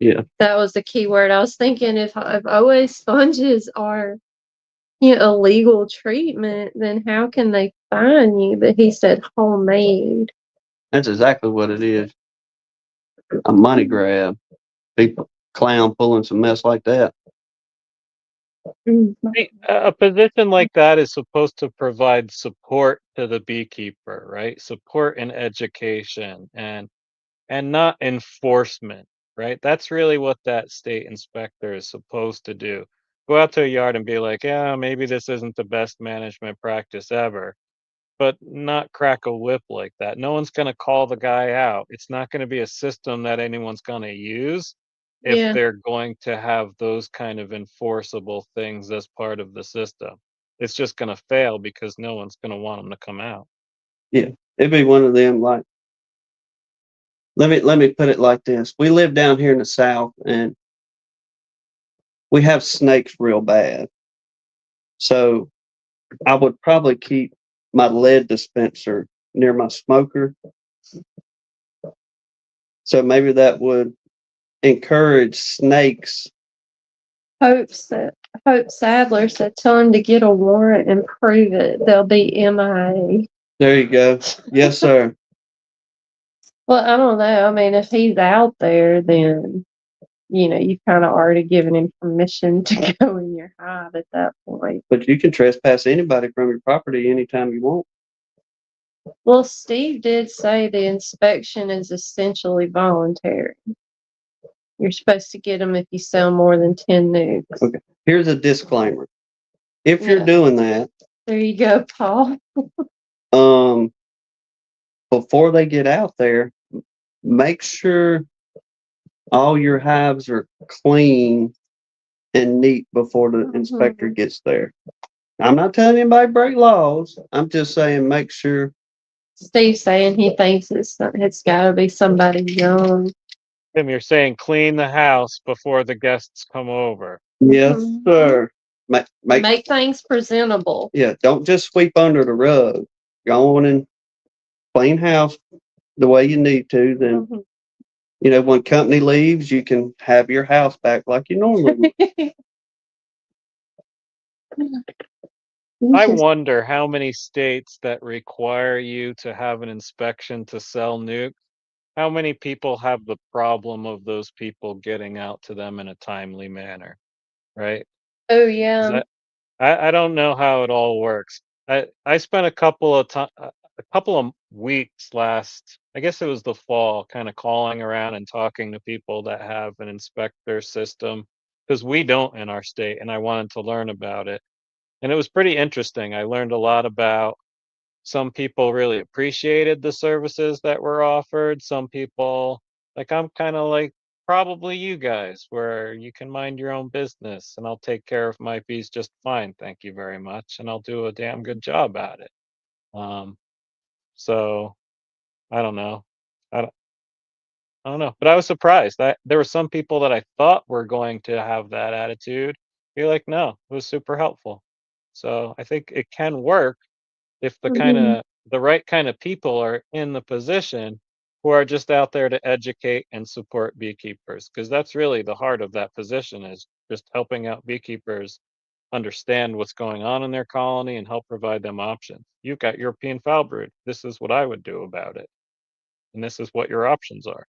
yeah, That was the key word. I was thinking if OA sponges are, you know, illegal treatment, then how can they fine you? But he said homemade. that's exactly what it is. A money grab. People clown pulling some mess like that. Mm. A position like that is supposed to provide support to the beekeeper, right? Support and education and not enforcement, right? That's really what that state inspector is supposed to do. Go out to a yard and be like, yeah, maybe this isn't the best management practice ever, but not crack a whip like that. No one's going to call the guy out. It's not going to be a system that anyone's going to use if Yeah. they're going to have those kind of enforceable things as part of the system. It's just going to fail because no one's going to want them to come out. Yeah, it'd be one of them. Like, let me put it like this: we live down here in the South, and we have snakes real bad. So I would probably keep my lead dispenser near my smoker. So maybe that would encourage snakes. Hope Sadler said, tell him to get a warrant and prove it. They'll be MIA. There you go. Yes, sir. Well, I don't know. I mean, if he's out there, then, you know, you've kind of already given him permission to go in your hive at that point. But you can trespass anybody from your property anytime you want. Well, Steve did say the inspection is essentially voluntary. You're supposed to get them if you sell more than 10 nukes. Okay. Here's a disclaimer. If you're Yeah. doing that, There you go, Paul. before they get out there, make sure all your hives are clean and neat before the inspector gets there. I'm not telling anybody to break laws. I'm just saying make sure. Steve's saying he thinks it's got to be somebody young. Tim, you're saying clean the house before the guests come over. Yes, sir. Make things presentable. Yeah, don't just sweep under the rug. Go on and clean house the way you need to. Then, you know, when company leaves, you can have your house back like you normally would. I wonder how many states that require you to have an inspection to sell nukes, how many people have the problem of those people getting out to them in a timely manner, right? Oh 'Cause yeah. I don't know how it all works. I spent a couple of weeks last, I guess it was the fall, kind of calling around and talking to people that have an inspector system because we don't in our state, and I wanted to learn about it. And it was pretty interesting. I learned a lot about some people really appreciated the services that were offered. Some people, like I'm kind of like probably you guys, where you can mind your own business and I'll take care of my bees just fine. Thank you very much. And I'll do a damn good job at it. Um, so I don't know. I don't, I don't know. But I was surprised that there were some people that I thought were going to have that attitude. Be like, no, it was super helpful. So I think it can work if the right kind of people are in the position who are just out there to educate and support beekeepers, because that's really the heart of that position, is just helping out beekeepers understand what's going on in their colony and help provide them options. You've got European foul brood. This is what I would do about it. And this is what your options are.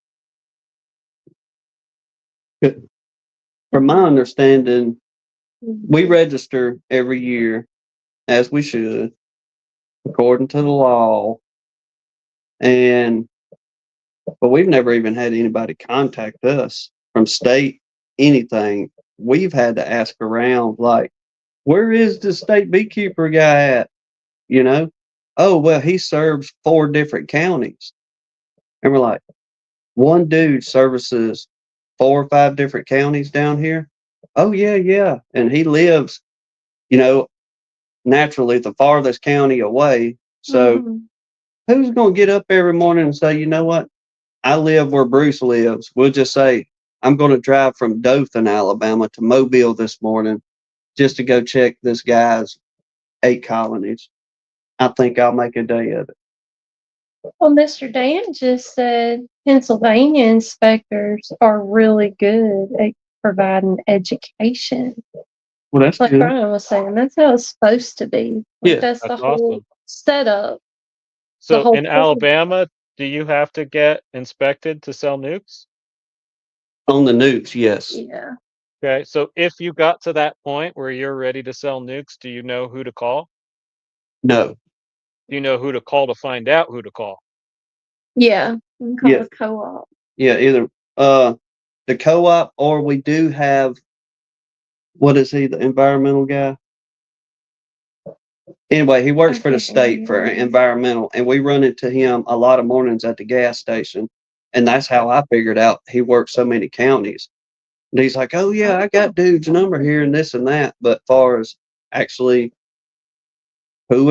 From my understanding, we register every year as we should, according to the law. But we've never even had anybody contact us from state, anything. We've had to ask around, like, where is the state beekeeper guy at? You know? Oh, well, he serves 4 different counties. And we're like, one dude services 4 or 5 different counties down here. Oh, yeah, yeah. And he lives, you know, naturally the farthest county away. So who's going to get up every morning and say, you know what? I live where Bruce lives. We'll just say, I'm going to drive from Dothan, Alabama to Mobile this morning just to go check this guy's 8 colonies. I think I'll make a day of it. Well, Mr. Dan just said Pennsylvania inspectors are really good at providing education. Well, that's Like good. Brian was saying, that's how it's supposed to be. Like Yeah. that's the That's whole awesome. setup. So whole in point. Alabama, do you have to get inspected to sell nukes? On the nukes, yes. Yeah. Okay, so if you got to that point where you're ready to sell nukes, do you know who to call? No. Do you know who to call to find out who to call? Yeah. You can call Yeah. a co-op. Yeah, either the co-op, or we do have, what is he, the environmental guy? Anyway, he works for the state for environmental, and we run into him a lot of mornings at the gas station. And that's how I figured out he worked so many counties. And he's like, oh, yeah, I got dude's number here and this and that. But far as actually who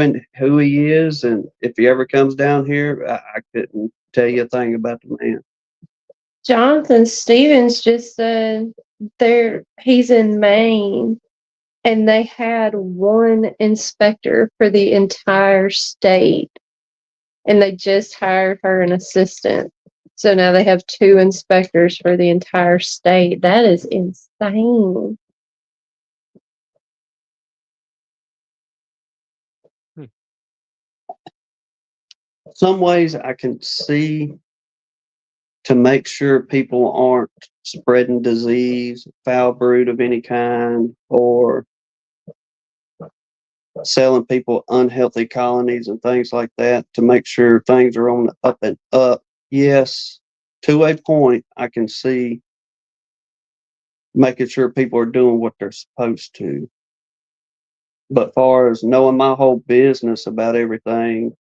he is and if he ever comes down here, I couldn't tell you a thing about the man. Jonathan Stevens just said he's in Maine and they had one inspector for the entire state and they just hired her an assistant. So now they have 2 inspectors for the entire state. That is insane. Some ways I can see to make sure people aren't spreading disease, foul brood of any kind, or selling people unhealthy colonies and things like that, to make sure things are on the up and up. Yes, to a point, I can see making sure people are doing what they're supposed to. But far as knowing my whole business about everything,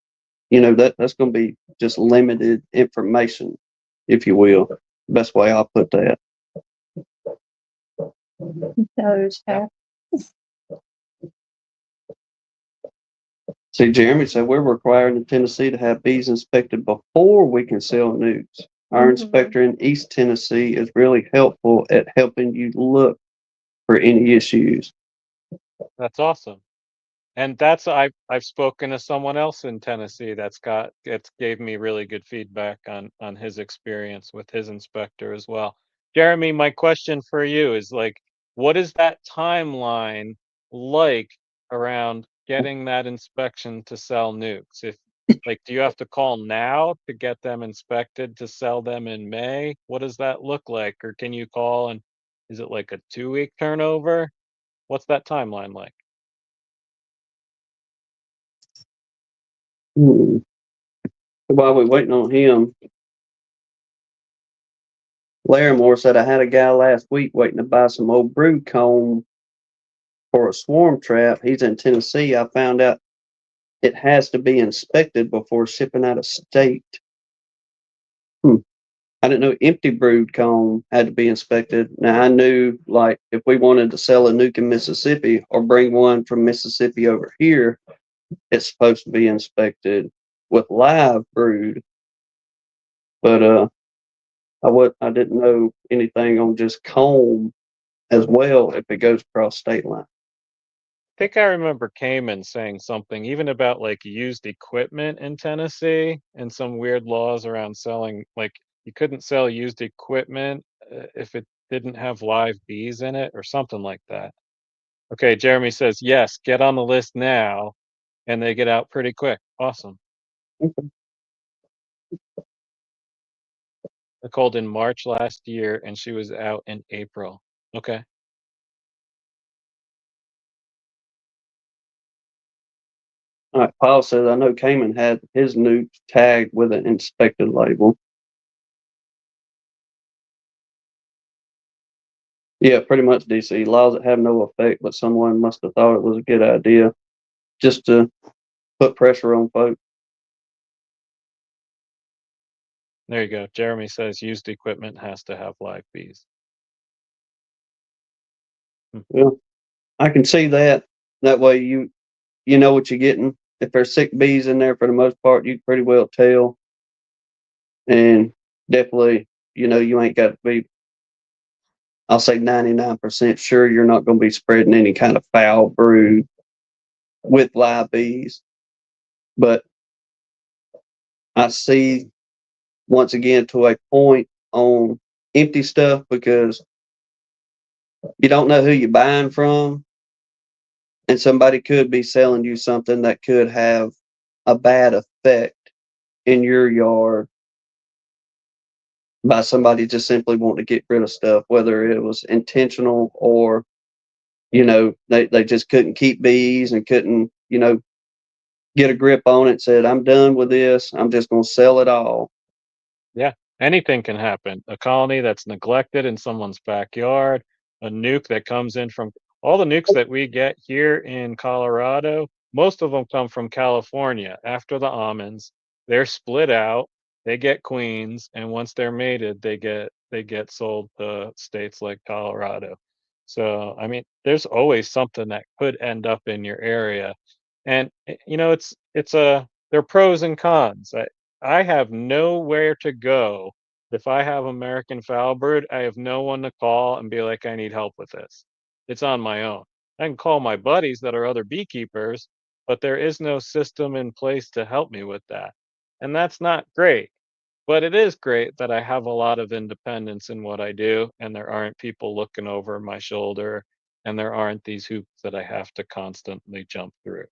that's going to be just limited information, if you will. Best way I'll put that. Those have See, Jeremy said we're required in Tennessee to have bees inspected before we can sell nukes. Our inspector in East Tennessee is really helpful at helping you look for any issues. That's awesome. And I've spoken to someone else in Tennessee it's gave me really good feedback on his experience with his inspector as well. Jeremy, my question for you is like, what is that timeline like around getting that inspection to sell nukes? Do you have to call now to get them inspected to sell them in May? What does that look like? Or can you call and is it like a 2-week turnover? What's that timeline like? While we're waiting on him, Larimore said I had a guy last week waiting to buy some old brood comb for a swarm trap. He's in Tennessee. I found out it has to be inspected before shipping out of state. I didn't know empty brood comb had to be inspected. Now I knew, like, if we wanted to sell a nuke in Mississippi or bring one from Mississippi over here, it's supposed to be inspected with live brood. But I didn't know anything on just comb as well if it goes across state line. I think I remember Cayman saying something even about like used equipment in Tennessee and some weird laws around selling, like you couldn't sell used equipment if it didn't have live bees in it or something like that. Okay, Jeremy says, yes, get on the list now, and they get out pretty quick. Awesome. I called in March last year and she was out in April. Okay. All right, Paul says I know Cayman had his nuke tagged with an inspected label. Yeah, pretty much, DC. Laws that have no effect, but someone must have thought it was a good idea just to put pressure on folks. There you go. Jeremy says used equipment has to have live bees. Well, I can see that. That way you know what you're getting. If there's sick bees in there, for the most part, you can pretty well tell. And definitely, you ain't got to be I'll say 99% sure you're not going to be spreading any kind of foul brood with live bees. But I see, once again, to a point on empty stuff, because you don't know who you're buying from, and somebody could be selling you something that could have a bad effect in your yard by somebody just simply wanting to get rid of stuff, whether it was intentional or, they just couldn't keep bees and couldn't, get a grip on it, said, I'm done with this. I'm just going to sell it all. Yeah, anything can happen. A colony that's neglected in someone's backyard, a nuke that comes in from all the nukes that we get here in Colorado, most of them come from California after the almonds. They're split out, they get queens, and once they're mated, they get sold to states like Colorado. So, I mean, there's always something that could end up in your area. And it's a there are pros and cons. I have nowhere to go. If I have American foulbrood, I have no one to call and be like, I need help with this. It's on my own. I can call my buddies that are other beekeepers, but there is no system in place to help me with that. And that's not great. But it is great that I have a lot of independence in what I do, and there aren't people looking over my shoulder, and there aren't these hoops that I have to constantly jump through.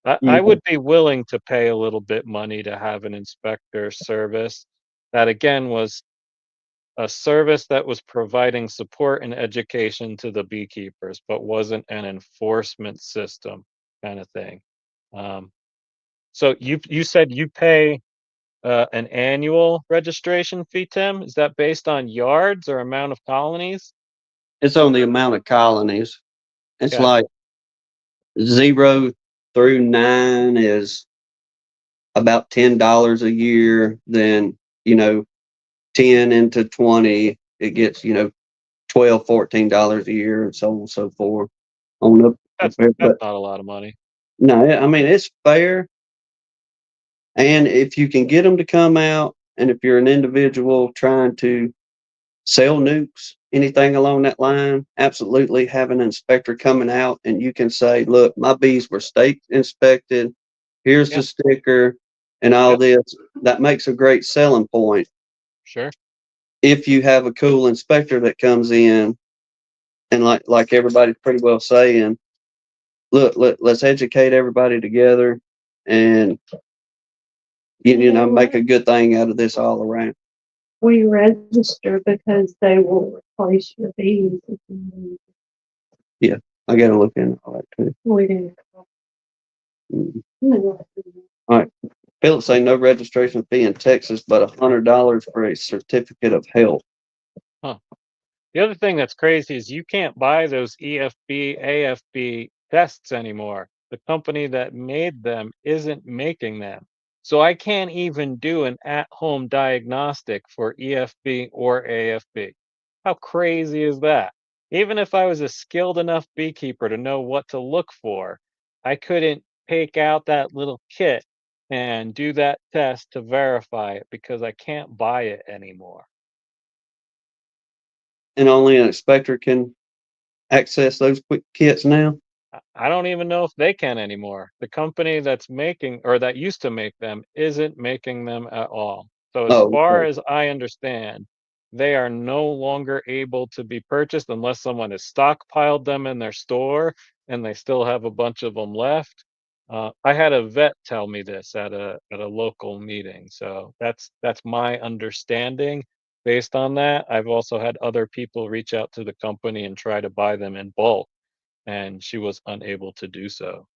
I Yeah. would be willing to pay a little bit money to have an inspector service that again was a service that was providing support and education to the beekeepers, but wasn't an enforcement system kind of thing. Um, so you said you pay an annual registration fee, Tim? Is that based on yards or amount of colonies? It's on the amount of colonies. It's Okay, like 0 through 9 is about $10 a year. Then, 10 into 20, it gets, 12, $14 a year, and so on and so forth. On up that's there. that's But not a lot of money. no, I mean, it's fair. And if you can get them to come out, and if you're an individual trying to sell nukes, anything along that line, absolutely have an inspector coming out, and you can say, look, my bees were state inspected. Here's the Yeah, sticker and all yep, this. That makes a great selling point. sure. If you have a cool inspector that comes in, and like everybody's pretty well saying, look, let's educate everybody together, and make a good thing out of this all around. We register because they will replace your bees if you need. Yeah, I got to look into all that too. We do. Mhm. All right. Phillips say no registration fee in Texas, but $100 for a certificate of health. Huh. The other thing that's crazy is you can't buy those EFB, AFB tests anymore. The company that made them isn't making them. So I can't even do an at-home diagnostic for EFB or AFB. How crazy is that? Even if I was a skilled enough beekeeper to know what to look for, I couldn't take out that little kit and do that test to verify it because I can't buy it anymore. And only an inspector can access those quick kits now. I don't even know if they can anymore. The company that's making or that used to make them isn't making them at all. So as Oh, far okay. as I understand, they are no longer able to be purchased unless someone has stockpiled them in their store and they still have a bunch of them left. I had a vet tell me this at a local meeting, so that's my understanding. Based on that, I've also had other people reach out to the company and try to buy them in bulk and she was unable to do so.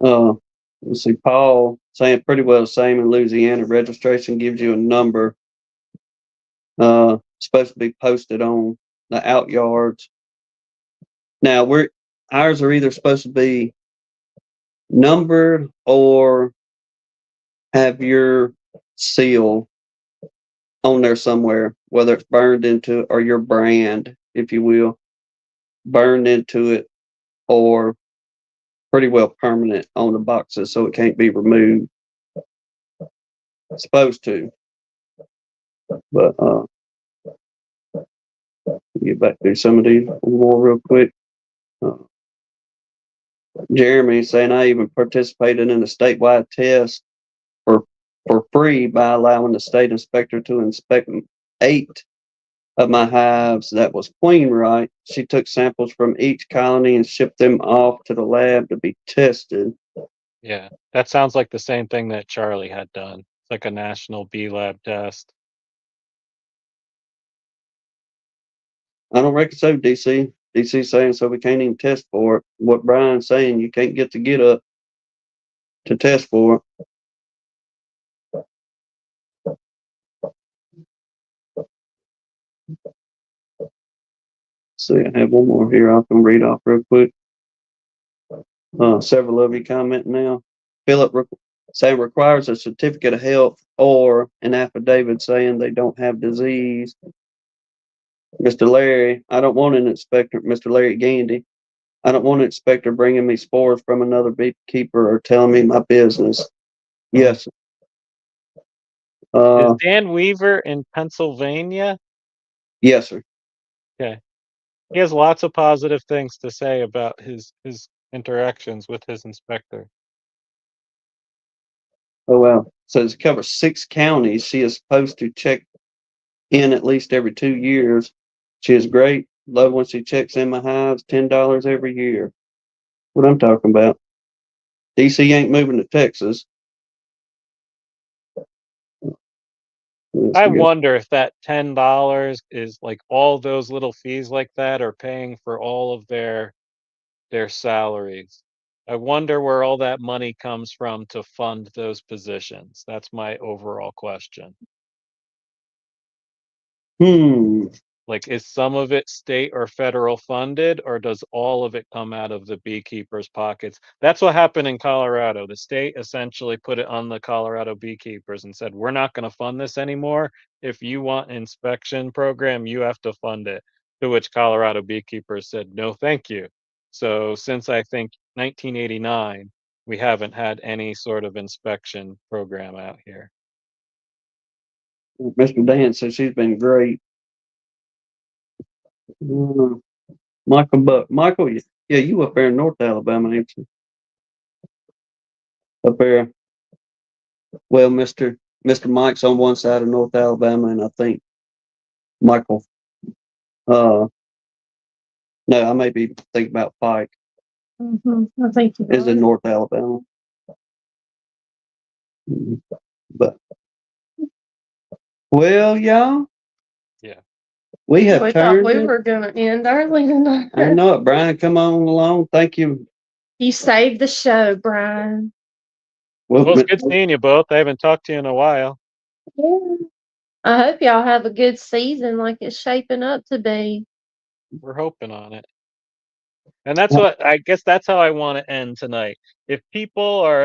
Uh, let's see. Paul saying pretty well the same in Louisiana. Registration gives you a number. Supposed to be posted on the out yards. Now ours are either supposed to be numbered or have your seal on there somewhere, whether it's burned into or your brand, if you will, burned into it, or pretty well permanent on the boxes so it can't be removed. It's supposed to, but Get back through some of these more real quick. Jeremy saying I even participated in a statewide test for free by allowing the state inspector to inspect 8 of my hives that was queen right. She took samples from each colony and shipped them off to the lab to be tested. Yeah, that sounds like the same thing that Charlie had done. It's like a national bee lab test. I don't reckon so, DC. DC saying so we can't even test for it. What Brian's saying, you can't get the get up to test for it. See, I have one more here I can read off real quick. Several of you commenting now. Philip saying requires a certificate of health or an affidavit saying they don't have disease. Mr. Larry, I don't want an inspector, Mr. Larry Gandy. I don't want an inspector bringing me spores from another beekeeper or telling me my business. Yes. Is Dan Weaver in Pennsylvania? Yes, sir. Okay. He has lots of positive things to say about his interactions with his inspector. Oh, wow. So it covers 6 counties. She is supposed to check in at least every 2 years. She is great. Love when she checks in my hives, $10 every year. What I'm talking about. DC ain't moving to Texas. I wonder if that $10 is like all those little fees like that are paying for all of their salaries. I wonder where all that money comes from to fund those positions. That's my overall question. Like, is some of it state or federal funded, or does all of it come out of the beekeepers' pockets? That's what happened in Colorado. The state essentially put it on the Colorado beekeepers and said, we're not going to fund this anymore. If you want an inspection program, you have to fund it. To which Colorado beekeepers said, no, thank you. So since I think 1989, we haven't had any sort of inspection program out here. Mr. Dan says she's been great. Michael Buck. Michael, yeah, you up there in North Alabama, ain't you? Up there. Well, Mr. Mike's on one side of North Alabama, and I think Michael. No, I may be thinking about Pike. I think you Is in North Alabama. But well, y'all. Yeah. We have thought turned. we were gonna end early tonight. I know it, Brian. Come on along. Thank you. You saved the show, Brian. Well, it's good seeing you both. I haven't talked to you in a while. Yeah. I hope y'all have a good season like it's shaping up to be. We're hoping on it. And that's what I guess that's how I want to end tonight. If people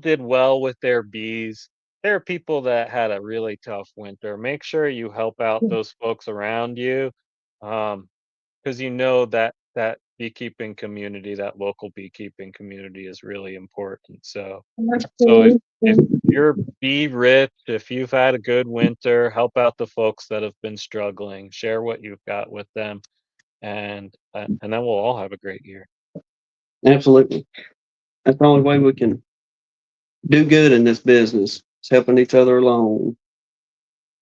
did well with their bees, there are people that had a really tough winter. Make sure you help out those folks around you. Because you know that beekeeping community, that local beekeeping community is really important. So if you're bee rich, if you've had a good winter, help out the folks that have been struggling, share what you've got with them, and then we'll all have a great year. Absolutely. That's the only way we can do good in this business. It's helping each other along.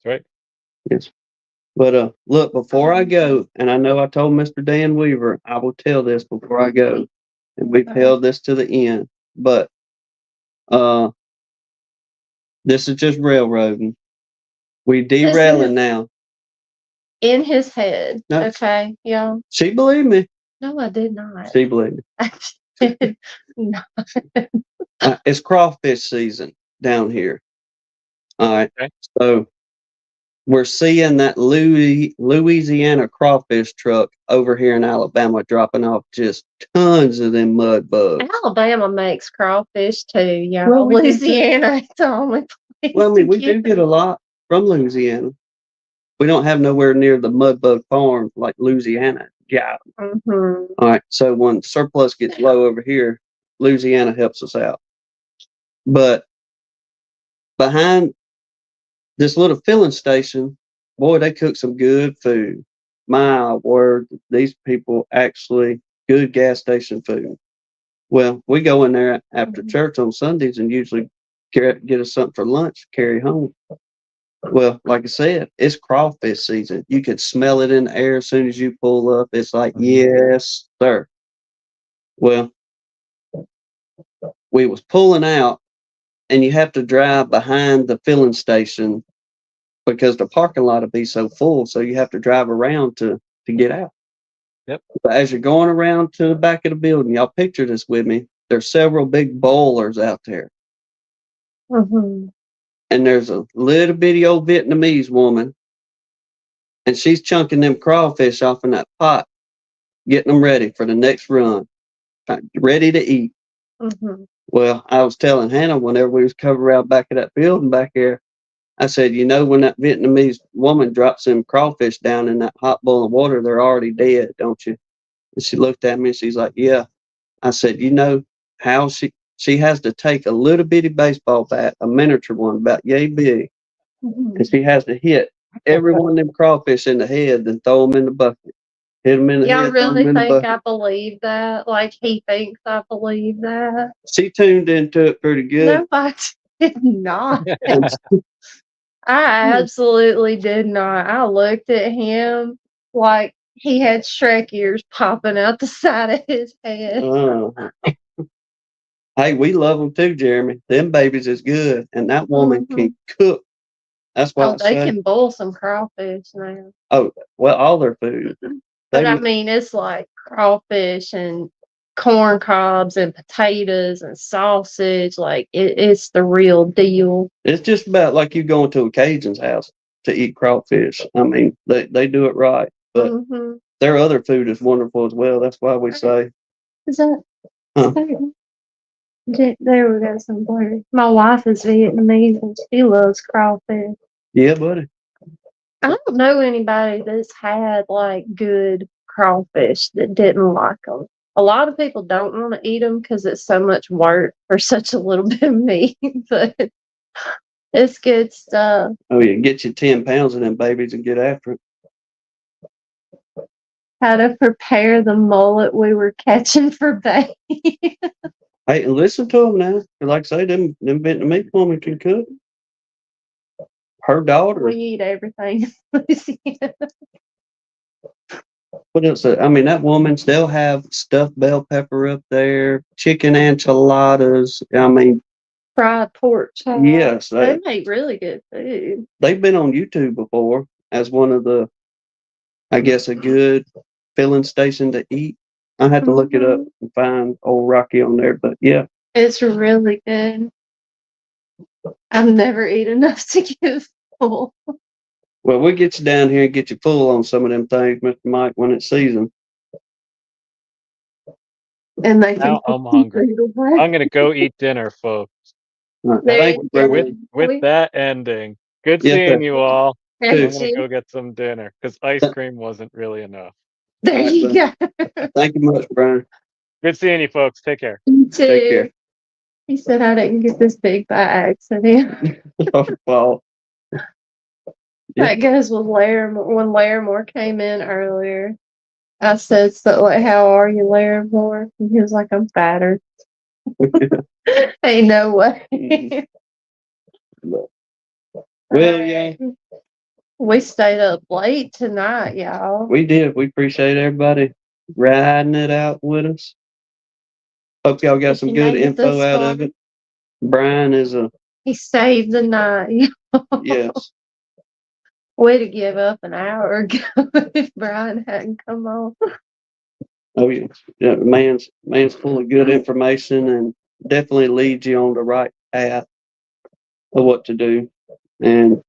That's right. Yes. But look, before I go, and I know I told Mr. Dan Weaver, I will tell this before I go, and we've held this to the end. But this is just railroading. We derailing now. In his head. No. Okay, yeah. She believed me. No, I did not. She believed me. No. It's crawfish season down here. All right. Okay. So we're seeing that Louisiana crawfish truck over here in Alabama dropping off just tons of them mud bugs. Alabama makes crawfish too, yeah. Well, Louisiana, it's the only place. Well, I mean, we do get a lot from Louisiana. We don't have nowhere near the mud bug farms like Louisiana. Yeah. Mm-hmm. All right. So when surplus gets low over here, Louisiana helps us out. But behind this little filling station, boy, they cook some good food. my word, these people actually good gas station food. Well, we go in there after church on Sundays and usually get us something for lunch, carry home. Well, like I said, it's crawfish season. You could smell it in the air as soon as you pull up. It's like, yes, sir. Well, we was pulling out, and you have to drive behind the filling station because the parking lot will be so full. So you have to drive around to get out. Yep. But as you're going around to the back of the building, y'all picture this with me. There's several big boilers out there. Mm-hmm. And there's a little bitty old Vietnamese woman, and she's chunking them crawfish off in that pot, getting them ready for the next run, ready to eat. Mm-hmm. Well, I was telling Hannah whenever we was coming around back of that building back there, I said, you know, when that Vietnamese woman drops them crawfish down in that hot boiling water, they're already dead, don't you? And she looked at me and she's like, yeah. I said, you know how she has to take a little bitty baseball bat, a miniature one about yay big, Mm-hmm. and she has to hit every one of them crawfish in the head, then throw them in the bucket. Hit them in the Y'all head, throw really them in the think bucket. I believe that? Like he thinks I believe that? She tuned into it pretty good. No, I did not. And I absolutely did not. I looked at him like he had Shrek ears popping out the side of his head. Hey, we love them too, Jeremy. Them babies is good, and that woman can cook. That's why Oh, they can boil some crawfish now. Oh, well, all their food. But I mean, it's like crawfish and corn cobs and potatoes and sausage. Like it's the real deal. It's just about like you going to a Cajun's house to eat crawfish. I mean, they do it right, but their other food is wonderful as well. That's why we say. Is that? Huh? There we go, some blurry. My wife is Vietnamese and she loves crawfish. Yeah, buddy. I don't know anybody that's had like good crawfish that didn't like them. A lot of people don't want to eat them because it's so much work for such a little bit of meat, but it's good stuff. Oh yeah, get you 10 pounds of them babies and get after it. How to prepare the mullet we were catching for bait. Hey, and listen to them now. Like I say, them Vietnamese woman can cook. Her daughter. We eat everything. What else? I mean, that woman still have stuffed bell pepper up there, chicken enchiladas. I mean, fried pork chop. Yes, they make really good food. They've been on YouTube before as one of the, I guess, a good filling station to eat. I had to look it up and find old Rocky on there, but yeah, it's really good. I've never eaten enough to get full. Well, we'll get you down here and get you full on some of them things, Mr. Mike, when it's season. And they now I'm hungry. I'm gonna go eat dinner, folks. Thank you, brother. With that ending, good seeing you all. I'm gonna go get some dinner because ice cream wasn't really enough. There you go. Thank you much, Brian. Good seeing you, folks. Take care. You too. Take care. He said I didn't get this big by accident. Well, that goes with Larimore. When Larimore came in earlier, I said, "So, like, how are you, Larimore?" And he was like, "I'm fatter." Ain't no way. Well, yeah. We stayed up late tonight, y'all. We did. We appreciate everybody riding it out with us. Hope y'all got some good info out of it. Brian is he saved the night. Yes. Way to give up an hour ago if Brian hadn't come on. Oh yeah. Yeah, man's full of good information and definitely leads you on the right path of what to do. And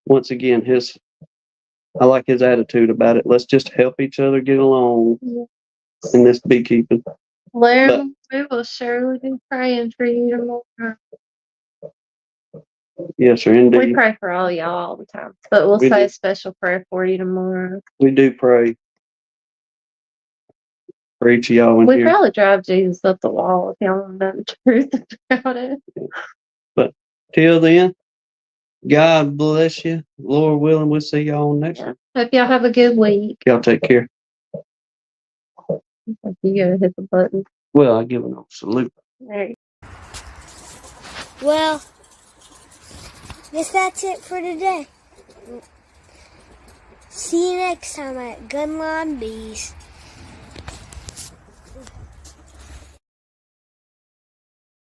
once again, I like his attitude about it. Let's just help each other get along in this beekeeping. Larry, we will surely be praying for you tomorrow. Yes, sir, indeed. We pray for all y'all all the time, but we'll say a special prayer for you tomorrow. We do pray for each of y'all in here. We probably drive Jesus up the wall if y'all want to know the truth about it. But till then, God bless you. Lord willing, we'll see y'all next time. Hope y'all have a good week. Y'all take care. You gotta hit the button. Well, I give an old salute. There. Well, guess that's it for today. See you next time at Gunline Bees.